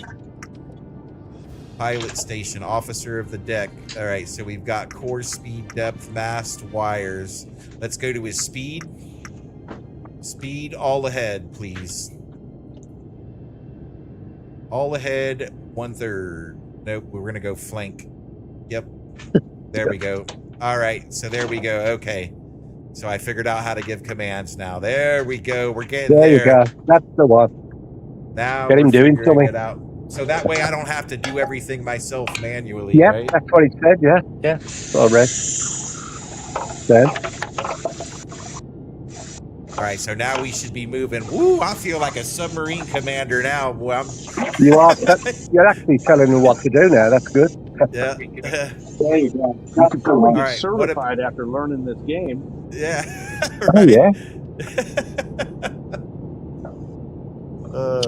Pilot station, officer of the deck. All right, so we've got course, speed, depth, mast, wires. Let's go to his speed. Speed all ahead, please. All ahead, 1/3. Nope, we're gonna go flank. Yep. There we go. All right, so there we go. Okay. So I figured out how to give commands now. There we go. We're getting there. There you go. That's the one. Now get him doing something. it out. So that way I don't have to do everything myself manually, Yeah, right? that's what he said. Yeah. All right. Then. All right, so now we should be moving. Woo! I feel like a submarine commander now. Boy, You are. You're actually telling me what to do now. That's good. Yeah. There you go. You can probably get certified after learning this game. Yeah. Oh yeah.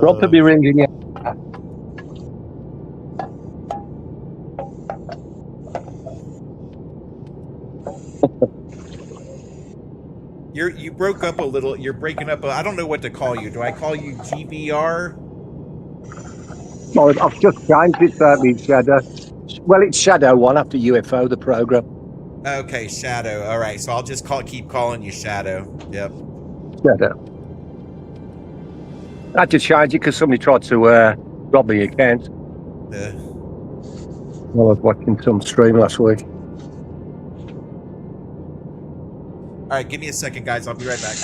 Rob could be ringing you. You broke up a little. You're breaking up. I don't know what to call you. Do I call you GBR? Oh, I've just changed it to be Shadow. Well, it's Shadow 1 after UFO, the program. Okay, Shadow. All right, so I'll just keep calling you Shadow. Yep. Shadow. I had to change it because somebody tried to rob my account. Yeah. I was watching some stream last week. All right, give me a second, guys. I'll be right back.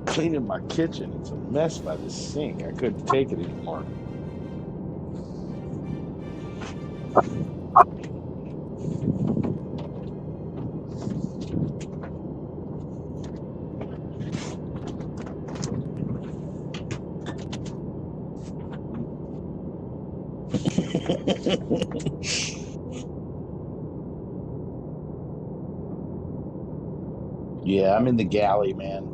Cleaning my kitchen. It's a mess by the sink. I couldn't take it anymore. Yeah, I'm in the galley, man.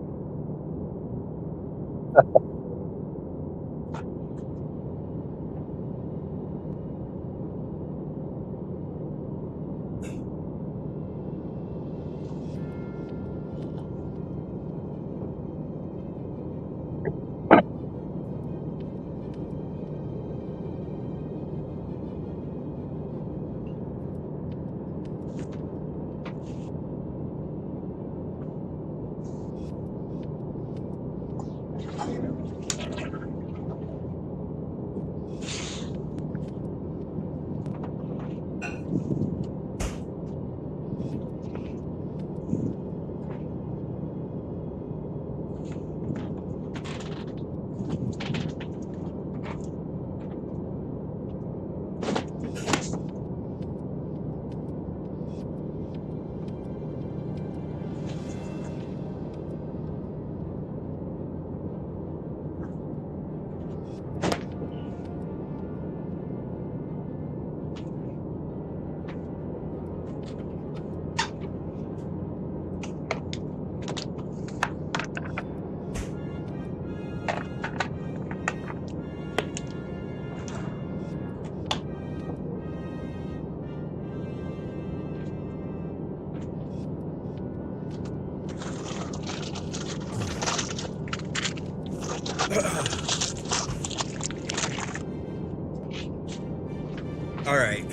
All right.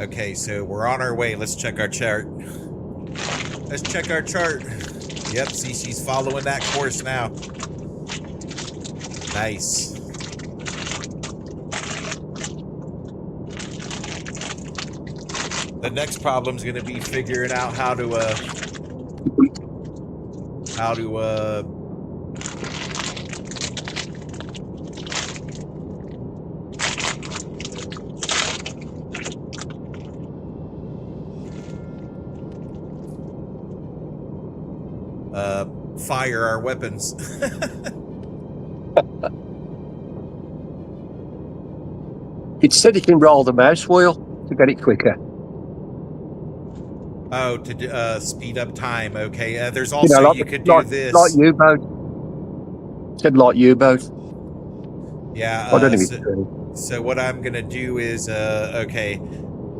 Okay, so we're on our way. Let's check our chart. Let's check our chart. Yep, see, she's following that course now. Nice. The next problem is going to be figuring out how to fire our weapons. It said you can roll the mouse wheel to get it quicker. Oh, to speed up time. Okay. There's You also, know, like, you could do this. Like U-boat. It said like U-boat. Yeah. I don't know if it's true. So what I'm going to do is, okay,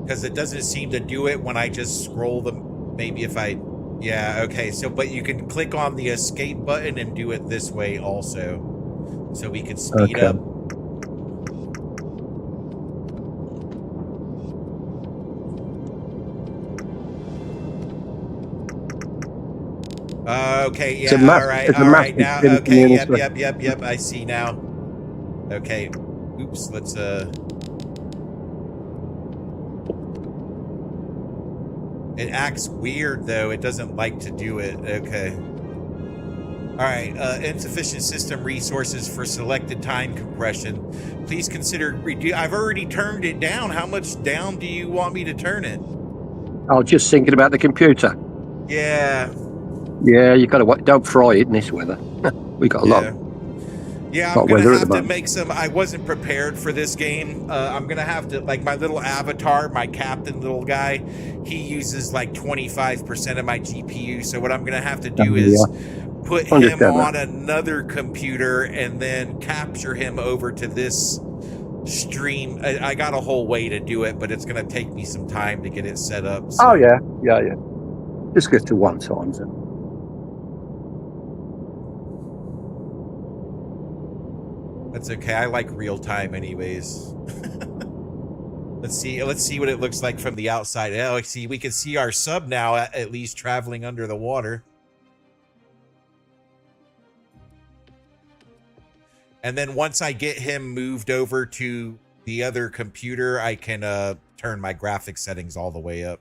because it doesn't seem to do it when I just scroll them. Maybe if I, yeah, okay. So, but you can click on the escape button and do it this way also. So we can speed up. Okay, yeah, all right, now, okay, yep, I see now. Okay, oops, let's, it acts weird, though, it doesn't like to do it, okay. All right, insufficient system resources for selected time compression. Please consider, I've already turned it down. How much down do you want me to turn it? I was just thinking about the computer. Yeah. Yeah, you got to don't fry it in this weather. We got a lot. Yeah, I'm gonna have to make some. I wasn't prepared for this game. I'm gonna have to, like, my little avatar, my captain little guy. He uses like 25% of my GPU. So what I'm gonna have to do is put him on another computer and then capture him over to this stream. I got a whole way to do it, but it's gonna take me some time to get it set up. So. Oh yeah. Just get to one time. So. That's okay. I like real time anyways. Let's see what it looks like from the outside. Oh, see, we can see our sub now at least traveling under the water. And then once I get him moved over to the other computer, I can turn my graphics settings all the way up.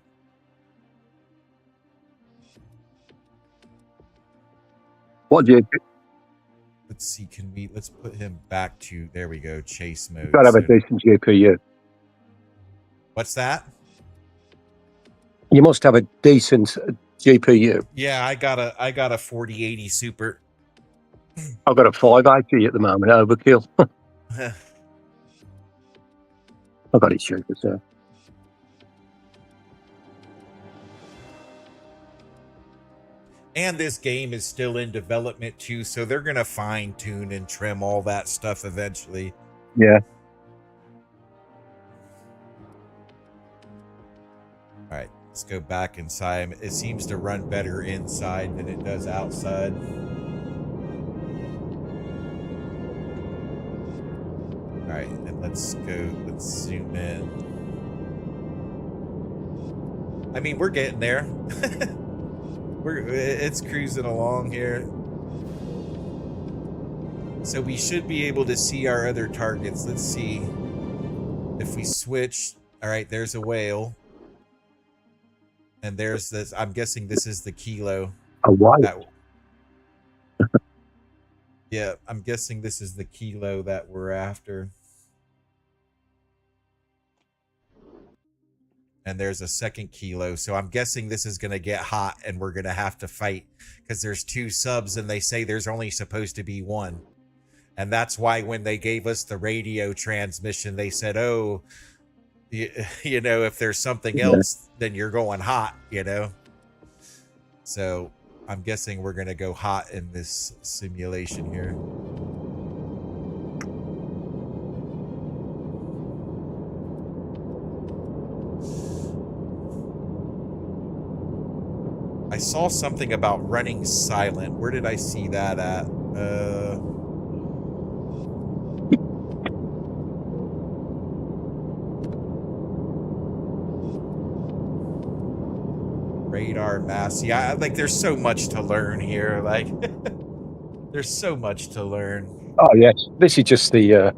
What do you do? Let's see, let's put him back to, there we go, chase mode. You've got to have a decent GPU. What's that? You must have a decent GPU. Yeah, I got a 4080 Super. I've got a 580 at the moment, overkill. I've got it cheaper, so. And this game is still in development too, so they're gonna fine tune and trim all that stuff eventually. Yeah. All right, let's go back inside. It seems to run better inside than it does outside. All right, and let's zoom in. I mean, we're getting there. It's cruising along here. So we should be able to see our other targets. Let's see if we switch. All right, there's a whale. And there's this, I'm guessing this is the kilo. A whale? Yeah, I'm guessing this is the kilo that we're after. And there's a second kilo. So I'm guessing this is going to get hot and we're going to have to fight because there's 2 subs and they say there's only supposed to be 1. And that's why when they gave us the radio transmission, they said, oh, you know, if there's something else, then you're going hot, you know? So I'm guessing we're going to go hot in this simulation here. I saw something about running silent. Where did I see that at? Radar mass. Yeah, like there's so much to learn here. Like there's so much to learn. Oh yes, this is just the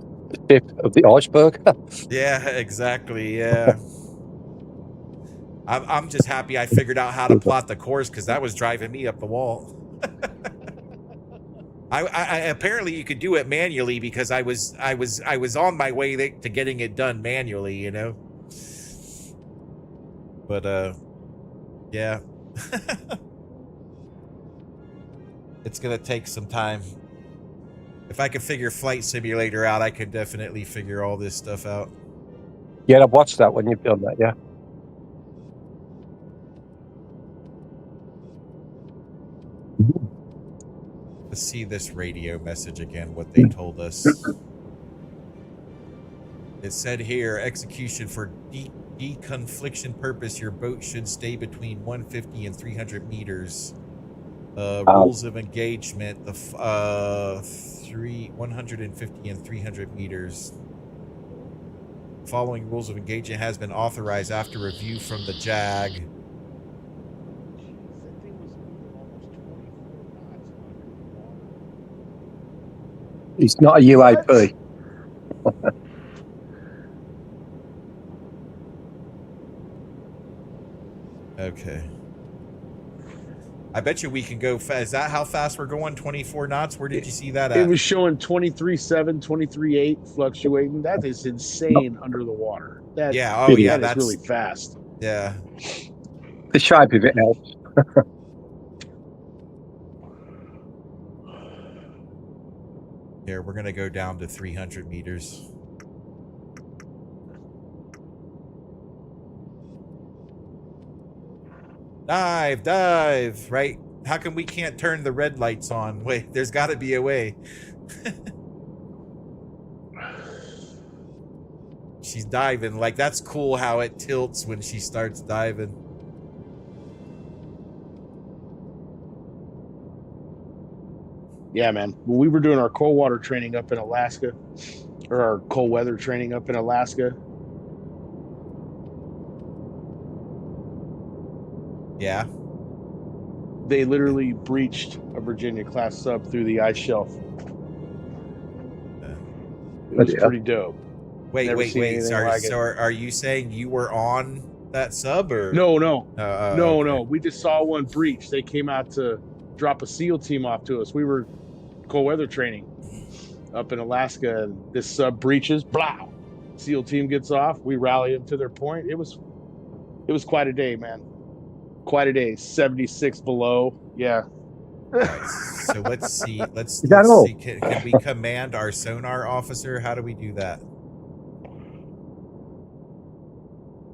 tip of the iceberg. Yeah, exactly. Yeah. I'm just happy I figured out how to plot the course because that was driving me up the wall. I apparently you could do it manually because I was on my way to getting it done manually, you know. But yeah. It's gonna take some time. If I could figure Flight Simulator out, I could definitely figure all this stuff out. Yeah, I've watched that when you've done that. Yeah. Let's see this radio message again, what they told us. It said here, execution for deconfliction purpose, your boat should stay between 150 and 300 meters. Rules of engagement, the 150 and 300 meters. Following rules of engagement has been authorized after review from the JAG. It's not a UAP. Okay. I bet you we can go fast. Is that how fast we're going? 24 knots? Where did you see that at? It was showing 23.7, 23.8 fluctuating. That is insane under the water. That, yeah, oh yeah, that's really fast. Yeah. The shape of it helps. Here, we're going to go down to 300 meters. Dive, dive, right? How come we can't turn the red lights on? Wait, there's got to be a way. She's diving. Like, that's cool how it tilts when she starts diving. Yeah, man. When we were doing our cold water training up in Alaska, or our cold weather training up in Alaska. Yeah. They literally breached a Virginia class sub through the ice shelf. It was pretty dope. Wait. Sorry. Like so are you saying you were on that sub or? No. Okay. No. We just saw one breach. They came out to drop a SEAL team off to us. We were cold weather training up in Alaska, and this sub breaches. Blah. SEAL team gets off. We rally them to their point. It was quite a day, man. Quite a day. 76 below. Yeah. Right, so let's see. Let's see. Can we command our sonar officer? How do we do that?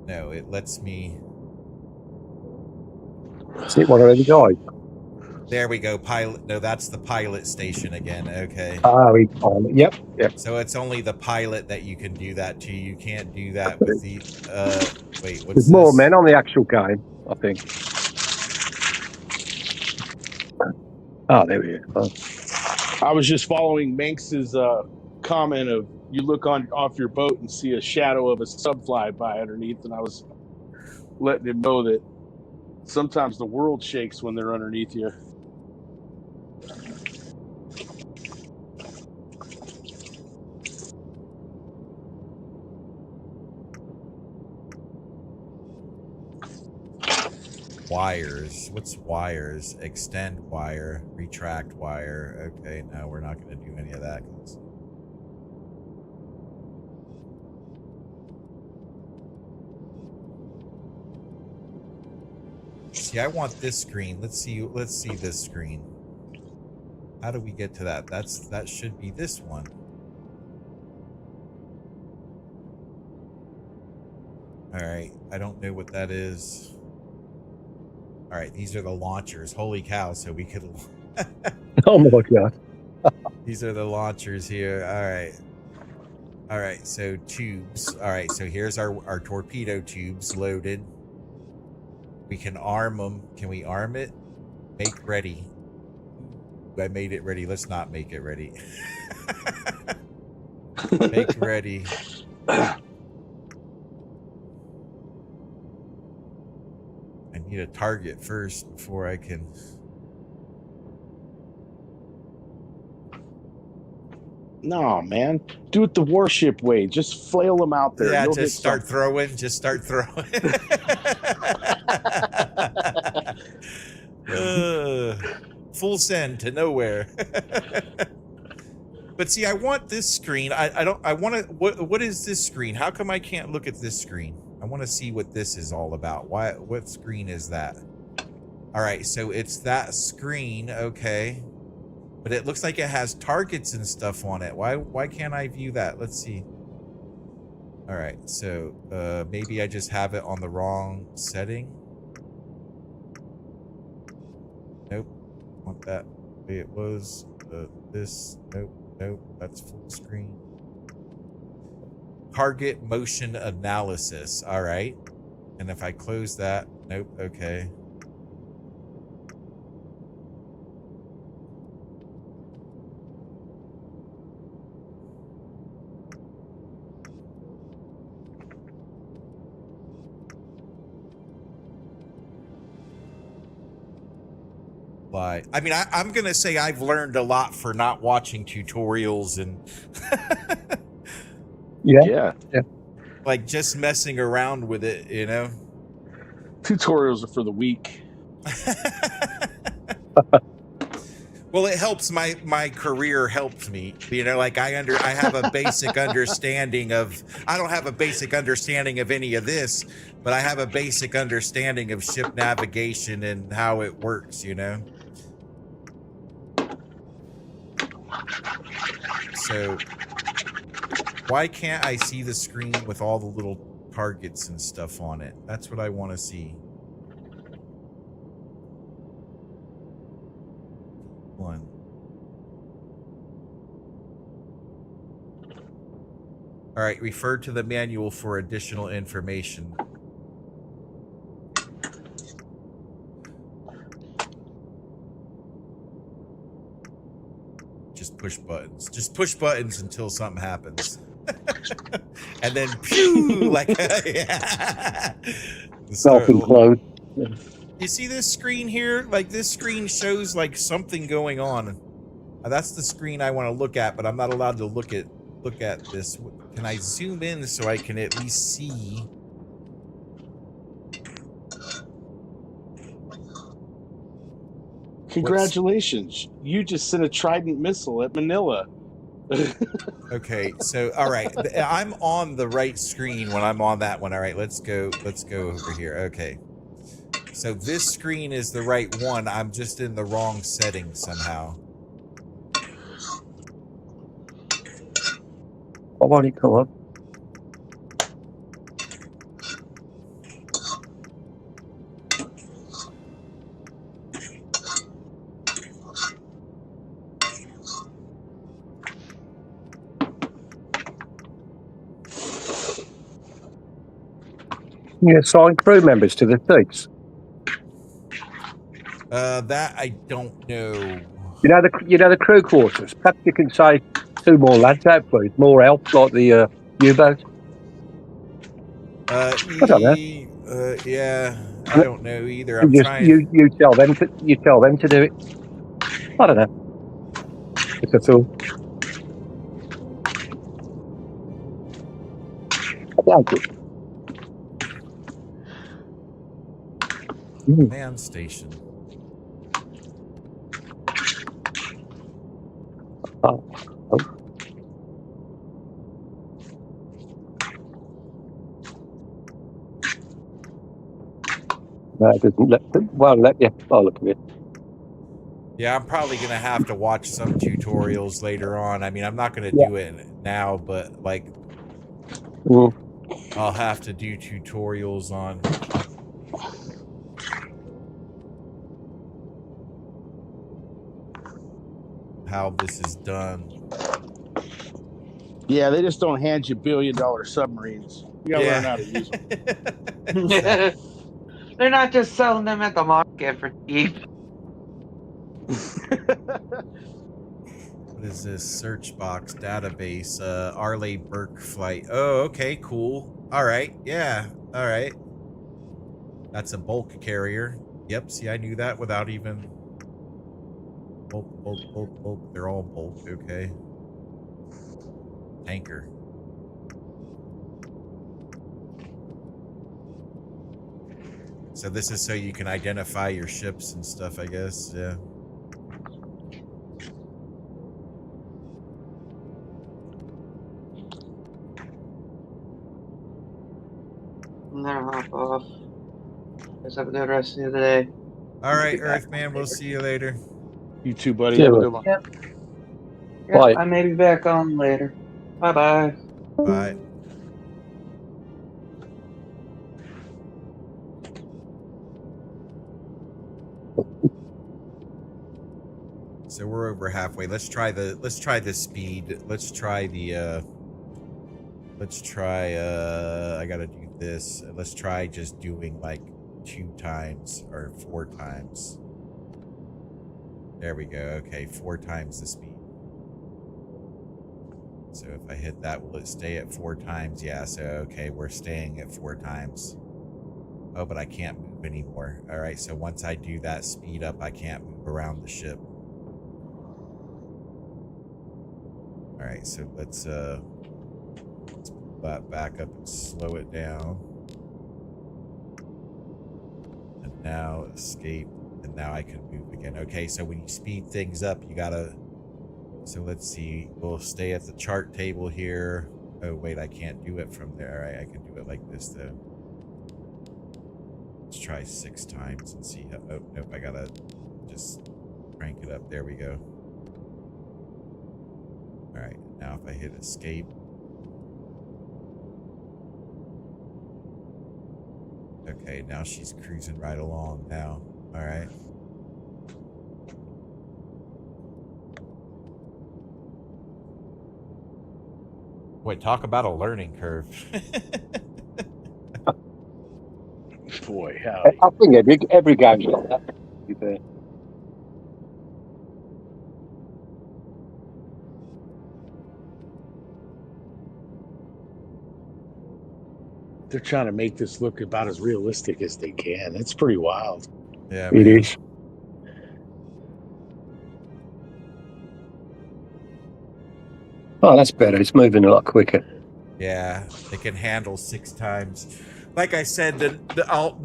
No, it lets me. See one already died. There we go. Pilot. No, that's the pilot station again. Okay. He's on it. Yep. So it's only the pilot that you can do that to. You can't do that with the. Wait. What's There's more men on the actual game, I think. Oh, there we go. I was just following Manx's comment of you look off your boat and see a shadow of a sub fly by underneath, and I was letting him know that sometimes the world shakes when they're underneath you. Wires. What's wires? Extend wire, retract wire. Okay, no, we're not going to do any of that. See, I want this screen. Let's see this screen. How do we get to that? That should be this one. All right, I don't know what that is. All right, these are the launchers. Holy cow, so we could... Oh my god. These are the launchers here. All right, so tubes. All right, so here's our torpedo tubes loaded. We can arm them. Can we arm it? Make ready. I made it ready. Let's not make it ready. Make ready. I need a target first before I can. No, man. Do it the warship way. Just flail them out there. Yeah, You'll just hit start something. throwing. Just start throwing. Full send to nowhere. But see, I want this screen. I want to. What is this screen? How come I can't look at this screen? I want to see what this is all about. What screen is that? All right, so it's that screen. Okay. But it looks like it has targets and stuff on it. Why can't I view that? Let's see. All right, so maybe I just have it on the wrong setting. Nope. Want that the way it was. This. Nope. That's full screen. Target motion analysis. All right. And if I close that, nope. Okay. I mean, I'm gonna say I've learned a lot for not watching tutorials and Yeah. like just messing around with it, you know. Tutorials are for the weak. Well, it helps my career helps me, you know, like I have a basic understanding of, I don't have a basic understanding of any of this, but I have a basic understanding of ship navigation and how it works, you know. So why can't I see the screen with all the little targets and stuff on it? That's what I want to see. One. All right, refer to the manual for additional information. Just push buttons. Just push buttons until something happens. And then pew, like yeah. Self-implode. You see this screen here? Like this screen shows like something going on. That's the screen I want to look at, but I'm not allowed to look at this. Can I zoom in so I can at least see? Congratulations. You just sent a Trident missile at Manila. Okay, so all right, I'm on the right screen when I'm on that one. All right, let's go over here. Okay. So this screen is the right one. I'm just in the wrong setting somehow. What won't it come up? You assign crew members to the seats. That I don't know. You know the crew quarters. Perhaps you can say 2 more lads out, please. More help, like the U-boat. I don't know. Yeah, I don't know either. I'm You trying. you tell them to do it. I don't know. It's a thought. I like it. Man station. Oh. No, it doesn't let you. Oh, look at it. Yeah, I'm probably gonna have to watch some tutorials later on. I mean, I'm not gonna do it now, but like, I'll have to do tutorials on how this is done. Yeah, they just don't hand you $1 billion submarines. You gotta learn how to use them. They're not just selling them at the market for cheap. What is this? Search box, database, Arleigh Burke flight. Oh, okay, cool. All right, yeah, all right. That's a bulk carrier. Yep, see, I knew that without even... Bulk. They're all bulk, okay. Tanker. So this is so you can identify your ships and stuff, I guess, yeah. No, hop off. Guys, have a good rest of the day. All right, Earthman, we'll see you later. You too, buddy. Yeah, Have a well. good one. Yep. Bye. I may be back on later. Bye-bye. Bye. So we're over halfway. Let's try the speed. Let's try I gotta do this. Let's try just doing like 2 times or 4 times. There we go. Okay, 4 times the speed. So if I hit that, will it stay at 4 times? Yeah, so okay, we're staying at 4 times. Oh, but I can't move anymore. All right, so once I do that speed up, I can't move around the ship. All right, so let's pull that back up and slow it down. And now escape, and now I can move again. Okay, so when you speed things up, you gotta... So let's see, we'll stay at the chart table here. Oh wait, I can't do it from there. All right, I can do it like this though. Let's try 6 times and see how... Oh, nope, I gotta just crank it up. There we go. All right, now if I hit escape. Okay, now she's cruising right along now. All right. Wait, talk about a learning curve. Boy, howdy. I think every game's like that. To be fair. They're trying to make this look about as realistic as they can. It's pretty wild. Yeah, It man. is. Oh, that's better. It's moving a lot quicker. Yeah, it can handle 6 times. Like I said, I'll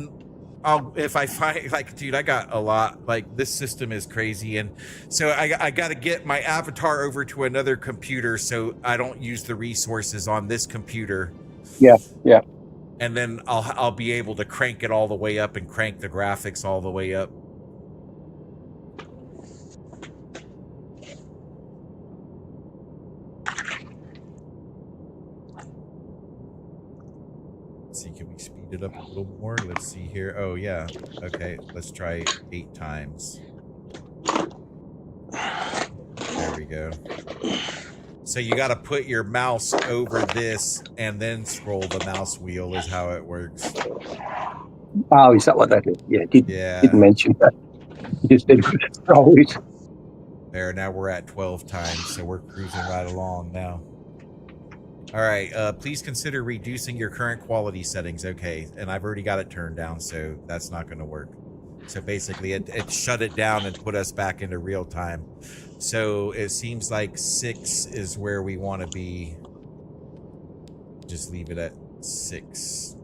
if I find, like, dude, I got a lot. Like, this system is crazy, and so I got to get my avatar over to another computer so I don't use the resources on this computer. Yeah, yeah. And then I'll be able to crank it all the way up and crank the graphics all the way up. Let's see, can we speed it up a little more? Let's see here. Oh yeah. Okay, let's try 8 times. There we go. So you got to put your mouse over this and then scroll the mouse wheel is how it works. Oh, is that what that is? Yeah, didn't mention that. You just did scroll it. There, now we're at 12 times, so we're cruising right along now. All right, please consider reducing your current quality settings. Okay, and I've already got it turned down, so that's not going to work. So basically, it shut it down and put us back into real time. So it seems like 6 is where we want to be. Just leave it at 6.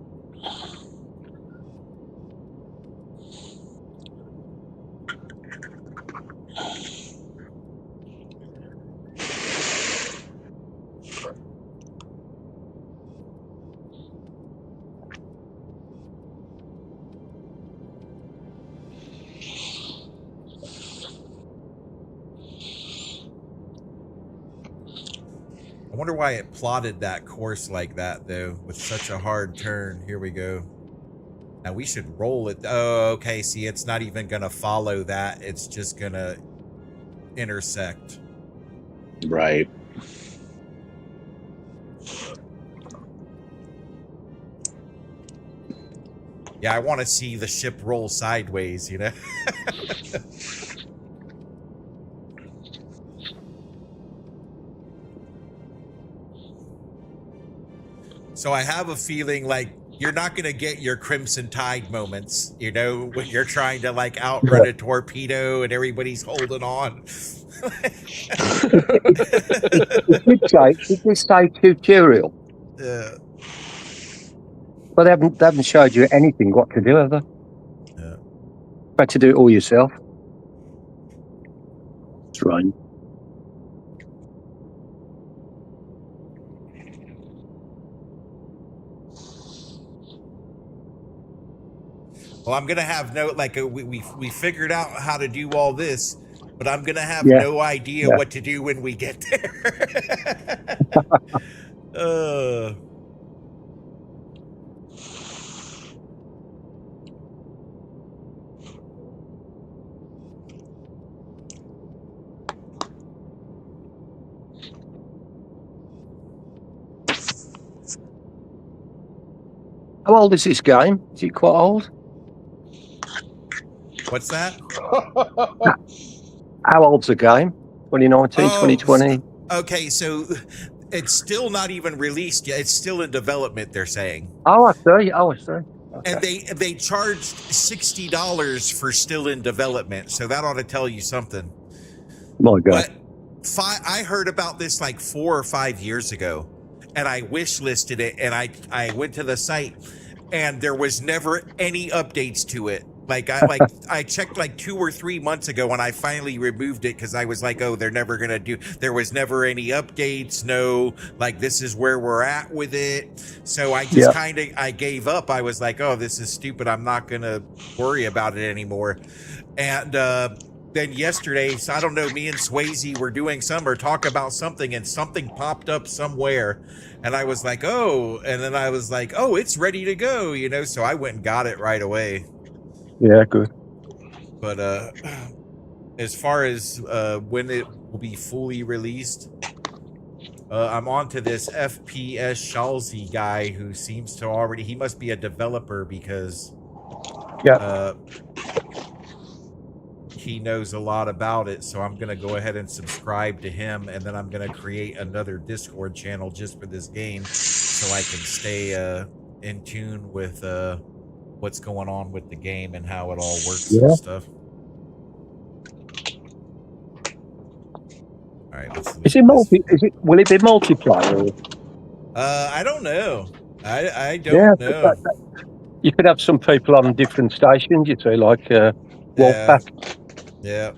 I wonder why it plotted that course like that, though, with such a hard turn. Here we go. Now we should roll it. Oh, okay. See, it's not even going to follow that. It's just going to intersect. Right. Yeah, I want to see the ship roll sideways, you know? So I have a feeling like you're not going to get your Crimson Tide moments, you know, when you're trying to like outrun a torpedo and everybody's holding on. It did say tutorial, but they haven't showed you anything what to do, have they? Yeah. Had to do it all yourself. That's right. Well, I'm gonna have we figured out how to do all this, but I'm gonna have Yeah. no idea Yeah. what to do when we get there. How old is this game? Is it quite old? What's that? How old's the game? 2019, 2020? Okay, so it's still not even released yet. It's still in development, they're saying. Oh, I see. Okay. And they charged $60 for still in development, so that ought to tell you something. My God. But I heard about this like 4 or 5 years ago, and I wish listed it, and I went to the site, and there was never any updates to it. I checked like 2 or 3 months ago, and I finally removed it because I was like, oh, they're never gonna do. There was never any updates. No, like this is where we're at with it. So I just I gave up. I was like, oh, this is stupid. I'm not gonna worry about it anymore. And then yesterday, so I don't know, me and Swayze were doing talk about something, and something popped up somewhere, and I was like, oh, and then I was like, oh, it's ready to go, you know. So I went and got it right away. Yeah, good. But as far as when it will be fully released, I'm on to this FPS Shalsey guy who seems to he must be a developer because he knows a lot about it. So I'm going to go ahead and subscribe to him, and then I'm going to create another Discord channel just for this game so I can stay in tune with what's going on with the game and how it all works and stuff. All right, let's will it be multiplayer? I don't know. I don't know. You could have some people on different stations, you see, like Wolfpack. Yeah.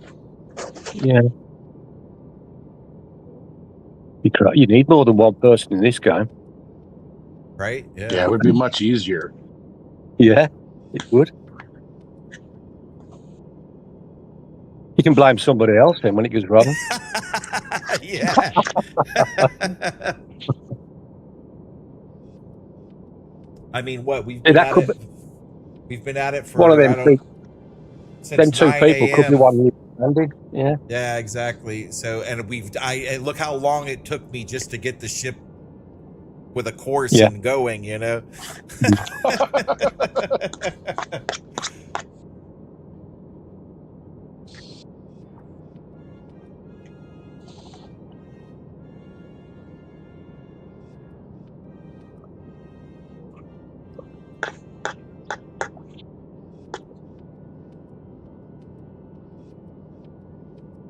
Yeah. You need more than one person in this game. Right? Yeah, it would be much easier. Yeah, it would. You can blame somebody else then when it goes wrong. Yeah. I mean, what we've been at it for one of them. Them two people could be one landing. Yeah. Yeah, exactly. So, and look how long it took me just to get the ship with a course and going, you know.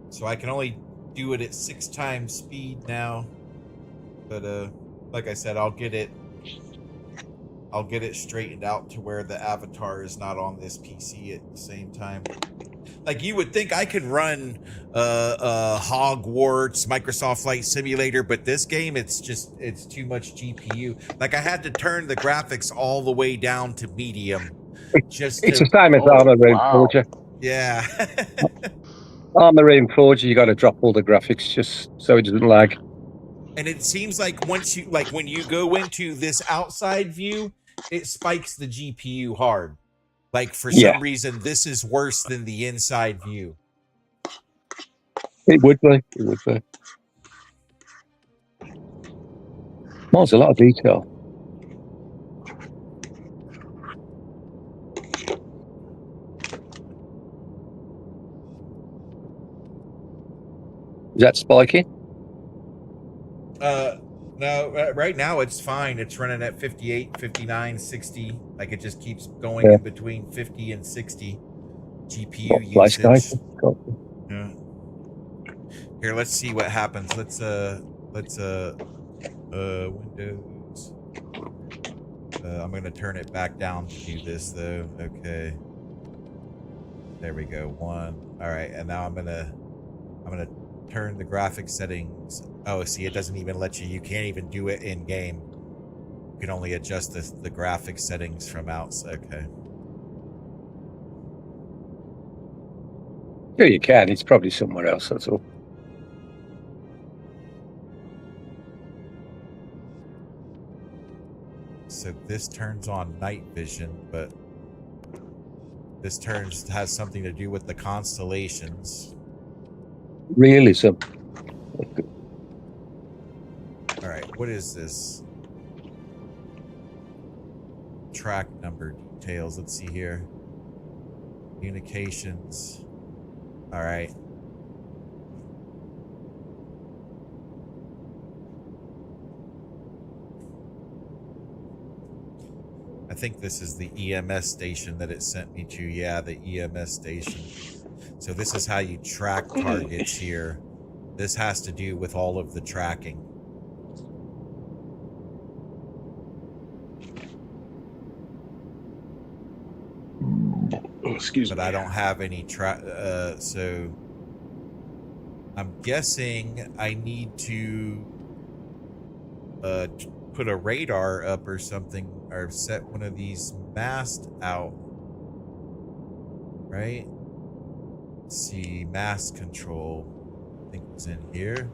So I can only do it at 6 times speed now, but like I said, I'll get it straightened out to where the avatar is not on this PC at the same time. Like, you would think I could run Hogwarts, Microsoft Flight Simulator, but this game, it's too much GPU. Like, I had to turn the graphics all the way down to medium. It's the same as Armour Room Forger. Yeah. Armour Room Forger, you got to drop all the graphics just so it doesn't lag. And it seems like when you go into this outside view, it spikes the GPU hard. Like, for some reason, this is worse than the inside view. It would be. Well, there's a lot of detail. Is that spiky? No, right now it's fine. It's running at 58, 59, 60. Like it just keeps going Yeah. in between 50 and 60 GPU Place usage. Got Yeah. Here, let's see what happens. Let's Windows. I'm gonna turn it back down to do this though. Okay. There we go. 1. All right, and now I'm gonna turn the graphic settings. Oh, see, it doesn't even let you. You can't even do it in game. You can only adjust the graphic settings from outside. Okay. Yeah, you can. It's probably somewhere else. That's all. So this turns on night vision, but this has something to do with the constellations. Realism. All right, what is this? Track number details. Let's see here. Communications. All right. I think this is the EMS station that it sent me to. Yeah, the EMS station. So this is how you track targets here. This has to do with all of the tracking. Excuse me. But I don't have any so I'm guessing I need to put a radar up or something, or set one of these masts out, right? Let's see, mast control, I think it's in here.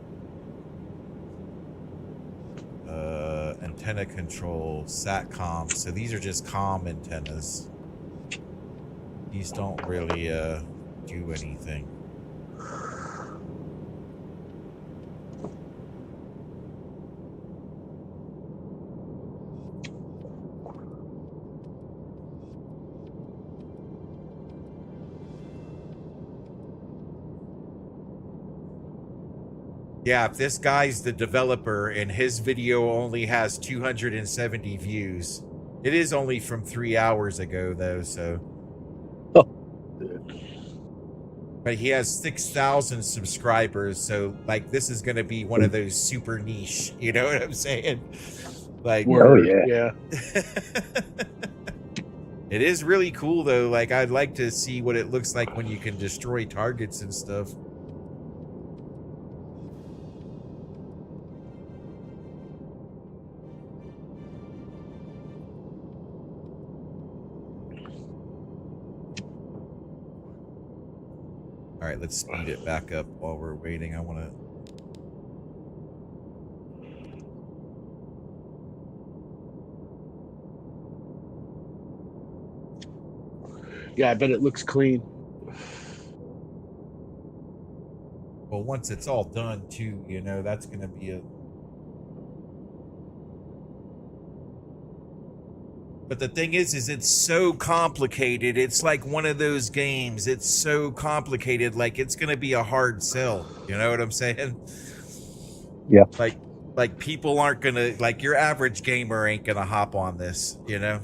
Antenna control, satcom. So these are just comm antennas. These don't really do anything. Yeah, if this guy's the developer and his video only has 270 views, it is only from 3 hours ago though, so. But he has 6,000 subscribers, so like this is gonna be one of those super niche, you know what I'm saying? Like, Word, yeah. yeah. It is really cool though. Like I'd like to see what it looks like when you can destroy targets and stuff. All right, let's speed it back up while we're waiting. I want to. Yeah, I bet it looks clean. Well, once it's all done, too, you know, that's going to be a. But the thing is it's so complicated. It's like one of those games. It's so complicated. Like it's going to be a hard sell. You know what I'm saying? Yeah. Like people aren't going to, like your average gamer ain't going to hop on this, you know?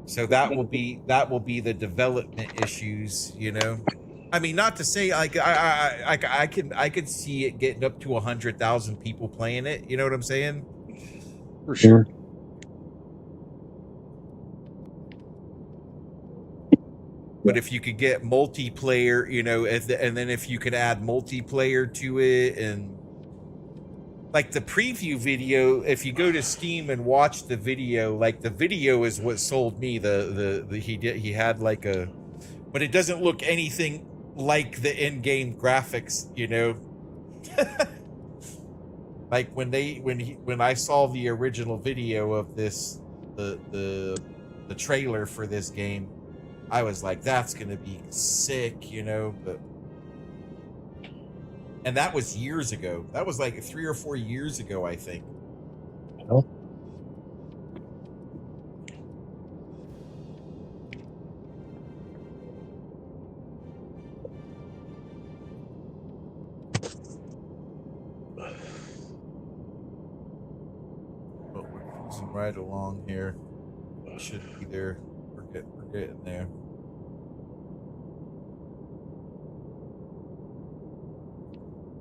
So that will be the development issues, you know? I mean, not to say like I could see it getting up to 100,000 people playing it. You know what I'm saying? For sure. But if you could get multiplayer, you know, and then if you could add multiplayer to it, and like the preview video, if you go to Steam and watch the video, like the video is what sold me. He had like a, but it doesn't look anything like the in-game graphics, you know. Like when I saw the original video of this, the trailer for this game, I was like, that's gonna be sick, you know. But and that was years ago. That was like 3 or 4 years ago, I think. Oh. But we're cruising right along here. Should be there. We're getting there.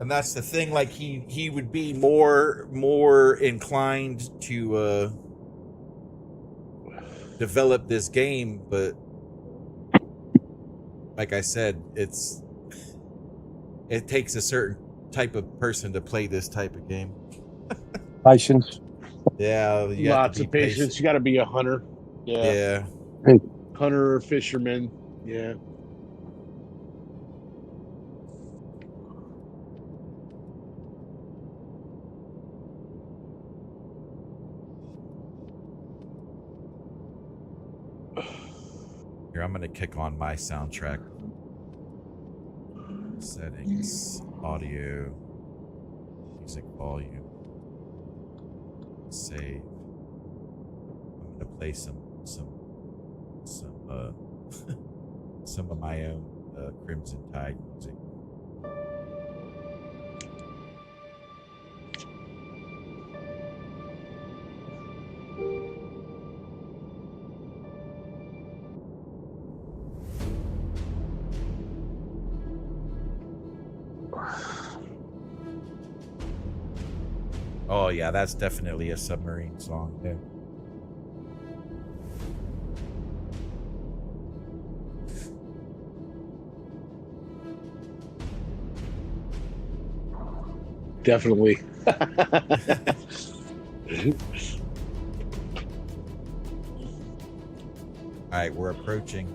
And that's the thing, like he would be more inclined to develop this game, but like I said, it takes a certain type of person to play this type of game. Patience. Yeah, you have Lots to be of patience. patient. You got to be a hunter. Yeah. Hunter or fisherman. Yeah. Here, I'm gonna kick on my soundtrack. Settings, audio, music volume, save. I'm gonna play some some of my own Crimson Tide music. Oh yeah, that's definitely a submarine song there. Definitely. All right, we're approaching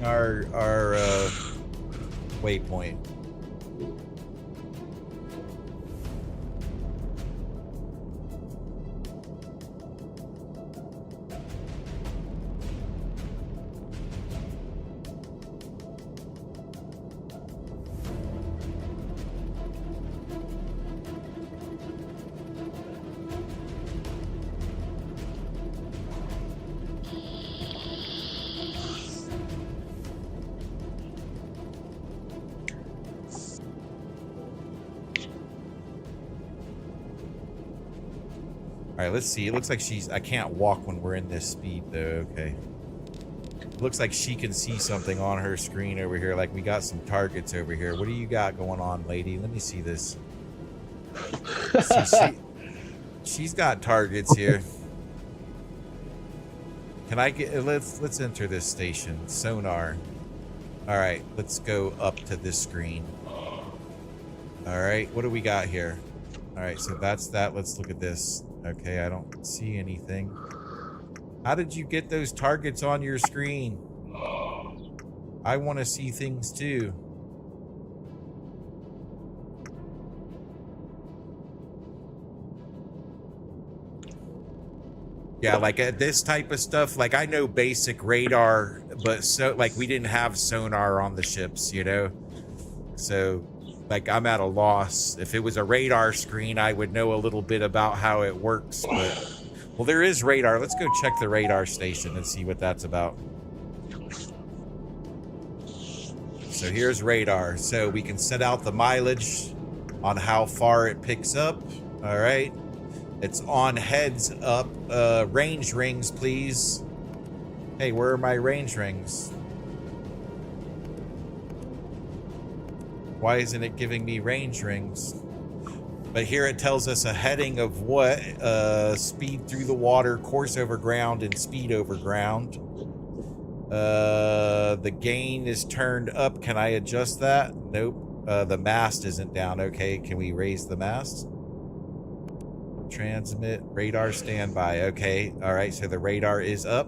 our waypoint. All right, let's see. It looks like I can't walk when we're in this speed, though. Okay. Looks like she can see something on her screen over here. Like we got some targets over here. What do you got going on, lady? Let me see this. She's got targets here. Can I get? Let's enter this station. Sonar. All right, let's go up to this screen. All right, what do we got here? All right, so that's that. Let's look at this. Okay, I don't see anything. How did you get those targets on your screen? I want to see things too. Yeah, like at this type of stuff, like I know basic radar, but so like we didn't have sonar on the ships, you know? So like I'm at a loss. If it was a radar screen, I would know a little bit about how it works, but well, there is radar. Let's go check the radar station and see what that's about. So here's radar. So we can set out the mileage on how far it picks up. All right. It's on heads up. Range rings, please. Hey, where are my range rings? Why isn't it giving me range rings? But here it tells us a heading of what? Speed through the water, course over ground, and speed over ground. The gain is turned up. Can I adjust that? Nope. The mast isn't down. Okay, can we raise the mast? Transmit, radar standby. Okay, all right, so the radar is up.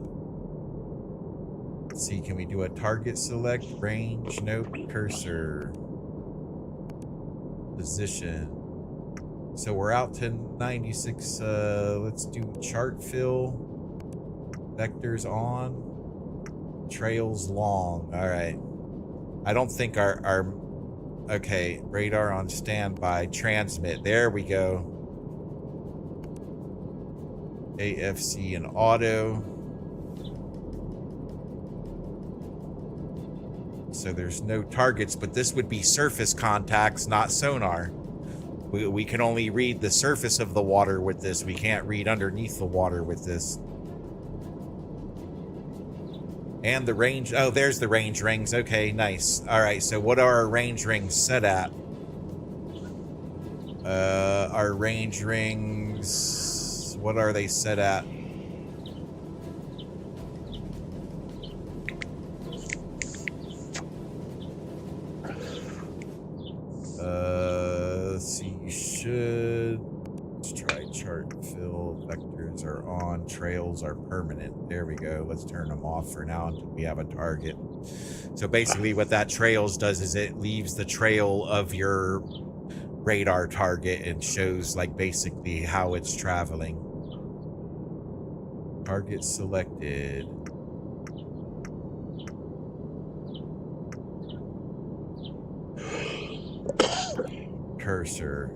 Let's see, can we do a target select? Range, nope. Cursor. Position. So we're out to 96. Let's do chart fill. Vectors on. Trails long. All right. I don't think our okay, radar on standby. Transmit. There we go. AFC and auto. So there's no targets, but this would be surface contacts, not sonar. We can only read the surface of the water with this. We can't read underneath the water with this. And the range. Oh, there's the range rings. Okay, nice. All right, so what are our range rings set at? Our range rings. What are they set at? Let's see. You should. Let's try chart fill. Vectors are on. Trails are permanent. There we go. Let's turn them off for now until we have a target. So basically what that trails does is it leaves the trail of your radar target and shows like basically how it's traveling. Target selected. Cursor.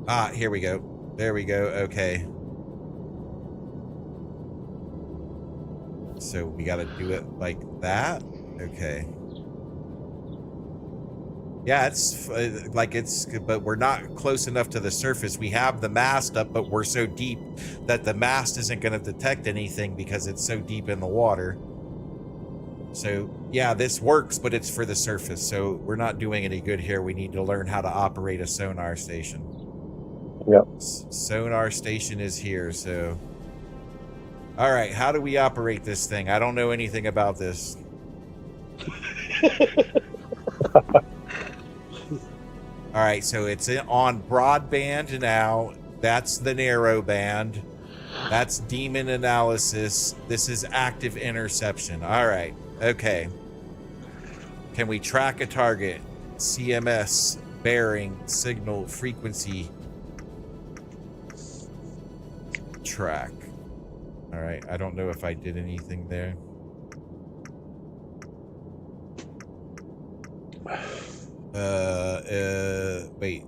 Ah, here we go. There we go. Okay. So we got to do it like that. Okay. Yeah, it's like but we're not close enough to the surface. We have the mast up, but we're so deep that the mast isn't going to detect anything because it's so deep in the water. So yeah, this works, but it's for the surface. So we're not doing any good here. We need to learn how to operate a sonar station. Yep. Sonar station is here. So, all right, how do we operate this thing? I don't know anything about this. All right, so it's on broadband now. That's the narrow band. That's demon analysis. This is active interception. All right, okay. Can we track a target? CMS, bearing, signal, frequency. Track. All right, I don't know if I did anything there. Wait,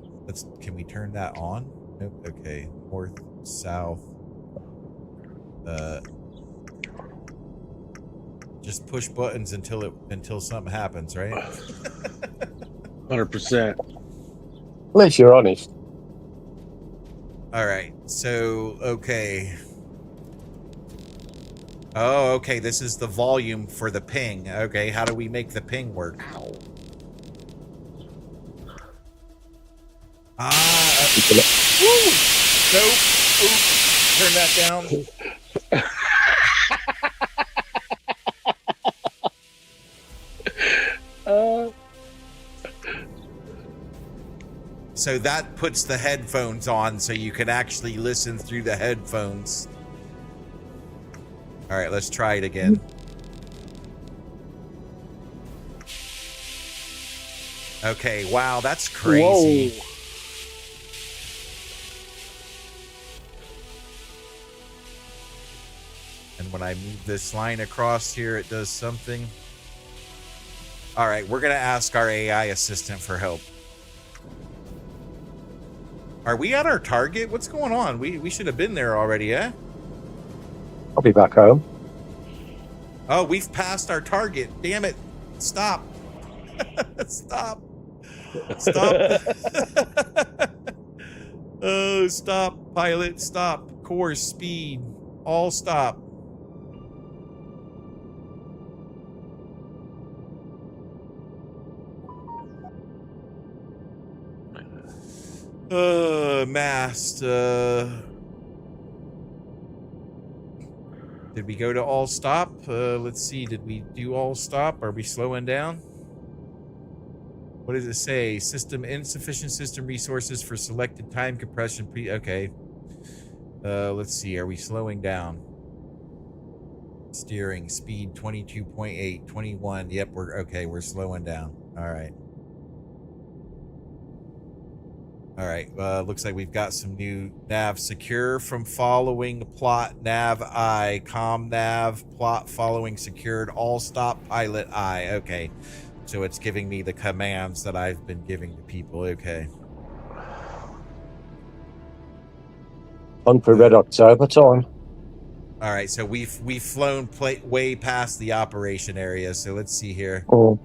can we turn that on? Nope. Okay, north, south. Just push buttons until something happens, right? 100%. At least you're honest. All right, so okay. Oh, okay, this is the volume for the ping. Okay, how do we make the ping work? Nope. Oops. Turn that down. So that puts the headphones on so you can actually listen through the headphones. All right, let's try it again. Okay, wow, that's crazy. Whoa. And when I move this line across here, it does something. All right, we're going to ask our AI assistant for help. Are we at our target? What's going on? We should have been there already, eh? I'll be back home. Oh, we've passed our target. Damn it. Stop. Stop. Stop. Oh, stop, pilot. Stop. Course, speed. All stop. Mast. Did we go to all stop? Let's see. Did we do all stop? Are we slowing down? What does it say? System insufficient system resources for selected time compression. Okay. Let's see. Are we slowing down? Steering speed 22.8, 21. Yep, we're okay. We're slowing down. All right. All right, looks like we've got some new nav secure from following plot nav I, com nav plot following secured all stop pilot I. Okay, so it's giving me the commands that I've been giving to people. Okay. On for Red October time. All right, so we've flown way past the operation area. So let's see here. Oh.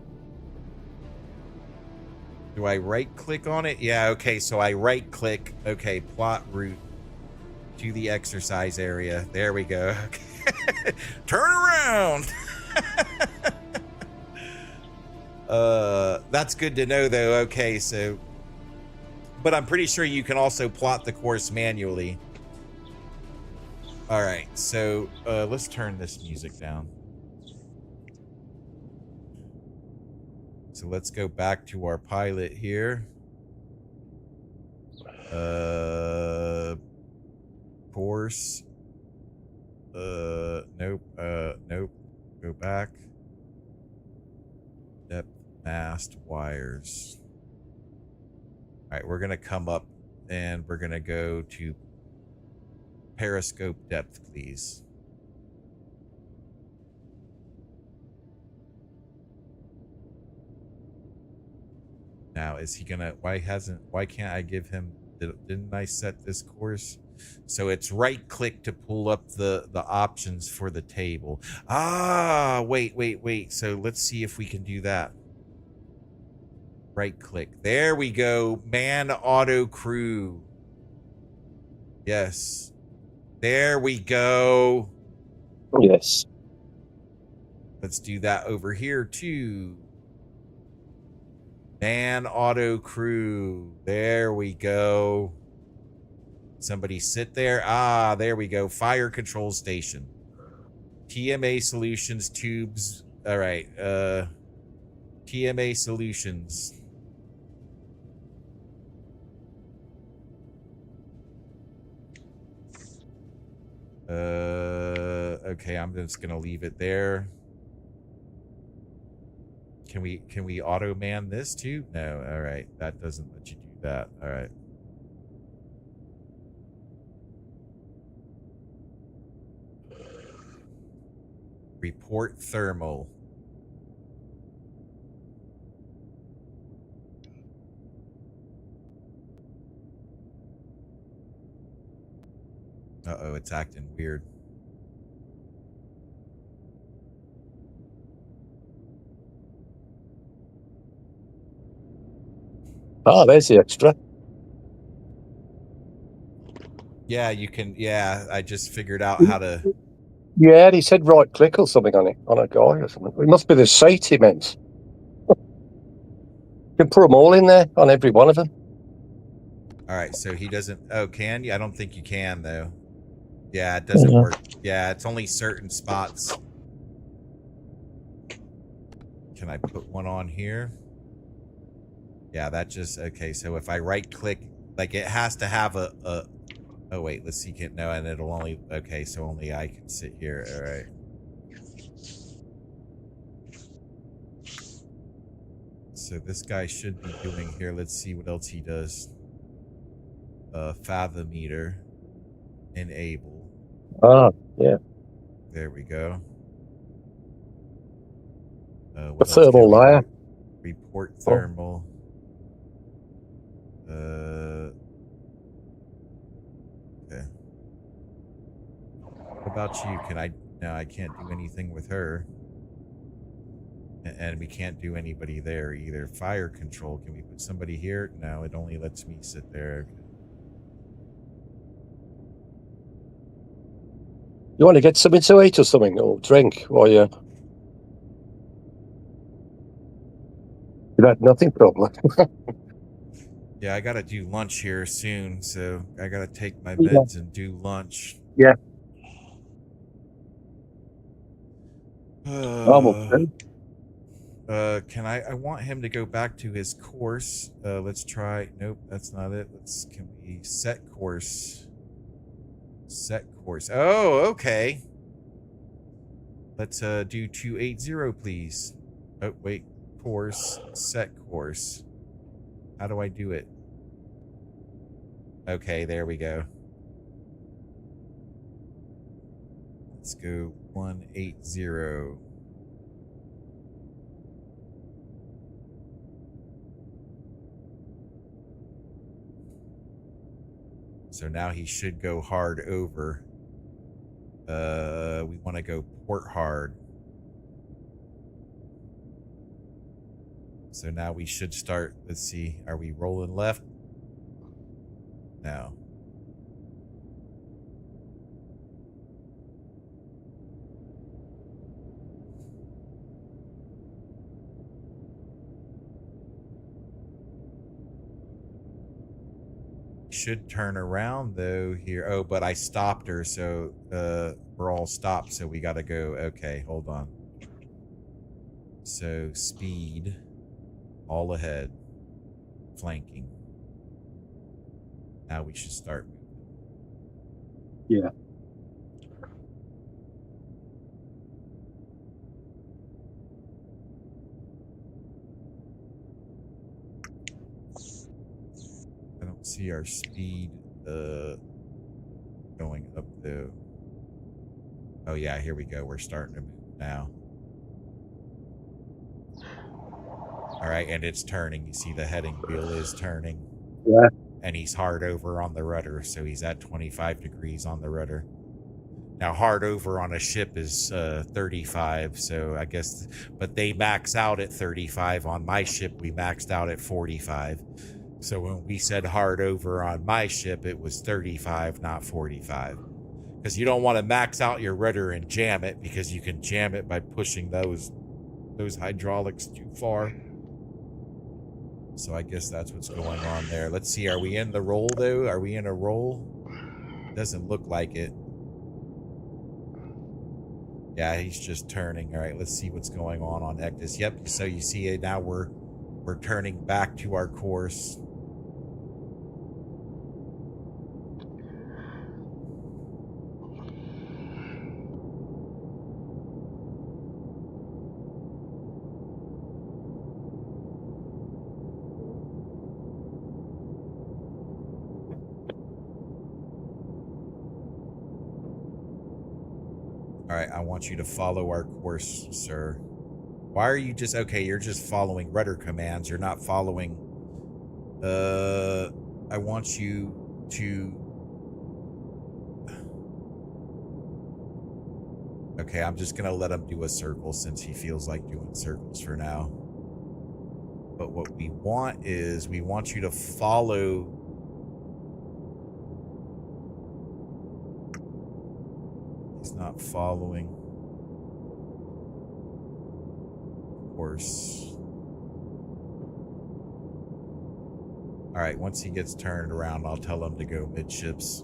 Do I right click on it? Yeah, okay, so I right click. Okay, plot route to the exercise area. There we go. Okay. Turn around. That's good to know though. Okay, so but I'm pretty sure you can also plot the course manually. All right, so let's turn this music down. So let's go back to our pilot here. Course. Nope. Nope. Go back. Depth, mast, wires. All right, we're gonna come up and we're gonna go to periscope depth, please. Now, is he gonna, why can't I give him, didn't I set this course? So it's right click to pull up the options for the table. Ah, wait. So let's see if we can do that. Right click. There we go. Man auto crew. Yes. There we go. Yes. Let's do that over here too. Man auto crew. There we go. Somebody sit there. Ah, there we go. Fire control station. TMA solutions tubes. All right. TMA solutions. Okay, I'm just gonna leave it there. Can we auto man this too? No. All right, that doesn't let you do that. All right. Report thermal. Uh-oh, it's acting weird. Ah, there's the extra. Yeah, you can. Yeah, I just figured out how to. Yeah, he said right click or something on it, on a guy or something. It must be the seat he meant. You can put them all in there, on every one of them. All right, so he doesn't. Oh, can you? I don't think you can though. Yeah, it doesn't work. Yeah, it's only certain spots. Can I put one on here? Yeah, that just okay. So if I right click, like it has to have a. Oh wait, let's see. Can no, and it'll only. Okay, so only I can sit here. All right. So this guy should be doing here. Let's see what else he does. Fathometer. Enable. Ah, yeah. There we go. The What else thermal can we layer. do? Report thermal. Okay. What about you? Can I? No, I can't do anything with her. And we can't do anybody there either. Fire control. Can we put somebody here? No, it only lets me sit there. You want to get something to eat or something, or drink while you... You've had nothing, probably. Yeah, I gotta do lunch here soon, so I gotta take my meds and do lunch. Yeah. Can I want him to go back to his course. Let's try. Nope, that's not it. Can we set course? Set course. Oh, okay. Let's do 280, please. Oh, wait. Course, set course. How do I do it? Okay, there we go. Let's go 180. So now he should go hard over. We want to go port hard. So now we should start. Let's see. Are we rolling left? No. Should turn around though here. Oh, but I stopped her, so we're all stopped, so we gotta go. Okay, hold on. So speed, all ahead, flanking. Now we should start moving. Yeah. I don't see our speed going up though. Oh yeah, here we go. We're starting to move now. All right, and it's turning. You see the heading wheel is turning. Yeah. And he's hard over on the rudder, so he's at 25 degrees on the rudder. Now, hard over on a ship is 35, so I guess, but they max out at 35. On my ship, we maxed out at 45. So when we said hard over on my ship, it was 35, not 45. Because you don't want to max out your rudder and jam it, because you can jam it by pushing those hydraulics too far. So I guess that's what's going on there. Let's see, are we in the roll though? Are we in a roll? Doesn't look like it. Yeah, he's just turning. All right, let's see what's going on Ectus. Yep, so you see it now, we're turning back to our course. All right, I want you to follow our course, sir. Why are you just... Okay, you're just following rudder commands. You're not following... I want you to... Okay, I'm just going to let him do a circle since he feels like doing circles for now. But what we want is we want you to follow... He's not following course. All right, once he gets turned around, I'll tell him to go midships.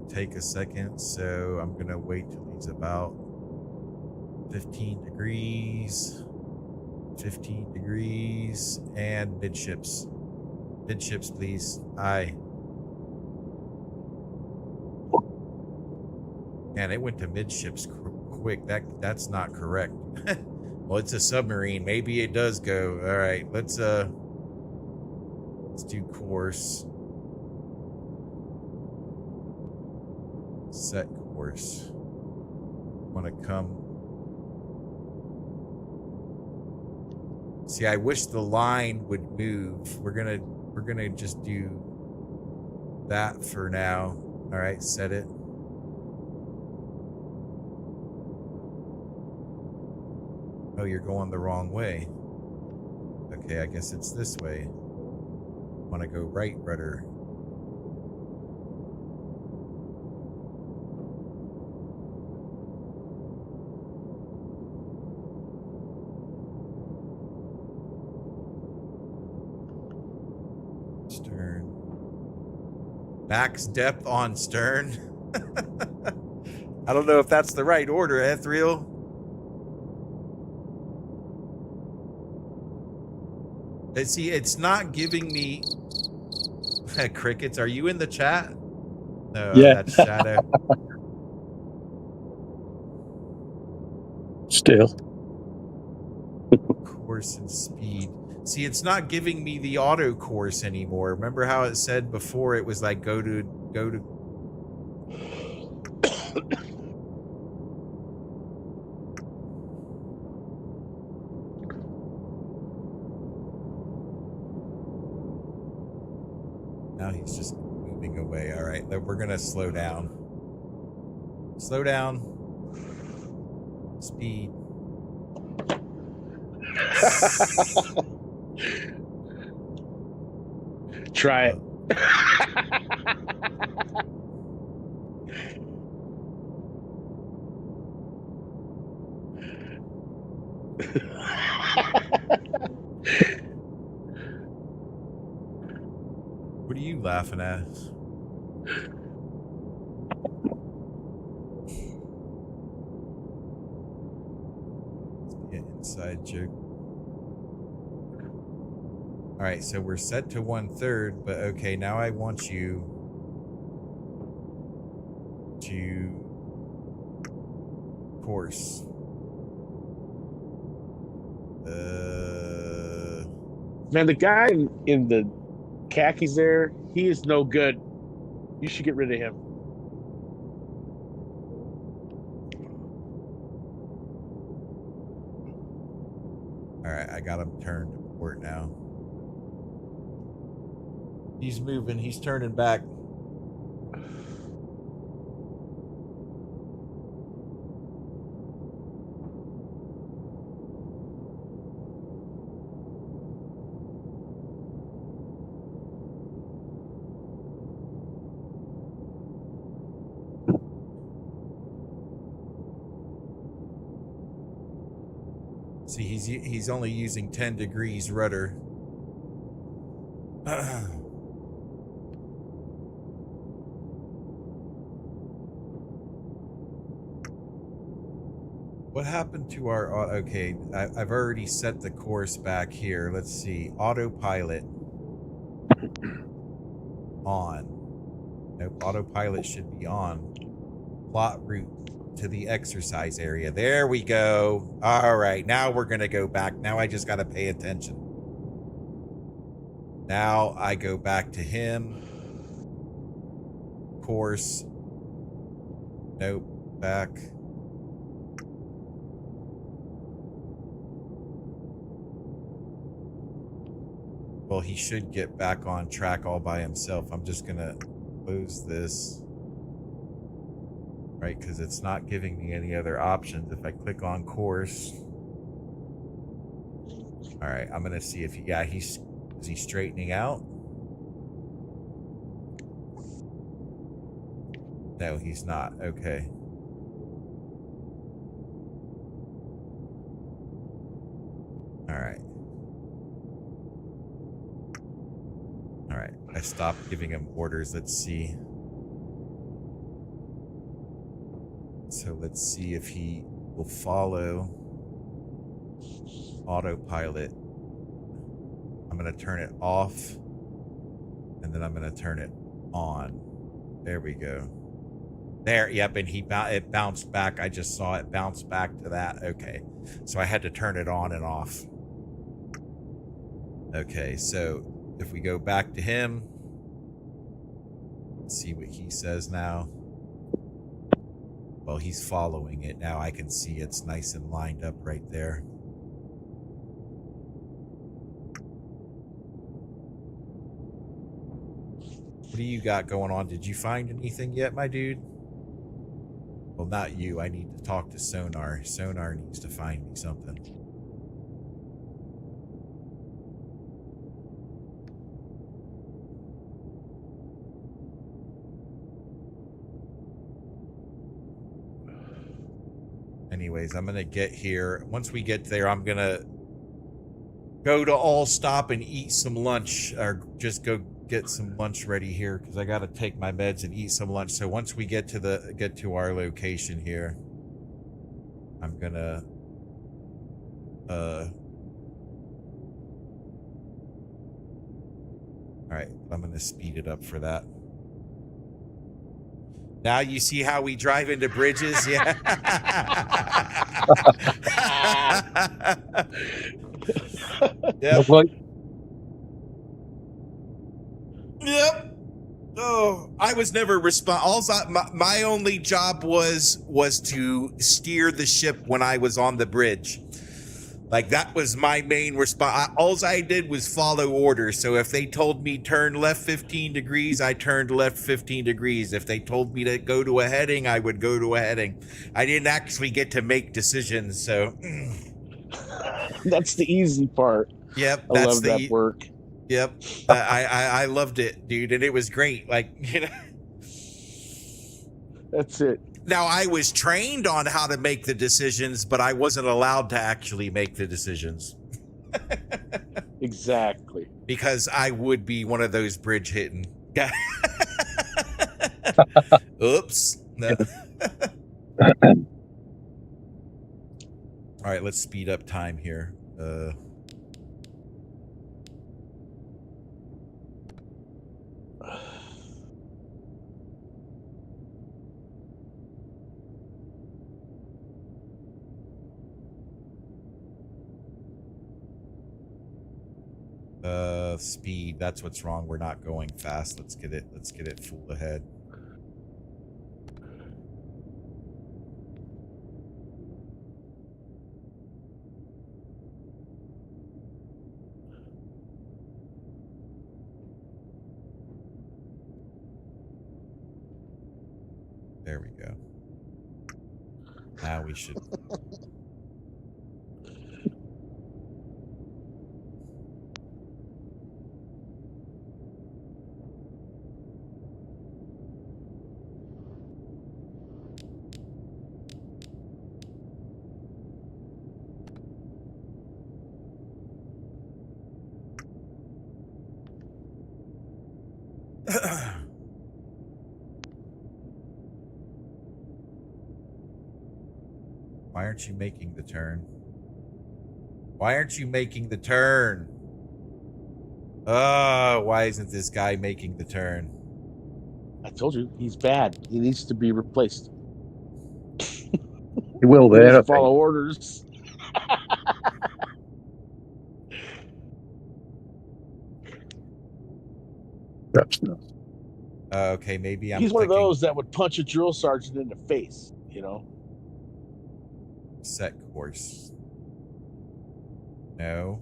Take a second, so I'm gonna wait till he's about 15 degrees, and midships, please. Aye. Man, it went to midships quick. That's not correct. Well, it's a submarine. Maybe it does go. All right, let's do course. Set course. Want to come. See, I wish the line would move. We're gonna just do that for now. All right, set it. Oh, you're going the wrong way. Okay, I guess it's this way. Want to go right rudder. Stern. Max depth on stern. I don't know if that's the right order, Ethriel. See, it's not giving me... Crickets, are you in the chat? No, yeah. That's Shadow. Still. Course and speed. See, it's not giving me the auto course anymore. Remember how it said before it was like go to Now he's just moving away. All right, we're gonna slow down. Slow down. Speed. Try it. What are you laughing at? It's an inside joke. All right, so we're set to 1/3, but okay, now I want you to course. Man, the guy in the khakis there, he is no good. You should get rid of him. All right, I got him turned to port now. He's moving. He's turning back. See, he's only using 10 degrees rudder. What happened to our okay, I've already set the course back here. Let's see. Autopilot on. Nope, autopilot should be on. Plot route to the exercise area. There we go. All right, now we're gonna go back. Now I just gotta pay attention. Now I go back to him. Course. Nope, back. Well, he should get back on track all by himself. I'm just gonna close this. Right, because it's not giving me any other options. If I click on course. All right, I'm gonna see if he, yeah, is he straightening out? No, he's not. Okay. All right. All right, I stopped giving him orders. Let's see. So let's see if he will follow autopilot. I'm going to turn it off, and then I'm going to turn it on. There we go. There, yep, and it bounced back. I just saw it bounce back to that. Okay, so I had to turn it on and off. Okay, so if we go back to him, let's see what he says now. Well, he's following it. Now I can see it's nice and lined up right there. What do you got going on? Did you find anything yet, my dude? Well, not you. I need to talk to Sonar. Sonar needs to find me something. Anyways, I'm gonna get here. Once we get there, I'm gonna go to all stop and eat some lunch, or just go get some lunch ready here, because I gotta take my meds and eat some lunch. So once we get to our location here, I'm gonna all right, I'm gonna speed it up for that. Now you see how we drive into bridges? Yeah. Yep. Lovely. Yep. Oh, I was never my only job was to steer the ship when I was on the bridge. Like, that was my main response. All I did was follow orders. So if they told me turn left 15 degrees, I turned left 15 degrees. If they told me to go to a heading, I would go to a heading. I didn't actually get to make decisions, so. That's the easy part. Yep, I love that work. Yep, I loved it, dude, and it was great. Like, you know. That's it. Now, I was trained on how to make the decisions, but I wasn't allowed to actually make the decisions. Exactly. Because I would be one of those bridge hitting guys. Oops. No. All right, let's speed up time here. Speed, that's what's wrong. We're not going fast. Let's get it full ahead. There we go. Now we should. Why aren't you making the turn? Why aren't you making the turn? Why isn't this guy making the turn? I told you, he's bad. He needs to be replaced. He will He there. needs to follow orders. Perhaps not. Okay, maybe I'm He's one of thinking those that would punch a drill sergeant in the face, you know? set course. No.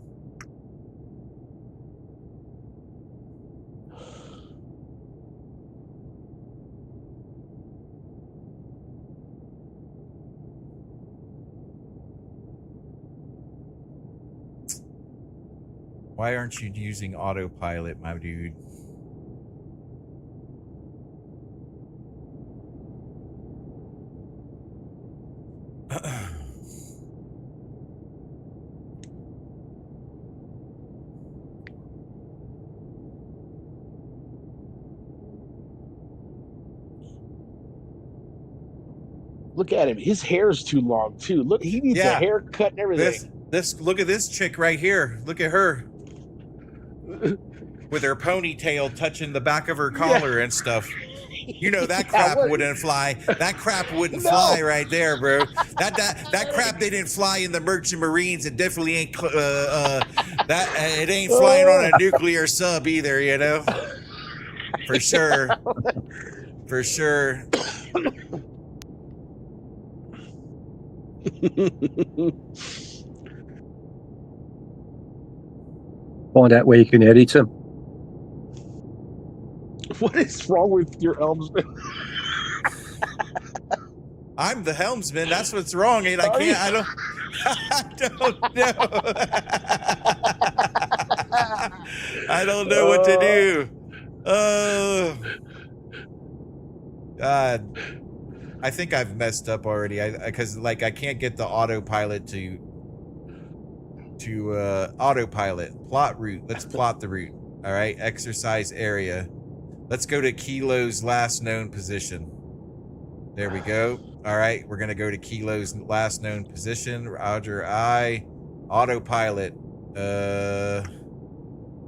Why aren't you using autopilot, my dude? Look at him. His hair's too long, too. Look, he needs a haircut and everything. Look at this chick right here. Look at her. With her ponytail touching the back of her collar and stuff. You know that crap wouldn't fly. That crap wouldn't fly right there, bro. That crap didn't fly in the Merchant Marines. It definitely ain't it ain't flying on a nuclear sub either, you know. For sure. For sure. Find out where you can edit them. What is wrong with your helmsman? I'm the helmsman. That's what's wrong. And I don't know. I don't know what to do. Oh, God. I think I've messed up already. Because like I can't get the autopilot to autopilot. Plot route. Let's plot the route. All right. Exercise area. Let's go to Kilo's last known position. There we go. All right. We're going to go to Kilo's last known position. Roger. Autopilot.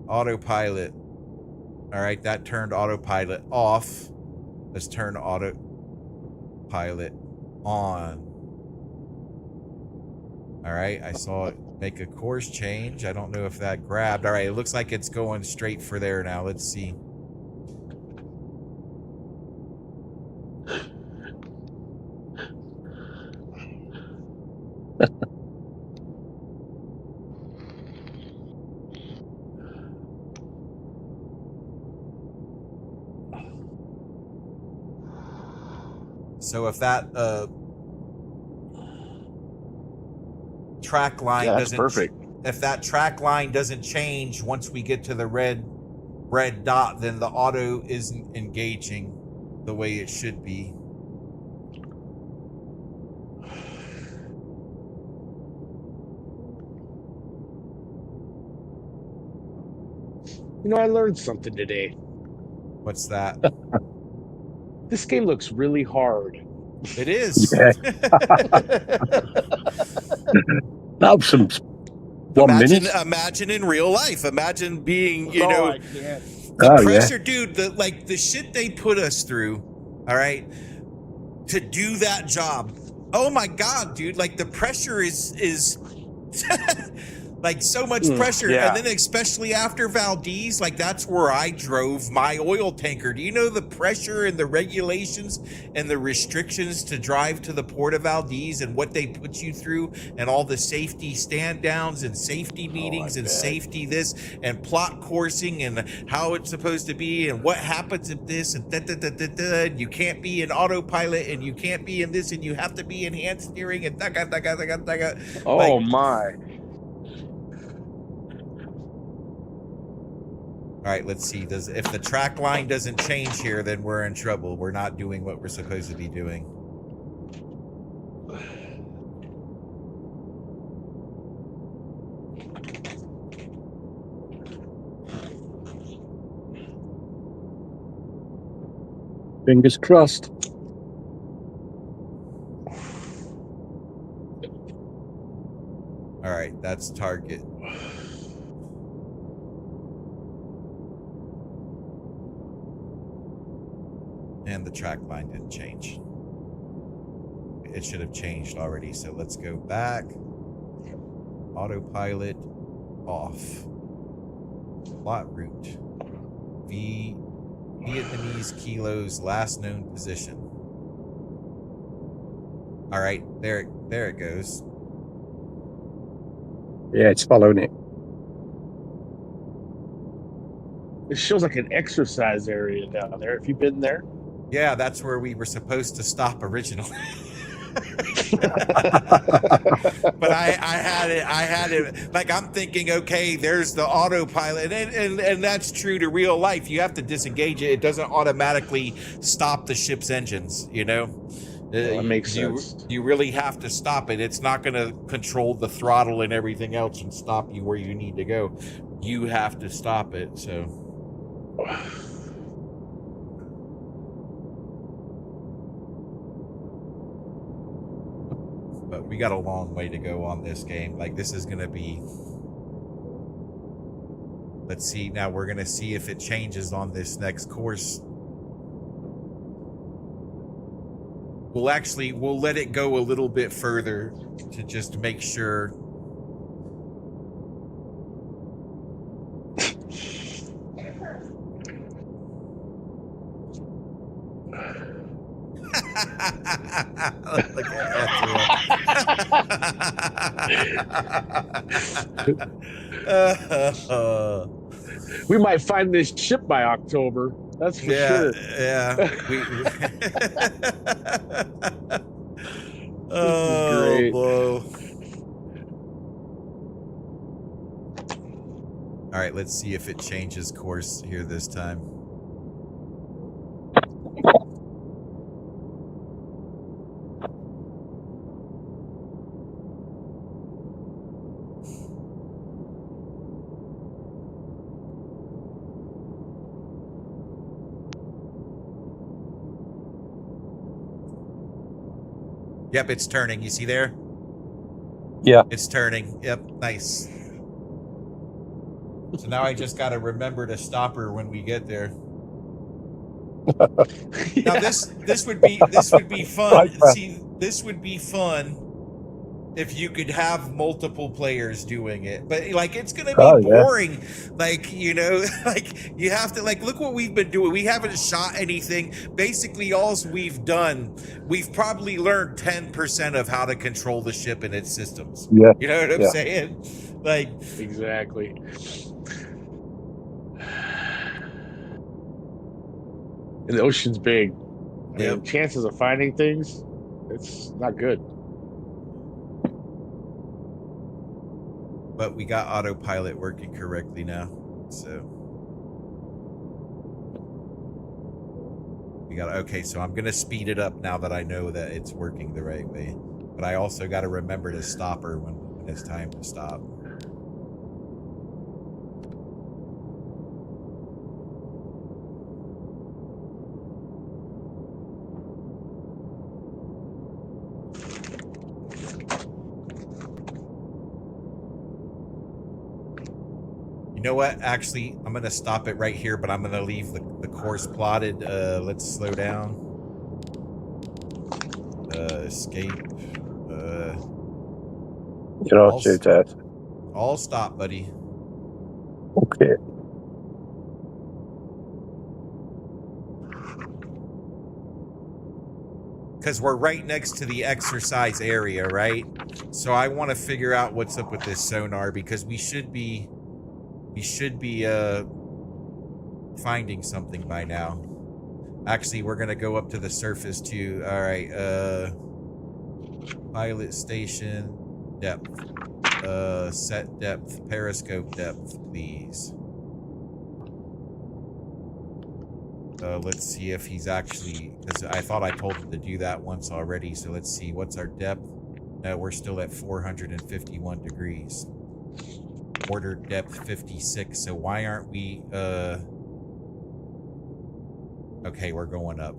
Autopilot. All right. That turned autopilot off. Let's turn autopilot on. All right. I saw it make a course change. I don't know if that grabbed. All right. It looks like it's going straight for there now. Let's see. So if that track line Yeah, that's doesn't perfect. if that track line doesn't change once we get to the red dot, then the auto isn't engaging the way it should be. You know, I learned something today. What's that? This game looks really hard. It is. Yeah. That was some 1 minute. Imagine in real life. Imagine being, you Oh, know, I can't. the Oh, yeah. pressure, dude. The shit they put us through. All right, to do that job. Oh my god, dude! Like the pressure is like so much pressure, yeah. and then especially after Valdez, like that's where I drove my oil tanker. Do you know the pressure and the regulations and the restrictions to drive to the port of Valdez and what they put you through and all the safety stand downs and safety meetings and safety this and plot coursing and how it's supposed to be and what happens if this and and you can't be in autopilot and you can't be in this and you have to be in hand steering and Oh like, my. all right, let's see. If the track line doesn't change here, then we're in trouble. We're not doing what we're supposed to be doing. Fingers crossed. All right, that's target. And the track line didn't change. It should have changed already. So let's go back. Autopilot off. Plot route. Vietnamese kilos last known position. All right, there it goes. Yeah, it's following it. It shows like an exercise area down there. Have you been there? Yeah, that's where we were supposed to stop originally. But I had it like I'm thinking, okay, there's the autopilot, and that's true to real life. You have to disengage it. It doesn't automatically stop the ship's engines, you know. That makes sense. You really have to stop it. It's not going to control the throttle and everything else and stop you where you need to go. You have to stop it. So. But we got a long way to go on this game. Like, this is going to be... Let's see. Now we're going to see if it changes on this next course. We'll let it go a little bit further to just make sure. Look at that. We might find this ship by October. That's for sure. Yeah. Oh, great. blow. All right, let's see if it changes course here this time. Yep, it's turning. You see there? Yeah. It's turning. Yep, nice. So now I just got to remember to stop her when we get there. Now this would be fun. See, this would be fun if you could have multiple players doing it, but like it's gonna be boring. Like, you know, like you have to look what we've been doing. We haven't shot anything. Basically, all we've done, we've probably learned 10% of how to control the ship and its systems. Yeah, you know what I'm saying? Like, exactly. And the ocean's big. And chances of finding things, it's not good. But we got autopilot working correctly now, so we got okay. So I'm gonna speed it up now that I know that it's working the right way. But I also got to remember to stop her when it's time to stop. You know what? Actually, I'm going to stop it right here, but I'm going to leave the course plotted. Let's slow down. Escape. You're not too dead. All stop, buddy. Okay. Because we're right next to the exercise area, right? So I want to figure out what's up with this sonar, because we should be finding something by now. Actually, we're gonna go up to the surface too. All right, pilot station depth, set depth, periscope depth, please. Let's see if he's actually, because I thought I told him to do that once already. So let's see, what's our depth? No, we're still at 451 degrees. Order depth 56. So why aren't we, okay, we're going up.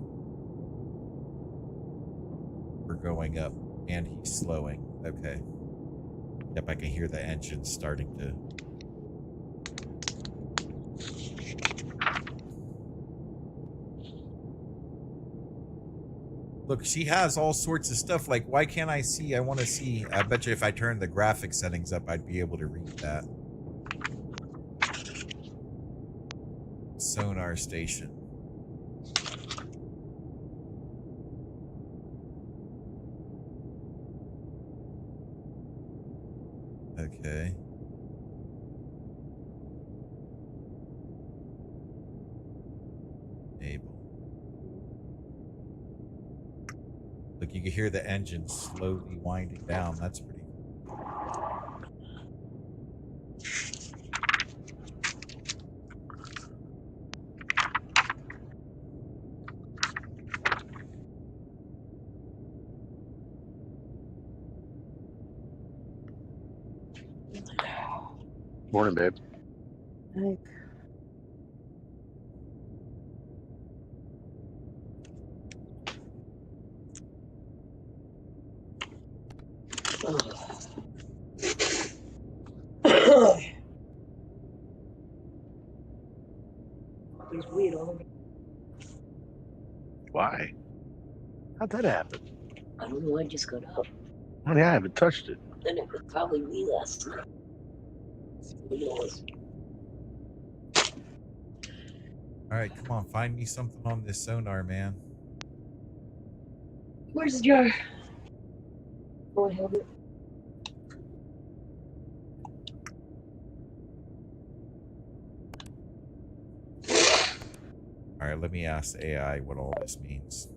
We're going up, and he's slowing. Okay. Yep, I can hear the engine starting to. Look, she has all sorts of stuff. Like, why can't I see? I want to see. I bet you if I turned the graphic settings up, I'd be able to read that. Sonar station. Okay. Enable. Look, you can hear the engine slowly winding down. That's pretty cool. Morning, babe. Hi. He's weird on me. Why? How'd that happen? I don't know, I just got up. Honey, I haven't touched it. Then it was probably me last night. Who knows? All right, come on, find me something on this sonar, man. Where's the jar? Oh, I have it. All right, let me ask the AI what all this means.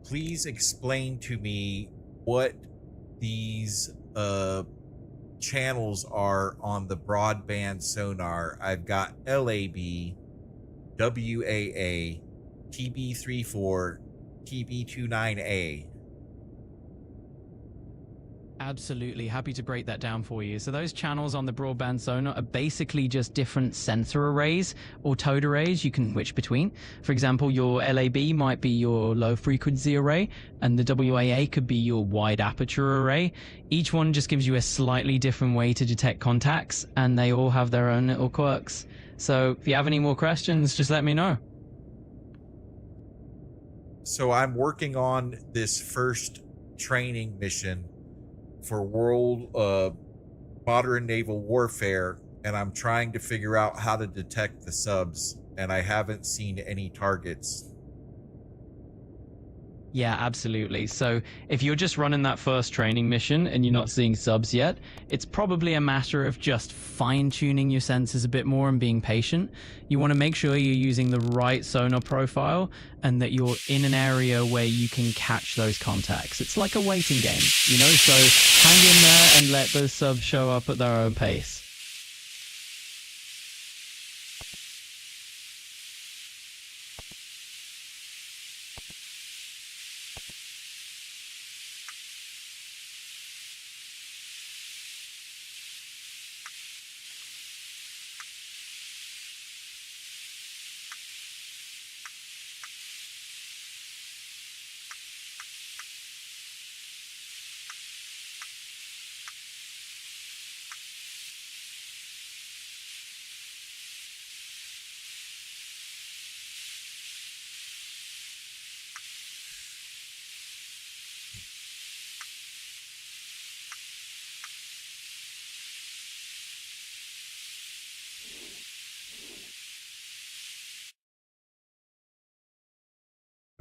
Please explain to me what these channels are on the broadband sonar. I've got LAB, WAA, TB34, TB29A. Absolutely. Happy to break that down for you. So those channels on the broadband sonar are basically just different sensor arrays or towed arrays you can switch between. For example, your LAB might be your low frequency array, and the WAA could be your wide aperture array. Each one just gives you a slightly different way to detect contacts, and they all have their own little quirks. So if you have any more questions, just let me know. So I'm working on this first training mission for Modern Naval Warfare, and I'm trying to figure out how to detect the subs, and I haven't seen any targets. Yeah, absolutely. So if you're just running that first training mission and you're not seeing subs yet, it's probably a matter of just fine-tuning your sensors a bit more and being patient. You want to make sure you're using the right sonar profile and that you're in an area where you can catch those contacts. It's like a waiting game, you know? So hang in there and let those subs show up at their own pace.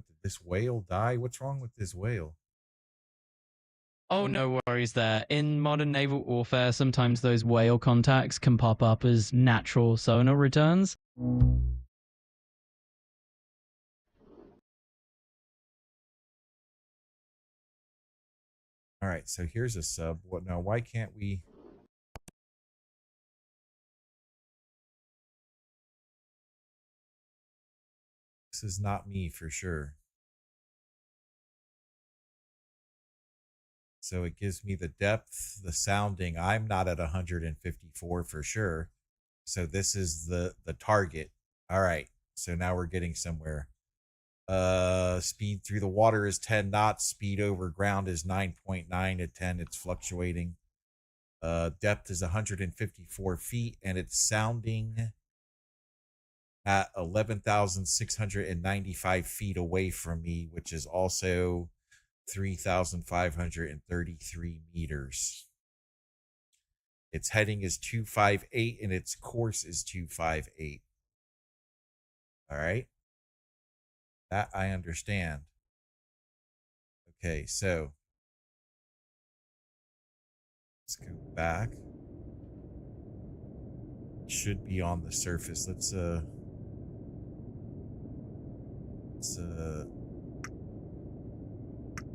Did this whale die? What's wrong with this whale? Oh, no worries there. In modern naval warfare, sometimes those whale contacts can pop up as natural sonar returns. All right, so here's a sub. What now? Why can't we? This is not me for sure. So it gives me the depth, the sounding. I'm not at 154 for sure. So this is the target. All right. So now we're getting somewhere. Speed through the water is 10 knots. Speed over ground is 9.9 to 10. It's fluctuating. Depth is 154 feet, and it's sounding at 11,695 feet away from me, which is also 3,533 meters. Its heading is 258 and its course is 258. All right. That I understand. Okay, so let's go back. It should be on the surface. Let's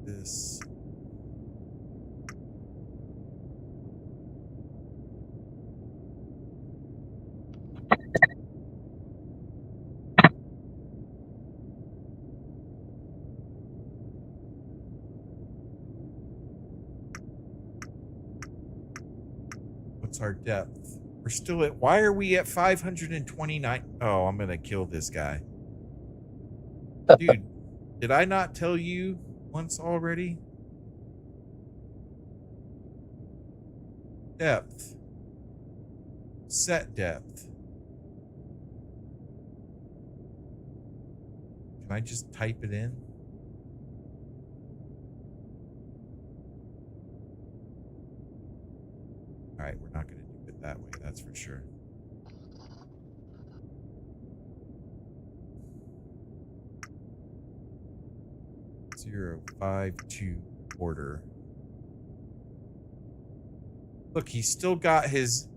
this. What's our depth? We're still at, why are we at 529? Oh, I'm gonna kill this guy. Dude, did I not tell you once already? Depth. Set depth. Can I just type it in? All right, we're not going to do it that way, that's for sure. Zero 5.2 quarter. Look, he's still got his.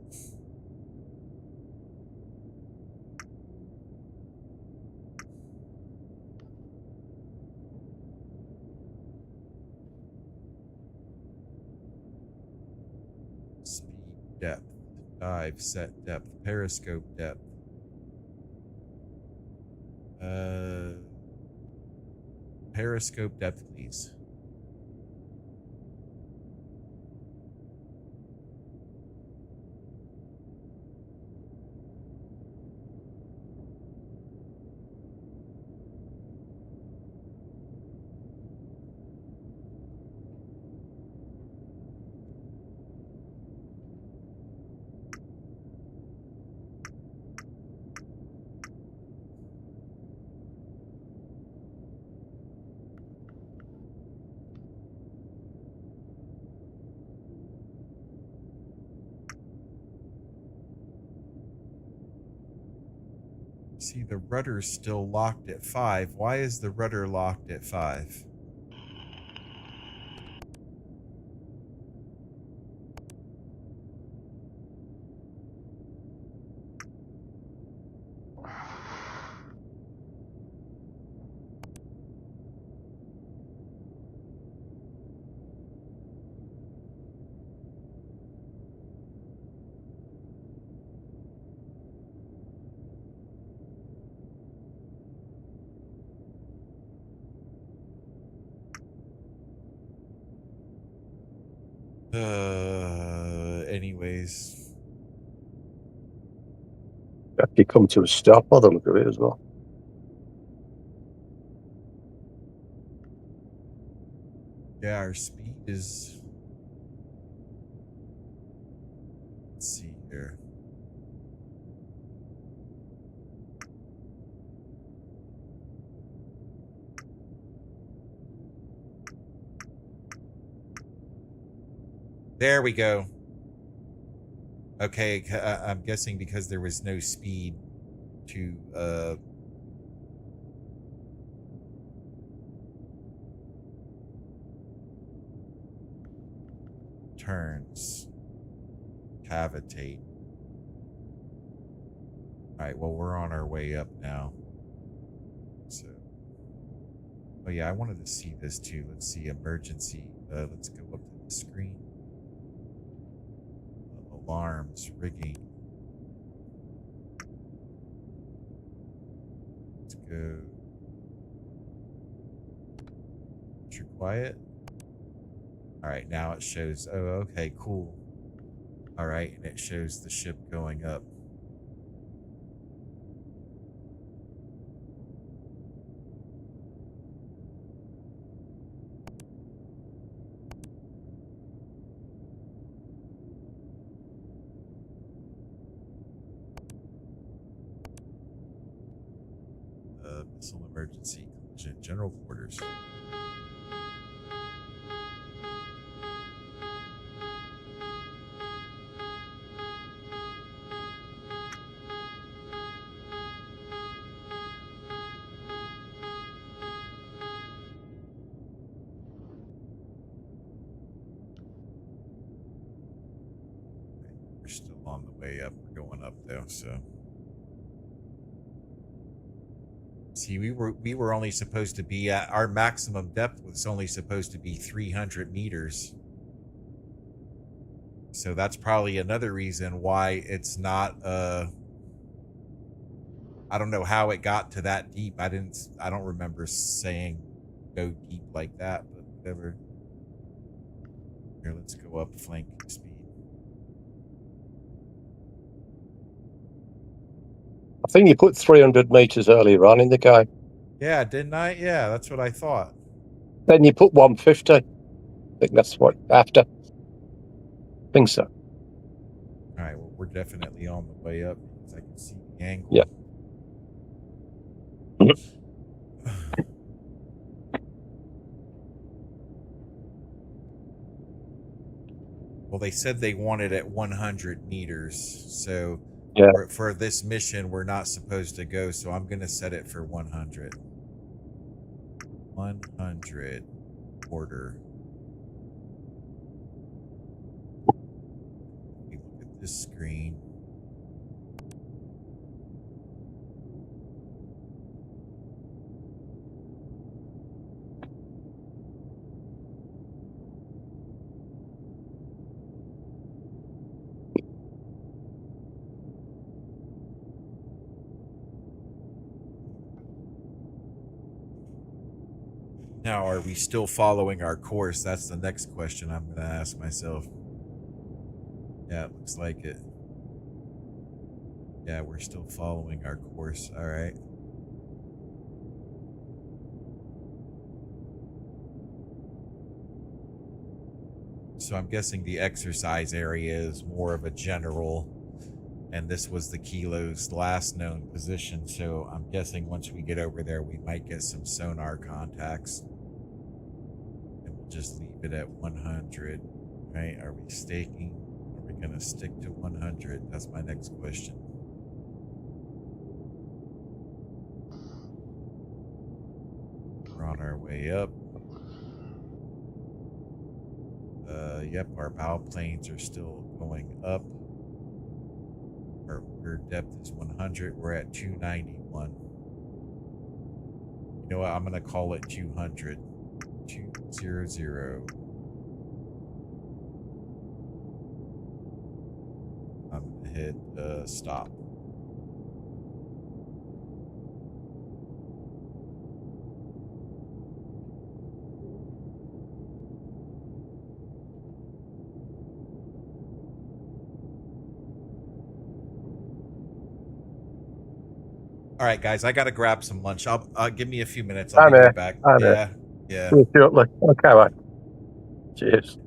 Speed, depth, dive, set depth, periscope depth. Periscope depth, please. See, the rudder's still locked at 5. Why is the rudder locked at 5? Anyways. Actually come to a stop by the look of it as well. Yeah, our speed is... Let's see here. There we go. Okay, I'm guessing because there was no speed to turns. Cavitate. Alright, well, we're on our way up now. So, oh yeah, I wanted to see this too. Let's see, emergency. Let's go up to the screen. Alarms, rigging. Let's go. You're quiet. All right, now it shows. Oh, okay, cool. All right, and it shows the ship going up. Missile emergency collision, general quarters. We're still on the way up. We're going up though, so. See, we were only supposed to be at our maximum depth was only supposed to be 300 meters. So that's probably another reason why it's not I don't know how it got to that deep. I don't remember saying go deep like that, but whatever. Here, let's go up flanking speed. I think you put 300 meters earlier on in the game. Yeah, didn't I? Yeah, that's what I thought. Then you put 150. I think that's what after. I think so. All right, well, we're definitely on the way up because I can see the angle. Yeah. Well, they said they wanted at 100 meters, so yeah. For this mission, we're not supposed to go, so I'm going to set it for 100. 100 order. You look at this screen. Now, are we still following our course? That's the next question I'm going to ask myself. Yeah, it looks like it. Yeah, we're still following our course. All right. So I'm guessing the exercise area is more of a general, and this was the Kilo's last known position. So I'm guessing once we get over there, we might get some sonar contacts. Just leave it at 100, right? Are we staking? Are we going to stick to 100? That's my next question. We're on our way up. Yep, our bow planes are still going up. Our order depth is 100. We're at 291. You know what? I'm going to call it 200. 200. I'm gonna hit stop. All right, guys, I gotta grab some lunch. I'll give me a few minutes. I'll I'm be here. right back. I'm Yeah, here. yeah. See you shortly. Okay, mate. Cheers.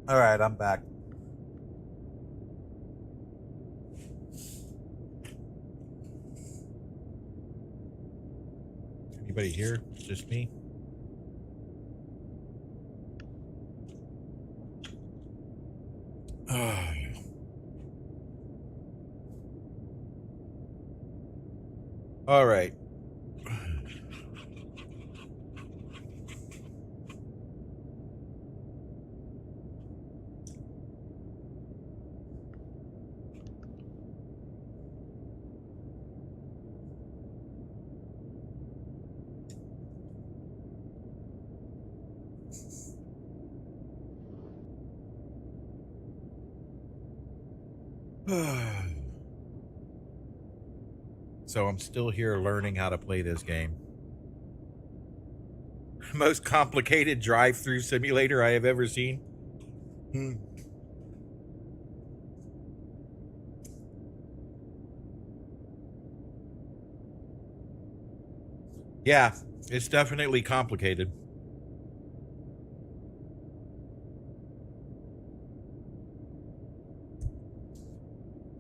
All right, I'm back. Anybody here? It's just me. All right. So I'm still here learning how to play this game. Most complicated drive-through simulator I have ever seen. Yeah, it's definitely complicated.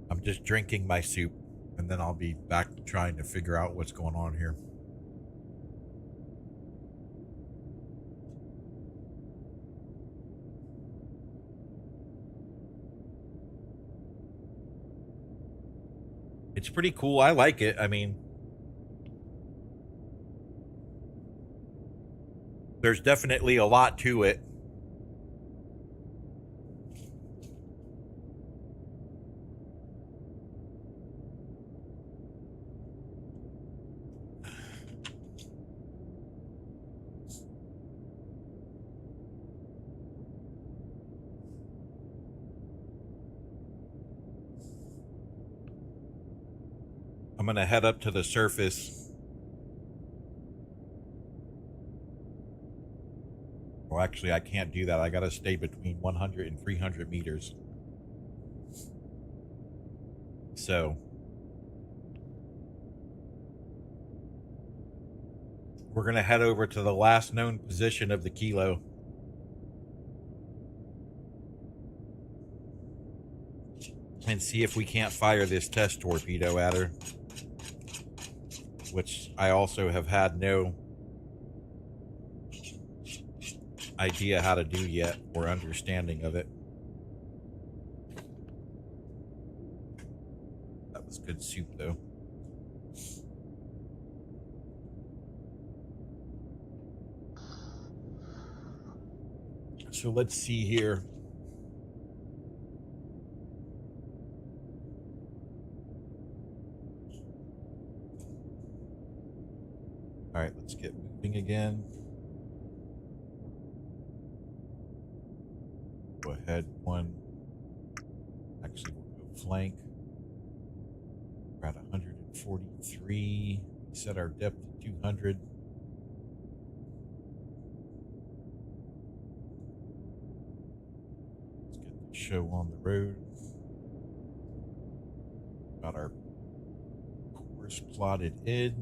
I'm just drinking my soup, and then I'll be back trying to figure out what's going on here. It's pretty cool. I like it. I mean, there's definitely a lot to it. I'm going to head up to the surface. Well, actually, I can't do that. I got to stay between 100 and 300 meters. So we're going to head over to the last known position of the Kilo. And see if we can't fire this test torpedo at her. Which I also have had no idea how to do yet, or understanding of it. That was good soup, though. So let's see here. All right, let's get moving again. Go ahead, one. Actually, we'll go flank. We're at 143. Set our depth to 200. Let's get the show on the road. Got our course plotted in.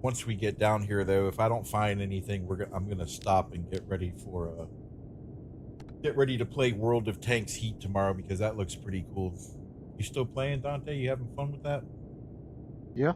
Once we get down here, though, if I don't find anything, I'm gonna stop and get ready to play World of Tanks Heat tomorrow, because that looks pretty cool. You still playing, Dante? You having fun with that? Yeah.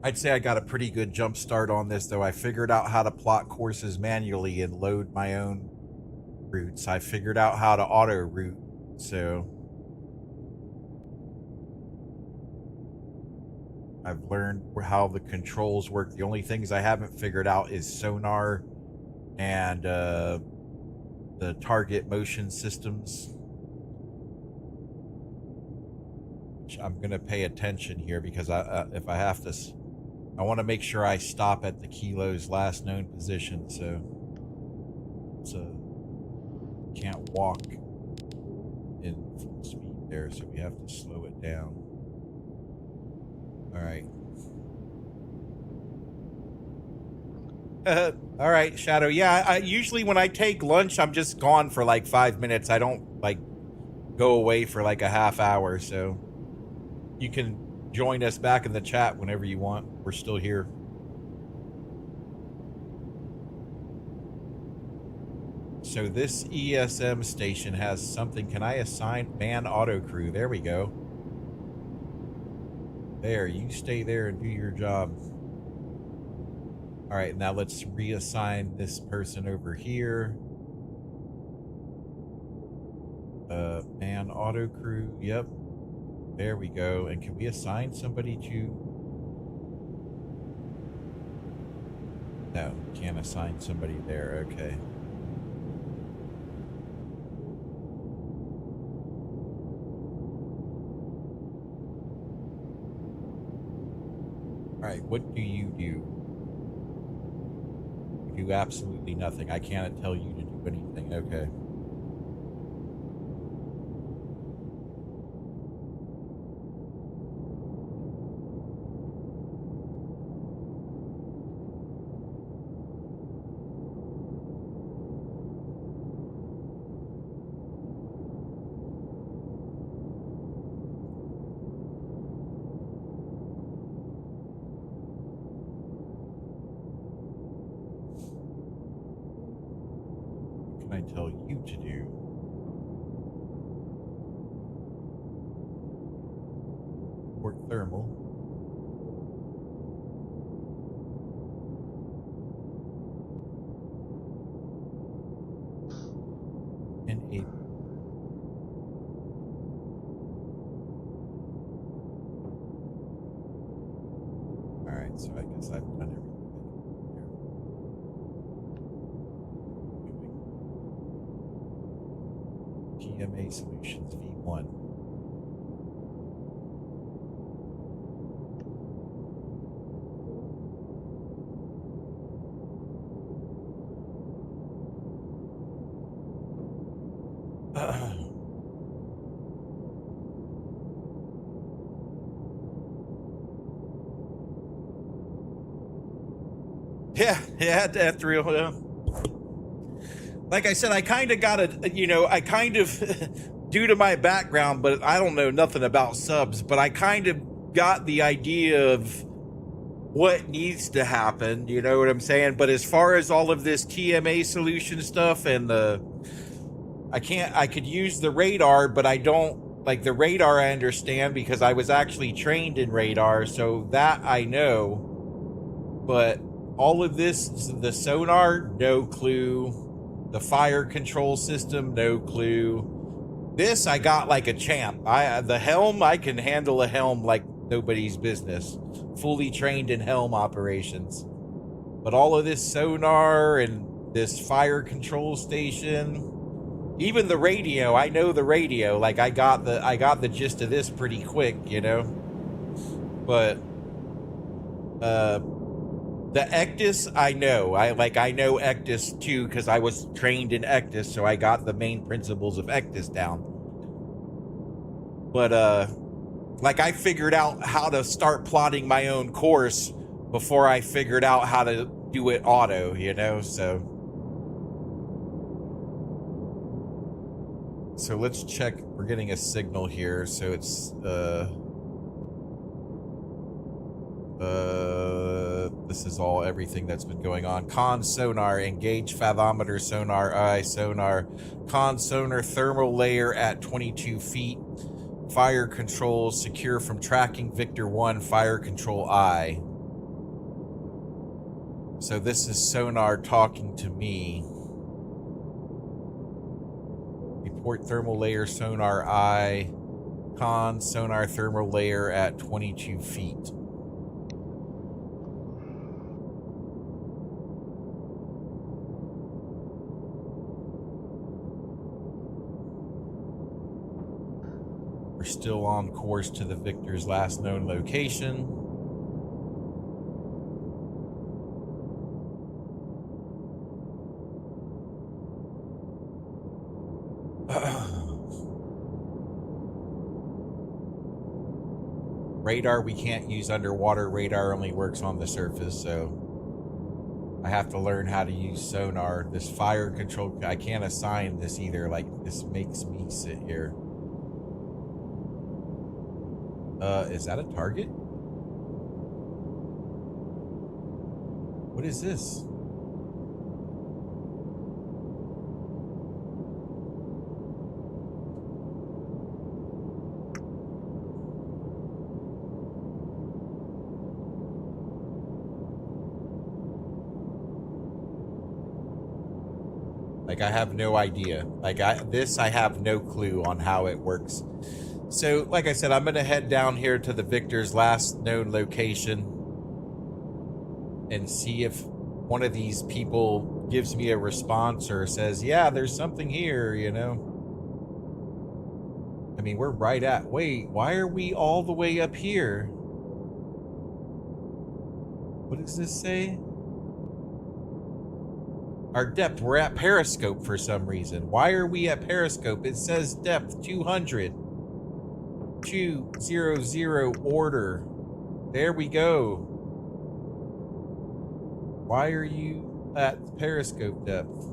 I'd say I got a pretty good jump start on this, though. I figured out how to plot courses manually and load my own routes. I figured out how to auto route, so I've learned how the controls work. The only things I haven't figured out is sonar and the target motion systems. Which I'm going to pay attention here because if I have to, I want to make sure I stop at the kilo's last known position. So can't walk in full speed there, so we have to slow it down. All right. All right, Shadow. Yeah, I usually when I take lunch, I'm just gone for like 5 minutes. I don't like go away for like a half hour, so you can join us back in the chat whenever you want. We're still here. So this ESM station has something. Can I assign man autocrew? There we go. There, you stay there and do your job. All right, now let's reassign this person over here. Man autocrew, yep. There we go. And can we assign somebody to... No, can't assign somebody there, okay. All right, what do? You do absolutely nothing. I can't tell you to do anything. Okay. Tell you to do. Port thermal. And a. All right, so I guess I've done everything. PMA Solutions V1. Yeah, that's real. Yeah. Like I said, I kind of got a, I kind of, due to my background, but I don't know nothing about subs, but I kind of got the idea of what needs to happen, you know what I'm saying? But as far as all of this TMA solution stuff and I could use the radar, but I don't, like the radar I understand because I was actually trained in radar, so that I know, but all of this, the sonar, no clue. The fire control system, no clue. This I got like a champ. The helm, I can handle a helm like nobody's business. Fully trained in helm operations. But all of this sonar and this fire control station, even the radio, I know the radio. Like I got the gist of this pretty quick, you know. But the Ectus, I know. I know Ectus too because I was trained in Ectus, so I got the main principles of Ectus down. But like I figured out how to start plotting my own course before I figured out how to do it auto, you know. So let's check. We're getting a signal here, so it's this is all everything that's been going on. Con sonar, engage fathometer sonar, eye sonar, con sonar thermal layer at 22 feet, fire control secure from tracking Victor 1, fire control eye. So this is Sonar talking to me. Report thermal layer sonar eye. Con sonar thermal layer at 22 feet. We're still on course to the Victor's last known location. Radar we can't use underwater. Radar only works on the surface, so I have to learn how to use sonar. This fire control, I can't assign this either. Like, this makes me sit here. Is that a target? What is this? Like, I have no idea. Like, I have no clue on how it works. So, like I said, I'm going to head down here to the Victor's last known location and see if one of these people gives me a response or says, yeah, there's something here, you know? I mean, we're right at... Wait, why are we all the way up here? What does this say? Our depth, we're at periscope for some reason. Why are we at periscope? It says depth 200. 200 order. There we go. Why are you at periscope depth?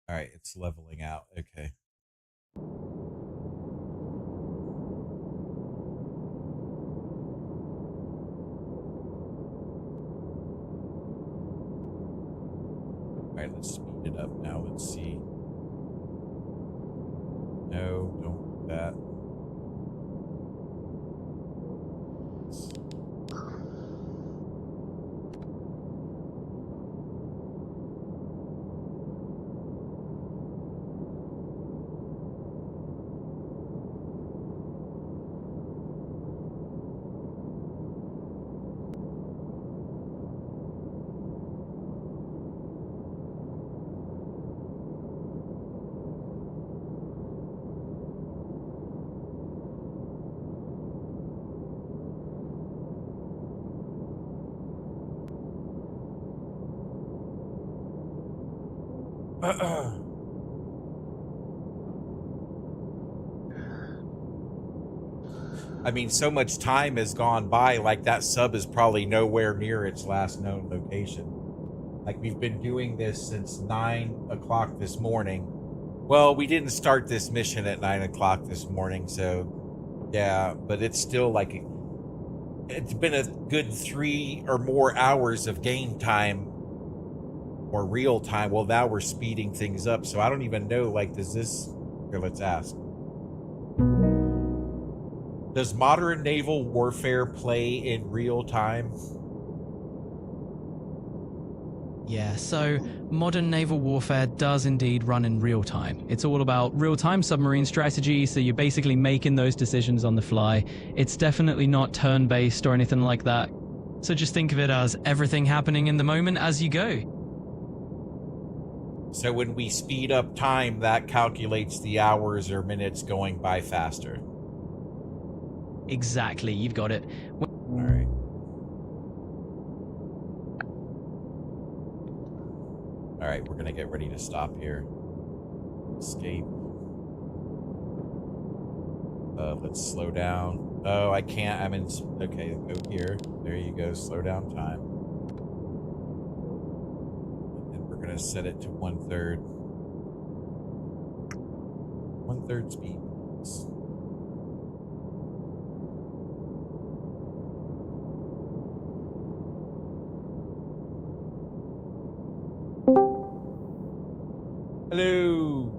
All right, it's leveling out. Okay. All right, let's speed it up now. Let's see. No, don't do that. I mean, so much time has gone by, like that sub is probably nowhere near its last known location. Like, we've been doing this since 9 o'clock this morning. Well, we didn't start this mission at 9 o'clock this morning, so yeah, but it's still like, it's been a good 3 or more hours of game time or real time. Well, now we're speeding things up, so I don't even know, like, does this... Here, let's ask. Does Modern Naval Warfare play in real time? Yeah, so Modern Naval Warfare does indeed run in real time. It's all about real-time submarine strategy, so you're basically making those decisions on the fly. It's definitely not turn-based or anything like that. So just think of it as everything happening in the moment as you go. So when we speed up time, that calculates the hours or minutes going by faster. Exactly, you've got it. All right. All right, we're going to get ready to stop here. Escape. Let's slow down. Oh, I can't. I'm in. Okay, go here. There you go. Slow down time. And we're gonna set it to 1/3. 1/3 speed. Hello.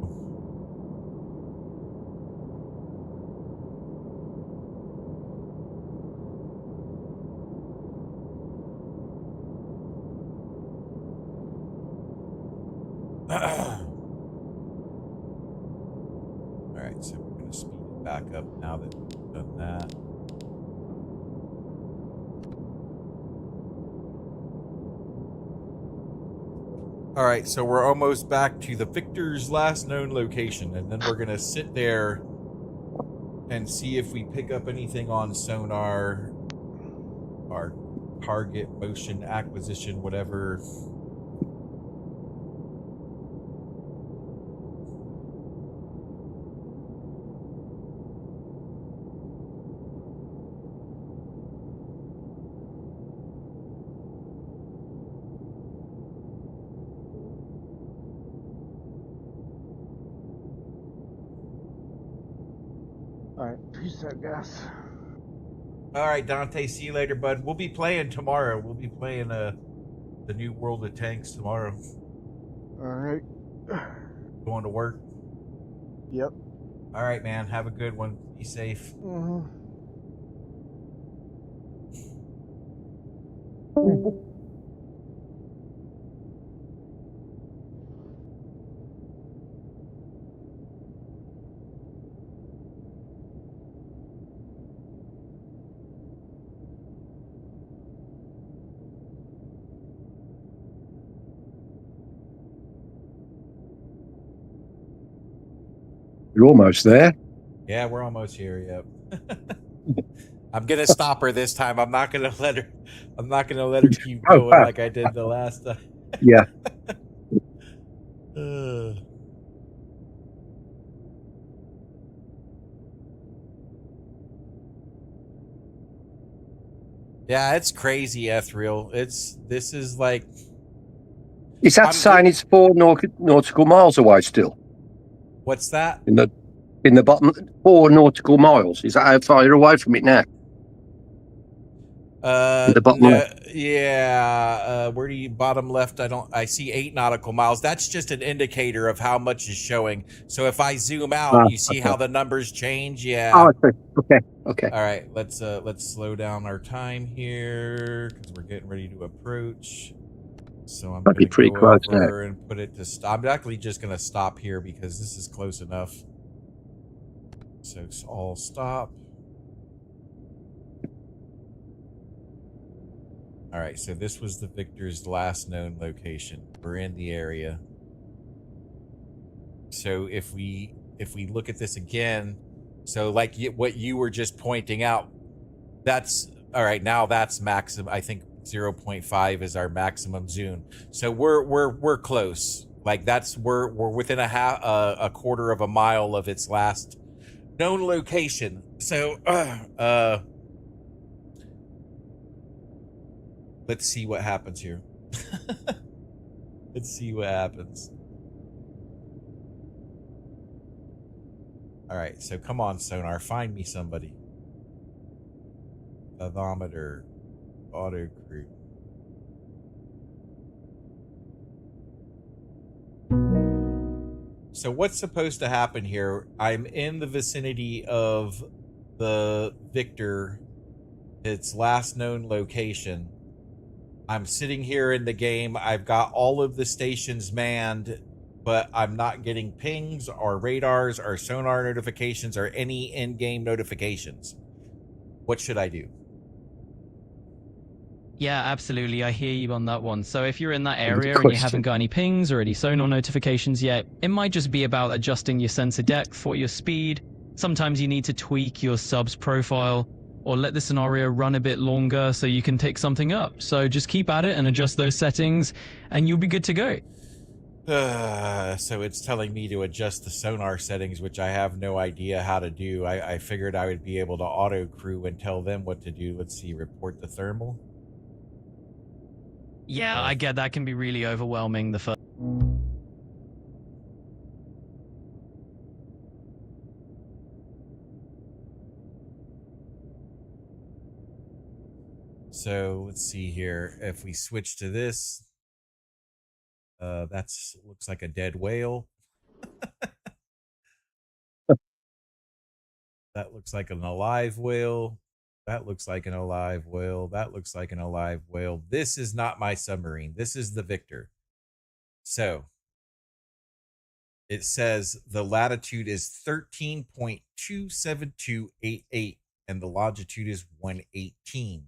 All right, so we're going to speed it back up now that we've done that. All right, so we're almost back to the Victor's last known location, and then we're going to sit there and see if we pick up anything on sonar, our target, motion, acquisition, whatever. All right, peace out, guys. All right, Dante, see you later, bud. We'll be playing tomorrow. We'll be playing the new World of Tanks tomorrow. All right. Going to work? Yep. All right, man. Have a good one. Be safe. You're almost there. Yeah, we're almost here. Yep. I'm gonna stop her this time. I'm not gonna let her. I'm not gonna let her keep going like I did the last time. Yeah. Yeah, it's crazy, Ethereal. This is like. Is that saying it's 4 nautical miles away still? What's that? In the bottom, 4 nautical miles. Is that how far you're away from it now? The bottom left. Yeah. Where do you bottom left? I see 8 nautical miles. That's just an indicator of how much is showing. So if I zoom out, you see how the numbers change. Yeah. Oh, okay. All right. Let's slow down our time here because we're getting ready to approach. So I'm going to go over and put it to stop. I'm actually just going to stop here because this is close enough. So all stop. All right, so this was the Victor's last known location. We're in the area. So if we look at this again, so like what you were just pointing out, that's all right. Now that's maximum. I think 0.5 is our maximum zoom. So we're close. Like we're within a quarter of a mile of its last known location. So let's see what happens here. Let's see what happens. All right, so come on, Sonar, find me somebody. Fathometer, auto crew. So what's supposed to happen here? I'm in the vicinity of the Victor, its last known location. I'm sitting here in the game. I've got all of the stations manned, but I'm not getting pings or radars or sonar notifications or any in-game notifications. What should I do? Yeah, absolutely. I hear you on that one. So if you're in that area and you haven't got any pings or any sonar notifications yet, it might just be about adjusting your sensor depth or your speed. Sometimes you need to tweak your sub's profile or let the scenario run a bit longer so you can pick something up. So just keep at it and adjust those settings and you'll be good to go. So it's telling me to adjust the sonar settings, which I have no idea how to do. I figured I would be able to auto crew and tell them what to do. Let's see, report the thermal. Yeah, I get that can be really overwhelming the first. So let's see here. If we switch to this, that's looks like a dead whale. That looks like an alive whale. That looks like an alive whale. That looks like an alive whale. This is not my submarine. This is the Victor. So it says the latitude is 13.27288 and the longitude is 118.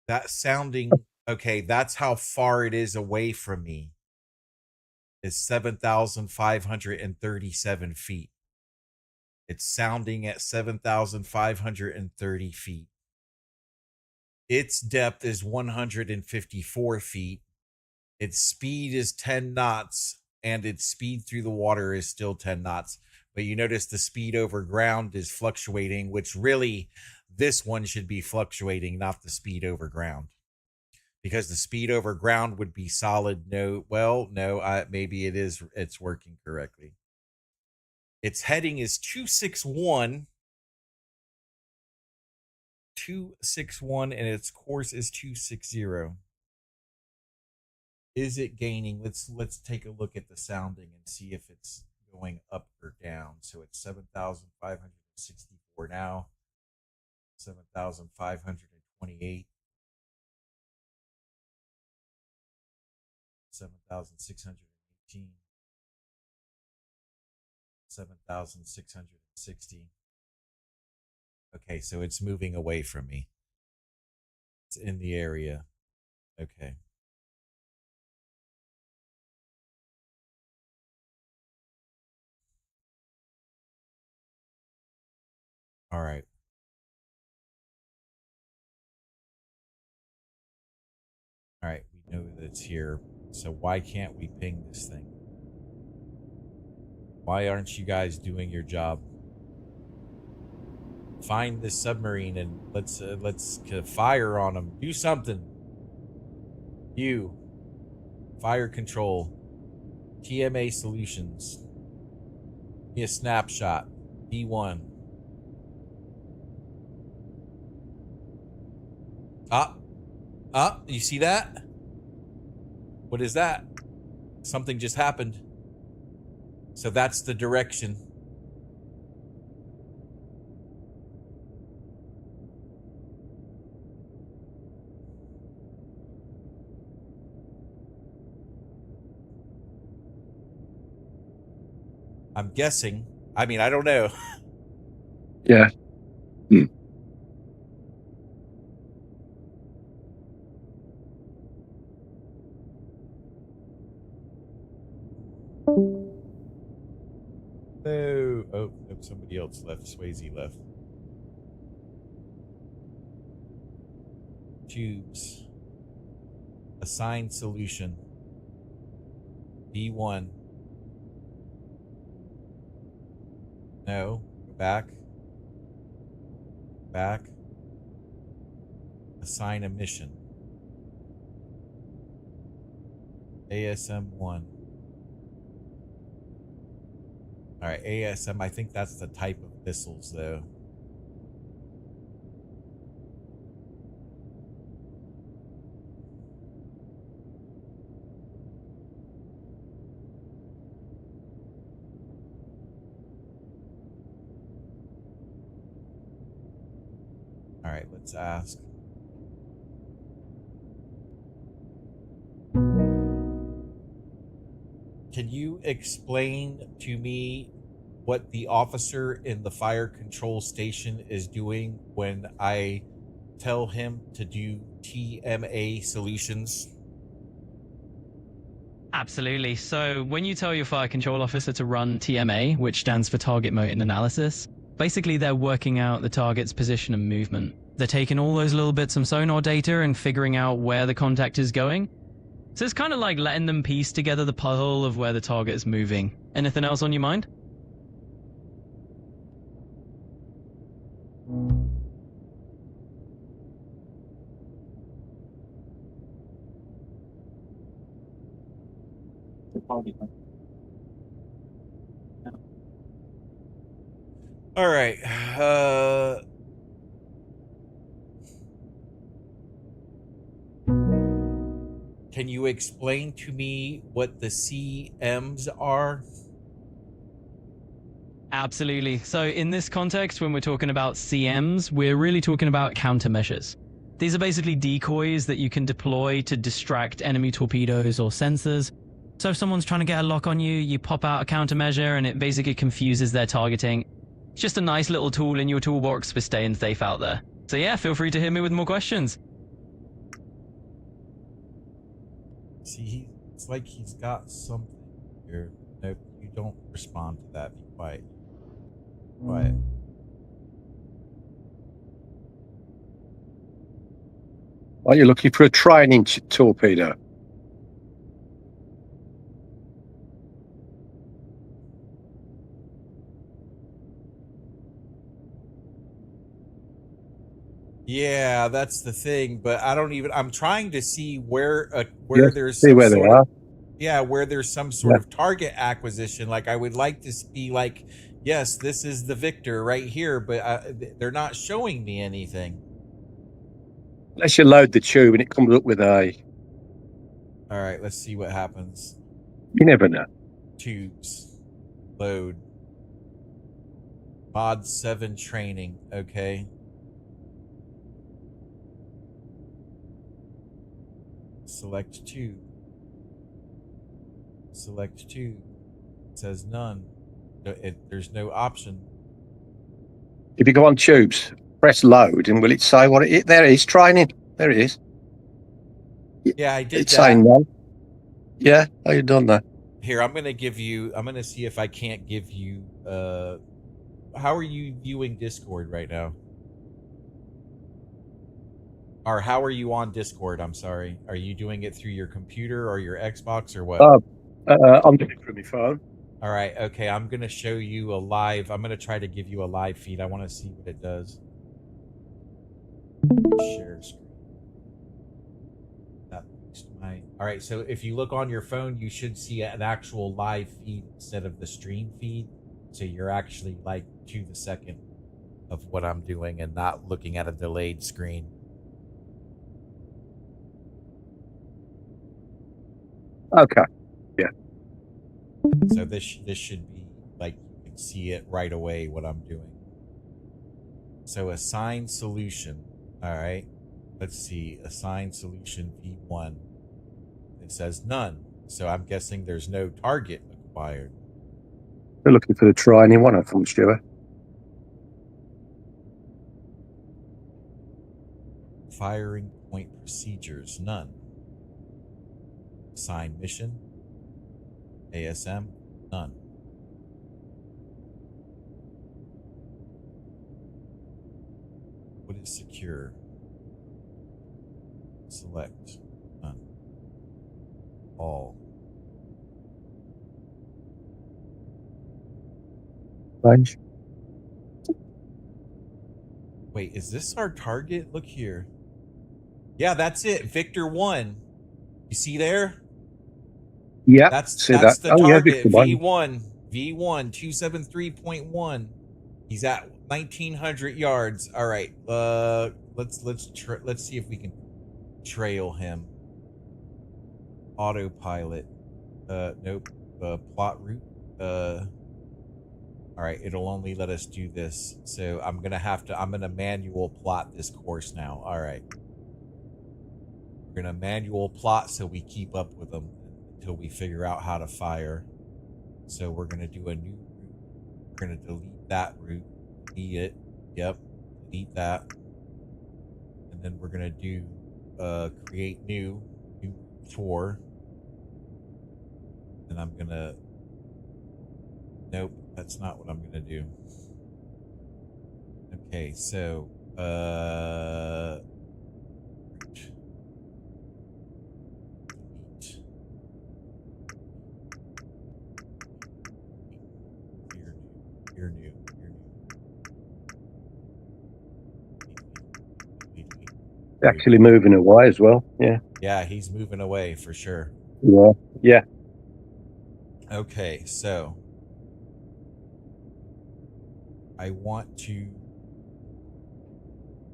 That's sounding okay. That's how far it is away from me. Is 7,537 feet. It's sounding at 7,530 feet. Its depth is 154 feet. Its speed is 10 knots, and its speed through the water is still 10 knots. But you notice the speed over ground is fluctuating, which really this one should be fluctuating, not the speed over ground. Because the speed over ground would be solid. No, maybe it is. It's working correctly. Its heading is 261, and its course is 260. Is it gaining? Let's take a look at the sounding and see if it's going up or down. So it's 7,564 now, 7,528. 7,618, 7,660. Okay, so it's moving away from me. It's in the area. Okay. All right. All right, we know that it's here. So why can't we ping this thing? Why aren't you guys doing your job? Find this submarine and let's fire on them. Do something. You. Fire control. TMA solutions. Give me a snapshot. B1. You see that? What is that? Something just happened. So that's the direction. I'm guessing. I mean, I don't know. Yeah. No. Oh, nope, somebody else left. Swayze left. Tubes. Assigned solution. B1. No. Go back. Back. Assign a mission. ASM1. All right, ASM, I think that's the type of missiles, though. All right, let's ask. Can you explain to me what the officer in the fire control station is doing when I tell him to do TMA solutions? Absolutely. So when you tell your fire control officer to run TMA, which stands for Target Motion Analysis, basically they're working out the target's position and movement. They're taking all those little bits of sonar data and figuring out where the contact is going. So it's kind of like letting them piece together the puzzle of where the target is moving. Anything else on your mind? All right. Can you explain to me what the CMs are? Absolutely. So in this context, when we're talking about CMs, we're really talking about countermeasures. These are basically decoys that you can deploy to distract enemy torpedoes or sensors. So if someone's trying to get a lock on you, you pop out a countermeasure and it basically confuses their targeting. It's just a nice little tool in your toolbox for staying safe out there. So yeah, feel free to hit me with more questions. See, it's like he's got something here. Nope, you don't respond to that. Be quiet. Quiet. Are you looking for a training torpedo? Yeah, that's the thing. But I don't even. I'm trying to see where Yes, there's see some where they sort are. of where there's some sort of target acquisition. Like I would like to be like, yes, this is the victor right here, but they're not showing me anything. Unless you load the tube and it comes up with a. All right, let's see what happens. You never know. Tubes. Load. Mod 7 training. Okay. Select tube. Select tube. It says none. There's no option. If you go on tubes, press load, and will it say what it is? There it is, training. There it is. Yeah, I did It's that. saying none. Yeah, how you done that? Here, I'm gonna see if I can't give you how are you viewing Discord right now? Or how are you on Discord? I'm sorry. Are you doing it through your computer or your Xbox or what? I'm doing it from my phone. All right. Okay. I'm going to show you a live. I'm going to try to give you a live feed. I want to see what it does. Share screen. All right. So if you look on your phone, you should see an actual live feed instead of the stream feed. So you're actually like to the second of what I'm doing and not looking at a delayed screen. Okay. Yeah. So this should be like you can see it right away what I'm doing. So assign solution. All right. Let's see. Assign solution V1. It says none. So I'm guessing there's no target acquired. They're looking for the training one, I thought, Stuart. Firing point procedures. None. Assign mission. ASM. None. What is secure? Select. None. All. Range. Wait, is this our target? Look here. Yeah, that's it. Victor 1. You see there? Yeah, That's see the that. target. Yeah, V1 273.1. He's at 1900 yards. All right. Let's see if we can trail him. Autopilot. Nope. Plot route. All right, it'll only let us do this. So I'm gonna manual plot this course now. All right. We're gonna manual plot so we keep up with them until we figure out how to fire. So we're gonna do a new route. We're gonna delete that route. Delete it. Yep. Delete that. And then we're gonna do create new tour. And I'm gonna nope, that's not what I'm gonna do. Okay, so Uh, You're new. Actually moving away as well. Yeah. Yeah, he's moving away for sure. Yeah. Yeah. Okay, so I want to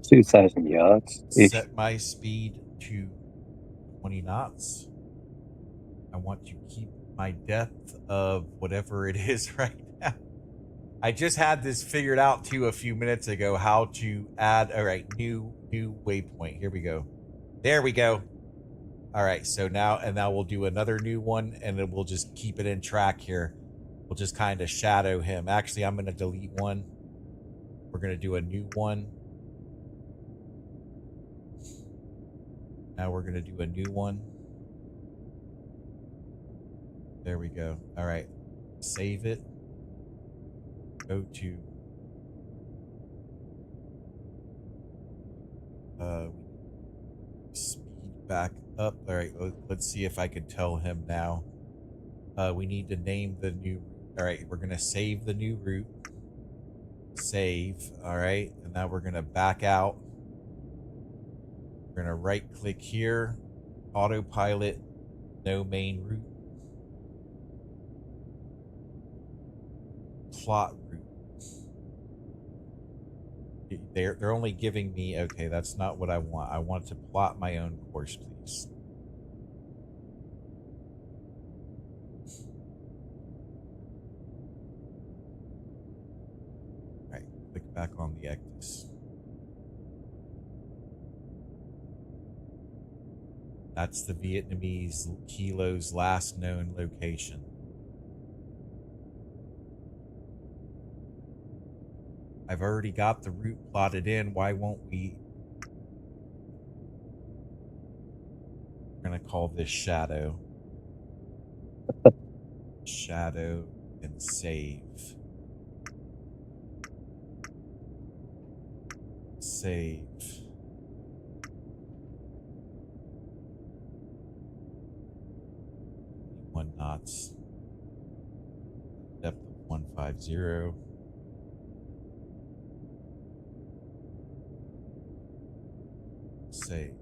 2,000 yards. set my speed to 20 knots. I want to keep my depth of whatever it is right now. I just had this figured out too a few minutes ago how to add. All right, new waypoint. Here we go. There we go. All right, so now we'll do another new one, and then we'll just keep it in track here. We'll just kind of shadow him. Actually, I'm going to delete one. We're going to do a new one. Now we're going to do a new one. There we go. All right, save it. Go to speed back up. All right, let's see if I can tell him now. We need to name the new. All right, we're gonna save the new route. Save. All right, and now we're gonna back out. We're gonna right click here, autopilot, no main route, plot route. They're only giving me, okay, that's not what I want. I want to plot my own course, please. All right, click back on the Ectus. That's the Vietnamese Kilo's last known location. I've already got the route plotted in. Why won't we? We're going to call this shadow. Shadow and save. Save. One knots. Depth of 150. Save.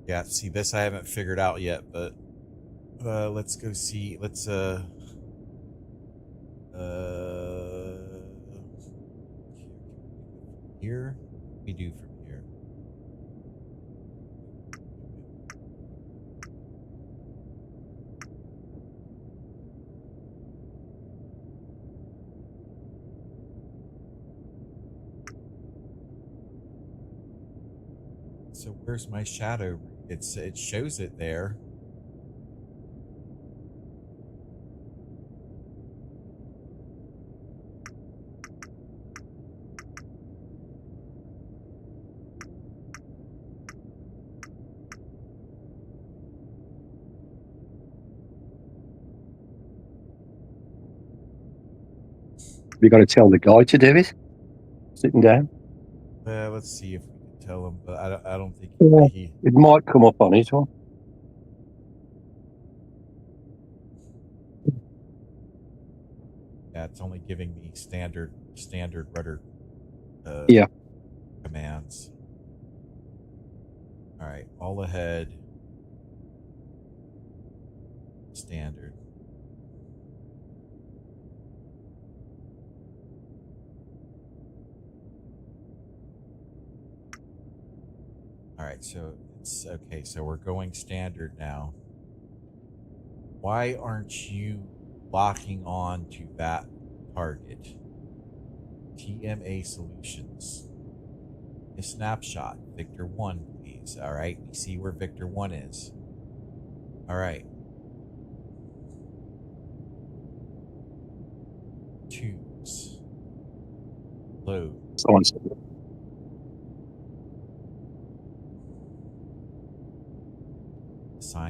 Yeah, see, this I haven't figured out yet, but let's go see. Let's here we do from here. So where's my shadow? It shows it there. You got to tell the guy to do it. Sitting down. Let's see if we can tell him, but I don't think Yeah. he. It might come up on it. Huh? Yeah, it's only giving me standard rudder Yeah. commands. All right, all ahead. Standard. All right, so it's okay. So we're going standard now. Why aren't you locking on to that target? TMA Solutions. A snapshot. Victor 1, please. All right, we see where Victor 1 is. All right. 2s. Load.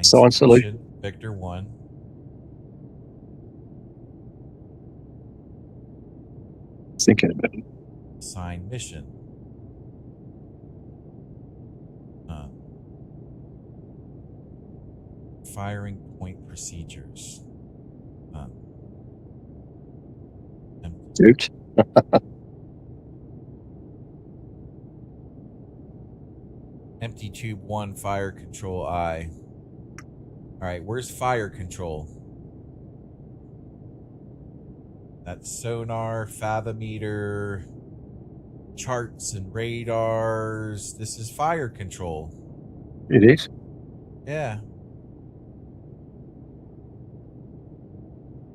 Sign solution. solution. Victor 1. Thinking about it. Assign mission. Firing point procedures. Dude. Empty tube 1, fire control I. Alright, where's fire control? That's sonar, fathometer, charts and radars. This is fire control. It is. Yeah.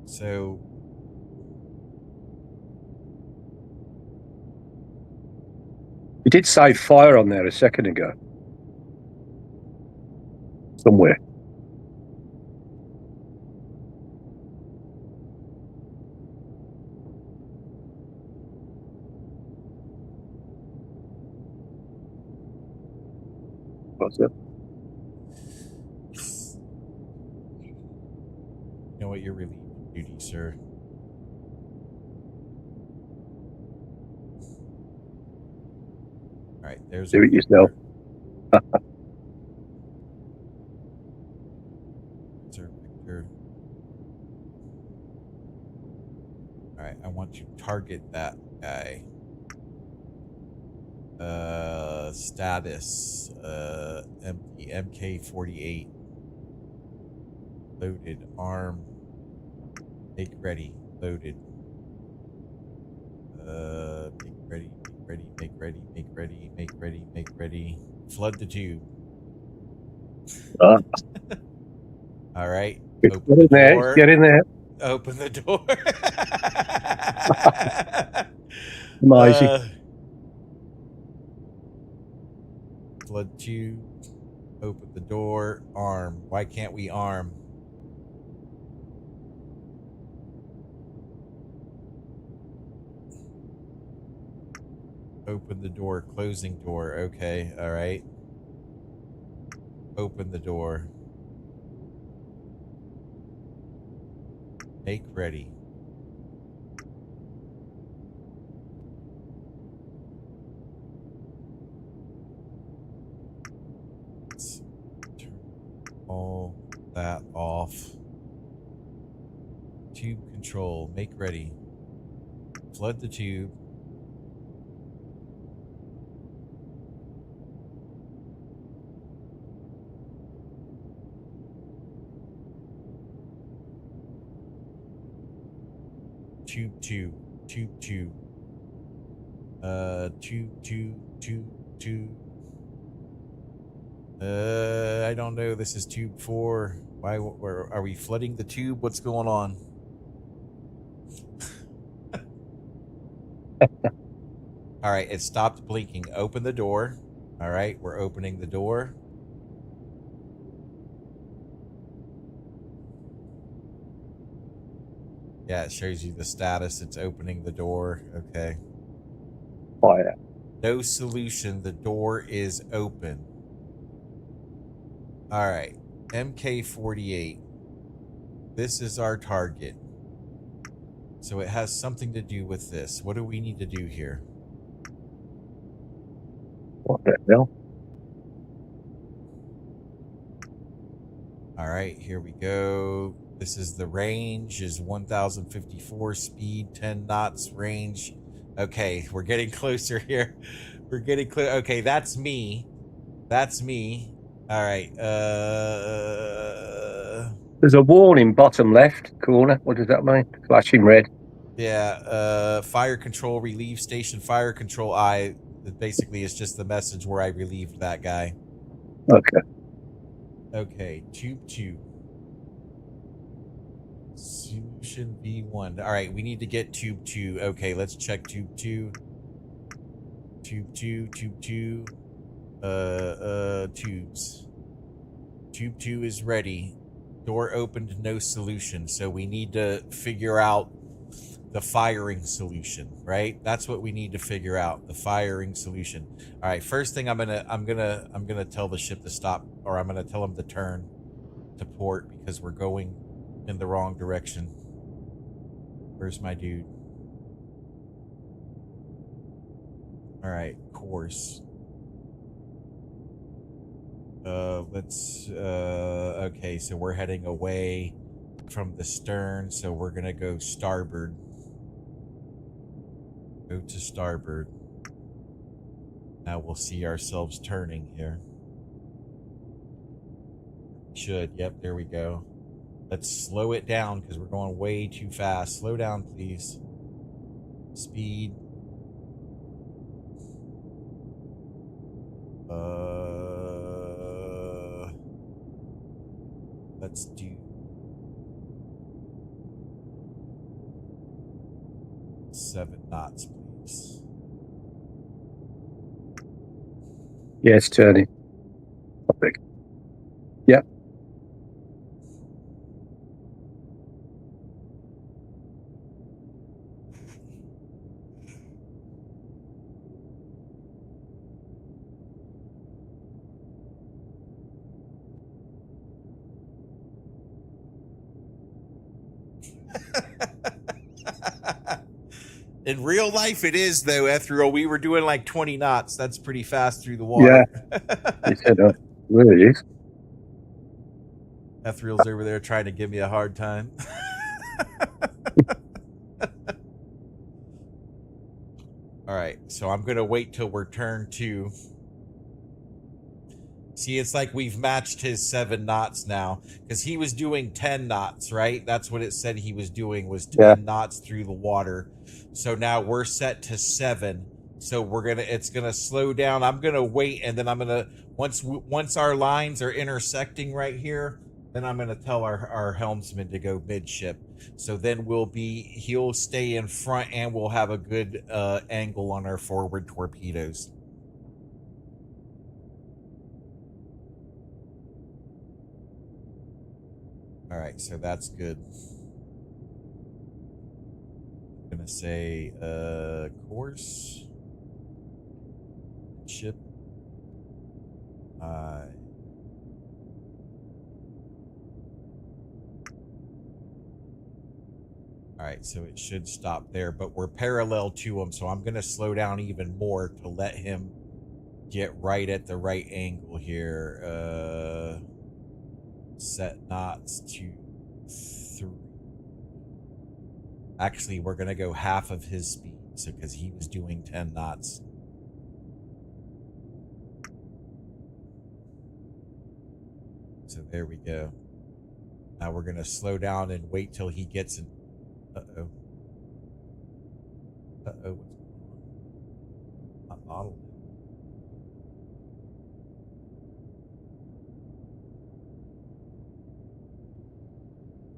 So You did say fire on there a second ago. Somewhere. What's it? you know what you're relieved of duty, sir. Alright, there's Do it yourself. Sir Victor. Alright, I want to target that guy. Status empty MK48 loaded arm make ready loaded make ready flood the tube. All right, Get open in the there. door. Get in there. Open the door. Amazing. Flood tube. Open the door. Arm. Why can't we arm? Open the door. Closing door. Okay. All right. Open the door. Make ready. Let's turn all that off. Tube control. Make ready. Flood the tube. Tube 2. I don't know. This is tube 4. Why? Where are we flooding the tube? What's going on? All right, it stopped blinking. Open the door. All right, we're opening the door. Yeah, it shows you the status. It's opening the door. Okay. Fire. No solution. The door is open. All right. MK48. This is our target. So it has something to do with this. What do we need to do here? What the hell? All right, here we go. This is the range is 1054, speed 10 knots, range. Okay, we're getting closer here. We're getting clear. Okay, that's me. That's me. All right. There's a warning bottom left corner. What does that mean? Flashing red. Yeah, fire control, relieve station, fire control I. It basically is just the message where I relieved that guy. Okay. Okay, tube 2. Solution B1. All right, we need to get tube 2. Okay, let's check tube 2. Tube 2. Tubes. Tube 2 is ready. Door opened, no solution. So we need to figure out the firing solution, right? That's what we need to figure out, the firing solution. All right, first thing I'm gonna tell the ship to stop, or I'm gonna tell them to turn. to port because we're going in the wrong direction. Where's my dude? All right, course. Okay, so we're heading away from the stern, so we're gonna go starboard. Go to starboard. Now we'll see ourselves turning here. Should, yep, there we go. Let's slow it down because we're going way too fast. Slow down, please. Speed. Let's do 7 knots, please. Yeah, it's turning. I think. Yeah. In real life, it is, though, Ethriel. We were doing like 20 knots. That's pretty fast through the water. Yeah. He said, where it is. Ethriel's over there trying to give me a hard time. All right, so I'm going to wait till we're turned 2. See, it's like we've matched his 7 knots now because he was doing 10 knots, right? That's what it said he was doing, was 10 knots through the water. So now we're set to 7. So it's gonna slow down. I'm gonna wait, and then I'm gonna once our lines are intersecting right here, then I'm gonna tell our helmsman to go midship. So then he'll stay in front, and we'll have a good angle on our forward torpedoes. All right, so that's good. I'm gonna say course ship. All right, so it should stop there, but we're parallel to him, so I'm gonna slow down even more to let him get right at the right angle here. Set knots to 3. Actually, we're gonna go half of his speed, so because he was doing 10 knots. So there we go. Now we're gonna slow down and wait till he gets in. Uh-oh. Uh-oh, what's going on? Not modeled.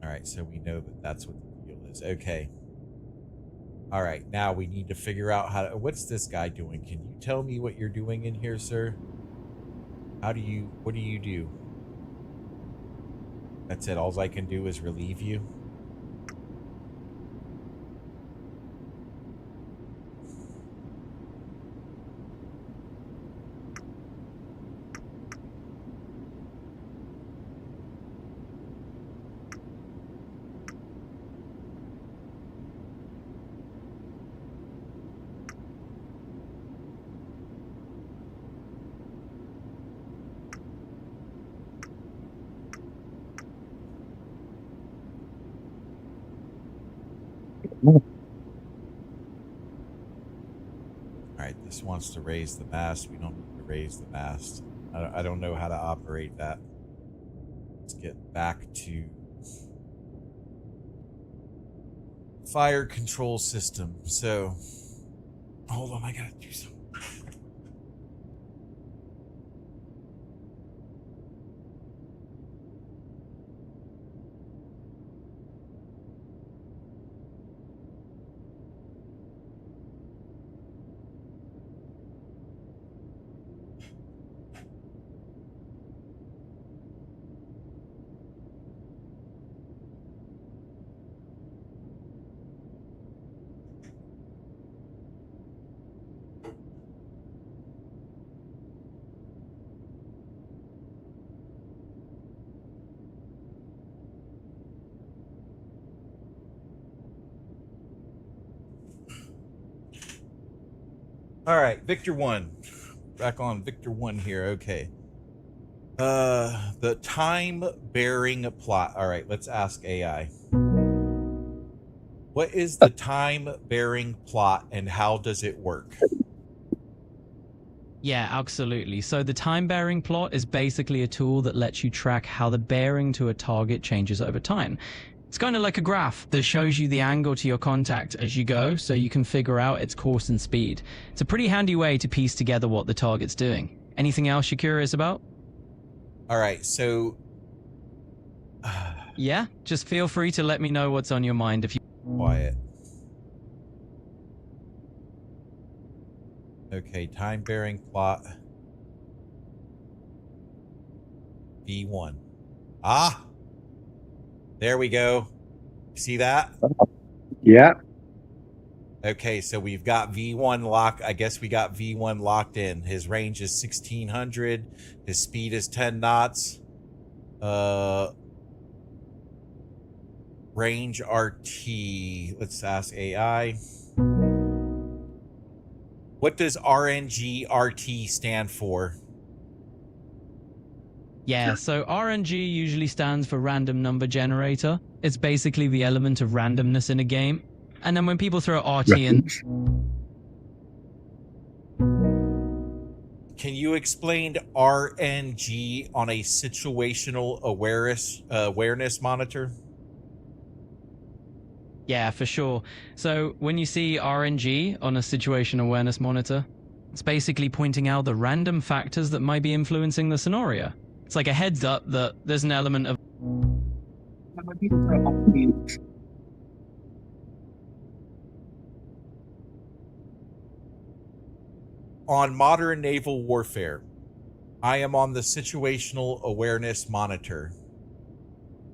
All right, so we know that that's what the deal is. Okay. All right, now we need to figure out how to... What's this guy doing? Can you tell me what you're doing in here, sir? What do you do? That's it. All I can do is relieve you. All right, this wants to raise the mast. We don't need to raise the mast. I don't know how to operate that. Let's get back to fire control system. So, hold on, I gotta do something. All right, Victor 1. Back on Victor 1 here. Okay. The time-bearing plot. All right, let's ask AI. What is the time-bearing plot and how does it work? Yeah, absolutely. So the time bearing plot is basically a tool that lets you track how the bearing to a target changes over time. It's kind of like a graph that shows you the angle to your contact as you go, so you can figure out its course and speed. It's a pretty handy way to piece together what the target's doing. Anything else you're curious about? All right, so... Yeah, just feel free to let me know what's on your mind if you... Quiet. Okay, time-bearing plot. V1. Ah! There we go. See that? Yeah. Okay, so we've got V1 locked. I guess we got V1 locked in. His range is 1600. His speed is 10 knots. Range RT. Let's ask AI. What does RNG RT stand for? Yeah, so RNG usually stands for random number generator. It's basically the element of randomness in a game. And then when people throw RT in... Can you explain RNG on a situational awareness monitor? Yeah, for sure. So when you see RNG on a situation awareness monitor, it's basically pointing out the random factors that might be influencing the scenario. It's like a heads up that there's an element of... On Modern Naval Warfare, I am on the situational awareness monitor.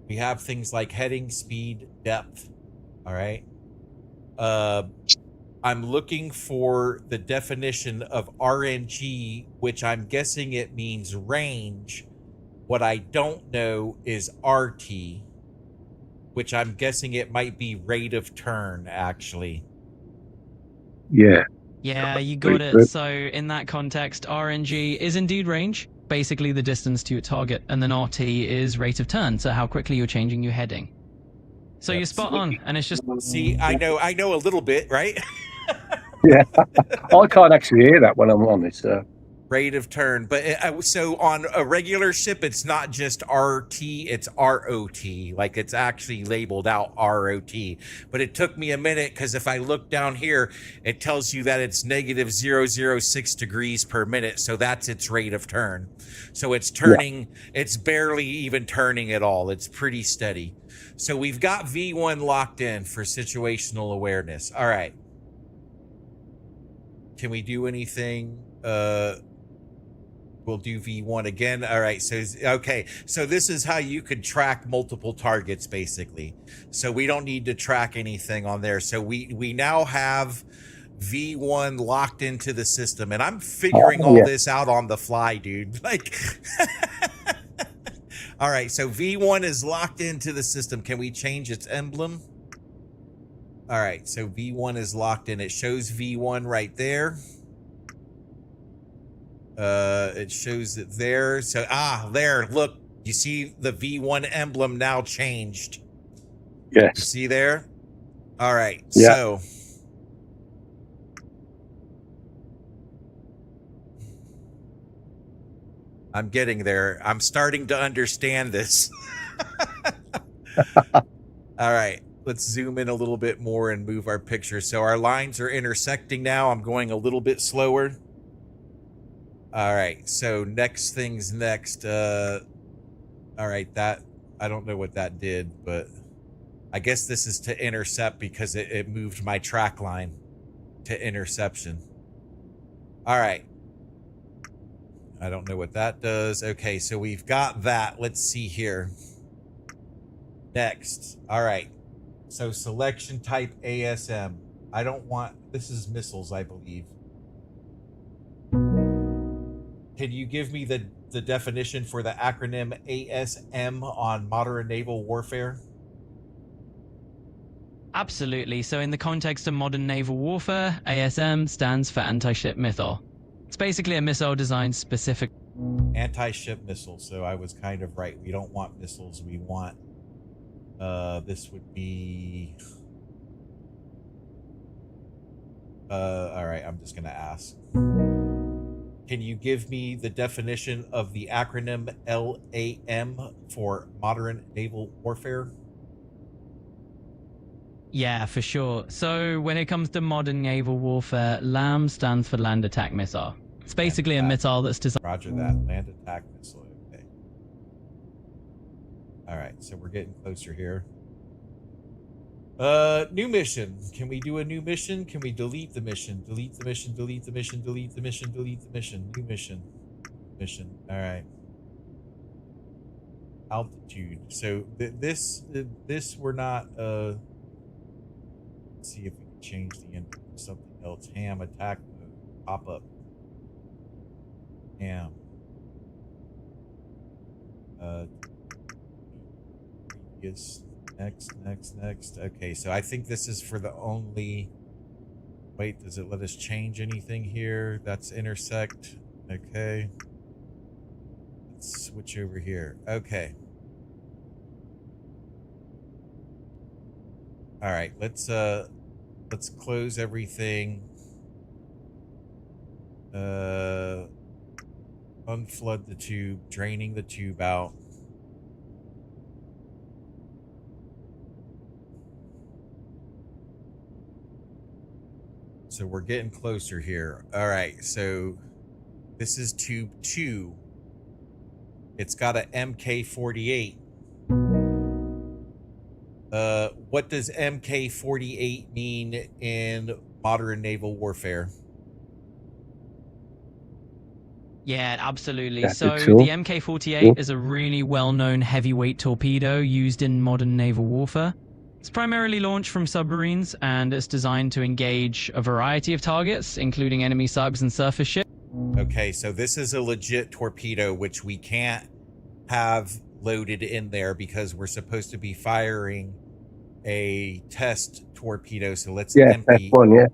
We have things like heading, speed, depth. All right. I'm looking for the definition of RNG, which I'm guessing it means range. What I don't know is RT, which I'm guessing it might be rate of turn, actually. Yeah. Yeah, you got it. So in that context, RNG is indeed range, basically the distance to your target, and then RT is rate of turn, so how quickly you're changing your heading. So you're spot on, and it's just... See, I know a little bit, right? Yeah. I can't actually hear that when I'm on it. Rate of turn. But so on a regular ship, it's not just RT, it's ROT. Like it's actually labeled out ROT. But it took me a minute because if I look down here, it tells you that it's negative 0.006 degrees per minute. So that's its rate of turn. So it's turning, it's barely even turning at all. It's pretty steady. So we've got V1 locked in for situational awareness. All right. Can we do anything? We'll do V1 again. All right. So, okay. So this is how you could track multiple targets, basically. So we don't need to track anything on there. So we now have V1 locked into the system, and I'm figuring all this out on the fly, dude. Like, all right. So V1 is locked into the system. Can we change its emblem? All right. So V1 is locked in. It shows V1 right there. It shows it there. So, there, look, you see the V1 emblem now changed. Yes. You see there? All right. Yeah. So, I'm getting there. I'm starting to understand this. All right. Let's zoom in a little bit more and move our picture. So our lines are intersecting now. I'm going a little bit slower. All right, so next thing's next. All right, that, I don't know what that did, but I guess this is to intercept because it moved my track line to interception. All right. I don't know what that does. Okay, so we've got that. Let's see here. Next. All right. So selection type ASM. I don't want, this is missiles, I believe. Can you give me the definition for the acronym ASM on Modern Naval Warfare? Absolutely. So in the context of modern naval warfare, ASM stands for anti-ship missile. It's basically a missile designed specific. Anti-ship missile. So I was kind of right. We don't want missiles. We want, this would be, all right, I'm just going to ask. Can you give me the definition of the acronym LAM for Modern Naval Warfare? Yeah, for sure. So when it comes to modern naval warfare, LAM stands for land attack missile. It's basically a missile that's designed. Roger that. Land attack missile. Okay. All right. So we're getting closer here. New mission. Can we do a new mission? Can we delete the mission? Delete the mission. Delete the mission. Delete the mission. Delete the mission. New mission. Mission. All right. Altitude. So this we're not. Let's see if we can change the input to something else. Ham attack mode. Pop up. Ham. Previous. Next. Okay, so I think this is for the only. Wait, does it let us change anything here? That's intersect. Okay. Let's switch over here. Okay. All right, let's close everything. Unflood the tube, draining the tube out. So we're getting closer here. All right, so this is tube 2. It's got a MK48. What does MK48 mean in modern naval warfare? Yeah, absolutely. That's So it too. the MK48 is a really well-known heavyweight torpedo used in modern naval warfare. It's primarily launched from submarines, and it's designed to engage a variety of targets, including enemy subs and surface ships. Okay, so this is a legit torpedo, which we can't have loaded in there because we're supposed to be firing a test torpedo. So let's empty. That's one, yeah.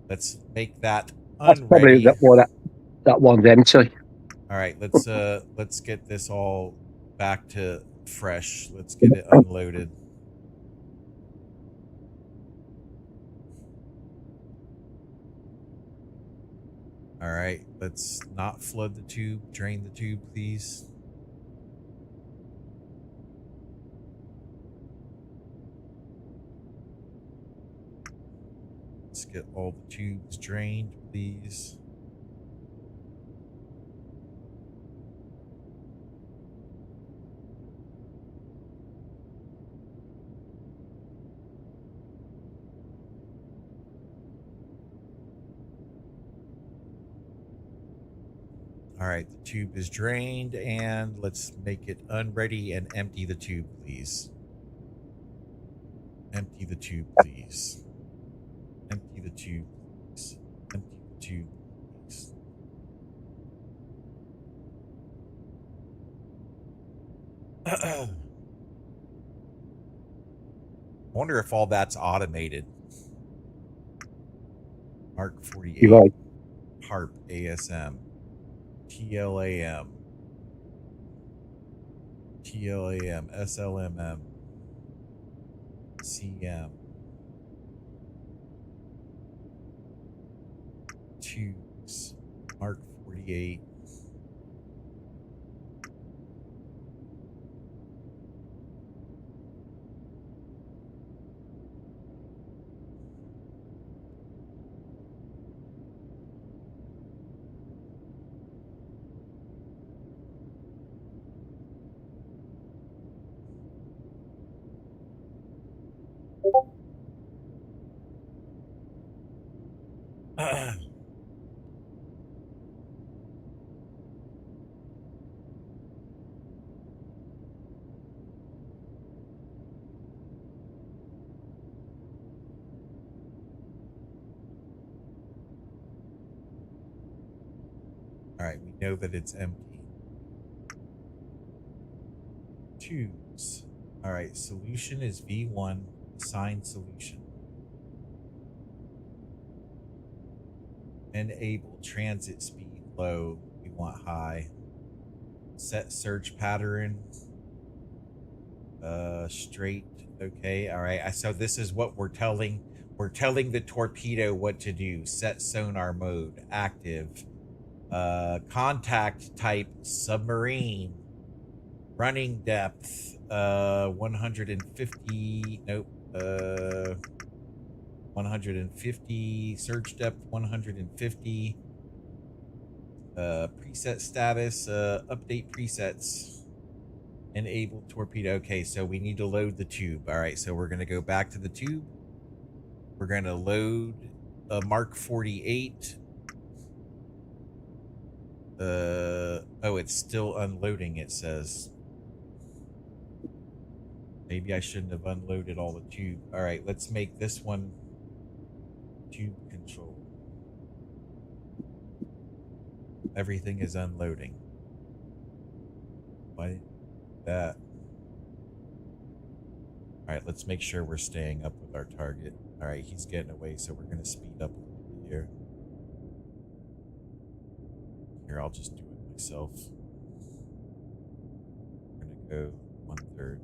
Let's make that That's probably unready. that one's empty. All right, let's get this all back to fresh. Let's get it unloaded. All right, let's not flood the tube. Drain the tube, please. Let's get all the tubes drained, please. All right, the tube is drained, and let's make it unready and empty the tube, please. Empty the tube, please. Empty the tube, please. Empty the tube, please. I wonder if all that's automated. Mark 48. You're right. HARP ASM. TLAM, SLMM, CM, tubes, Mark 48. All right, we know that it's empty. Tubes. All right, solution is V1. Assign solution. Enable transit speed low. We want high. Set search pattern. Straight. Okay. All right. So this is what we're telling. We're telling the torpedo what to do. Set sonar mode active. Contact type submarine. Running depth 150. Nope. 150. Search depth 150. Preset status. Update presets. Enable torpedo. Okay, so we need to load the tube. All right, so we're going to go back to the tube. We're going to load a Mark 48. Oh, it's still unloading, it says. Maybe I shouldn't have unloaded all the tube. All right, let's make this one tube control. Everything is unloading. Why that? All right, let's make sure we're staying up with our target. All right, he's getting away, so we're going to speed up a little bit here. Here, I'll just do it myself. We're going to go 1/3.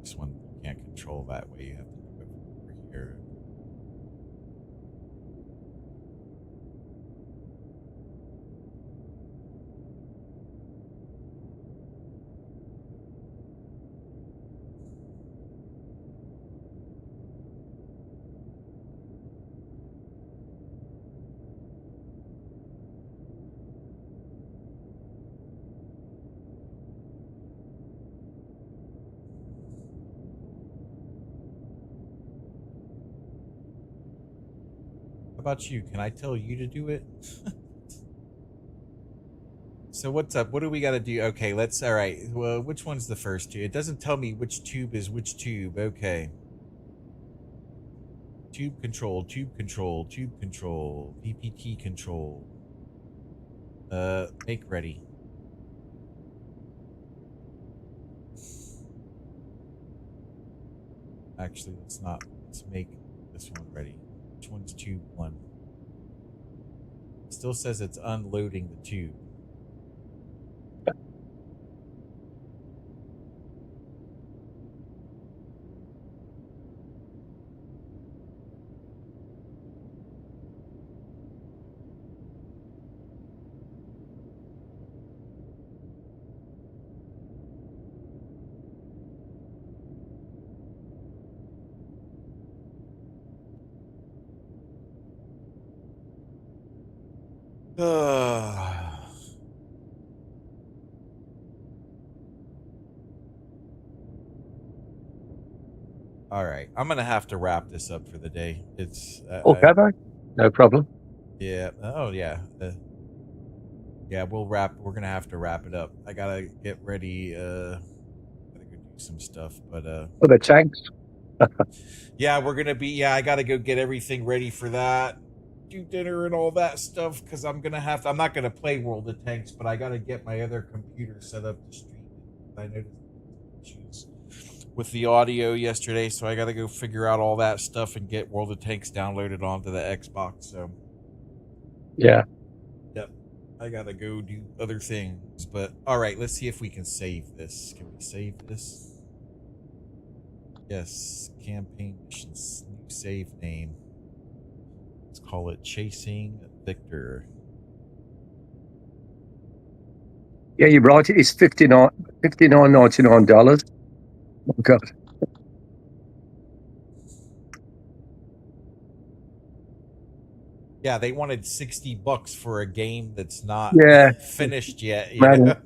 This one you can't control that way. You have to do it from over here. How about you? Can I tell you to do it? So what's up? What do we got to do? Okay, let's. All right. Well, which one's the first two? It doesn't tell me which tube is which tube. Okay. Tube control, tube control, tube control, PPT control. Make ready. Actually, let's not. Let's make this one ready. Which one's tube 1? It still says it's unloading the tube. All right, I'm gonna have to wrap this up for the day. It's Okay, mate. No problem. yeah. Oh yeah. Yeah, we'll wrap. We're gonna have to wrap it up. I gotta get ready. Gotta go do some stuff, but For the tanks. yeah, we're gonna be. Yeah, I gotta go get everything ready for that. Do dinner and all that stuff because I'm gonna have to. I'm not gonna play World of Tanks, but I gotta get my other computer set up to stream it. I noticed issues with the audio yesterday, so I gotta go figure out all that stuff and get World of Tanks downloaded onto the Xbox. So Yeah. yep, I gotta go do other things. But all right, let's see if we can save this. Can we save this? Yes, campaign missions, new save name. Let's call it Chasing Victor. Yeah, you're right. It's $59.99. Oh, God. Yeah, they wanted $60 for a game that's not Yeah. finished yet. You Man. know?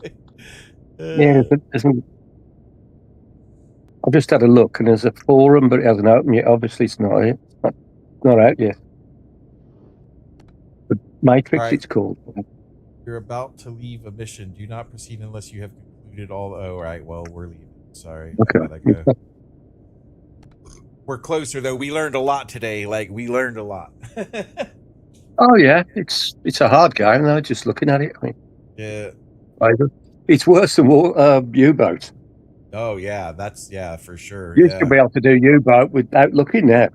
Yeah, I've just had a look, and there's a forum, but it hasn't opened yet. Obviously, it's not it. Not out yet. But Matrix, Right. it's called. You're about to leave a mission. Do not proceed unless you have concluded all. Oh, right. Well, we're leaving. Sorry. Okay. Gotta go. We're closer though. We learned a lot today. Like we learned a lot. Oh yeah, it's a hard game though. Just looking at it, I mean, Yeah. it's worse than U-boat. Oh yeah, that's for sure. You used to be able to do U-boat without looking there.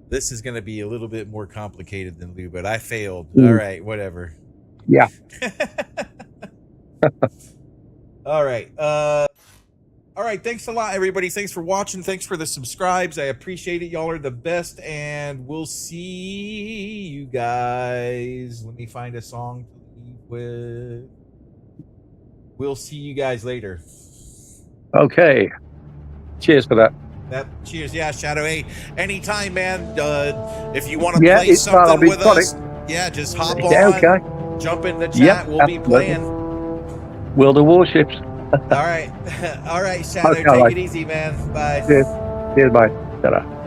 This is going to be a little bit more complicated than Lou, but I failed. All right, whatever. Yeah. All right. All right. Thanks a lot, everybody. Thanks for watching. Thanks for the subscribes. I appreciate it. Y'all are the best, and we'll see you guys. Let me find a song to leave with. We'll see you guys later. Okay. Cheers for that. Cheers. Yeah, Shadow. Hey, anytime, man. If you want to play I'll something be with us, just hop on. Okay. Jump in the chat. Yep, we'll be playing. World of Warships. All right. All right, Shadow. Okay, take right. it easy, man. Bye. Cheers. Cheers. Bye. Ta-ra.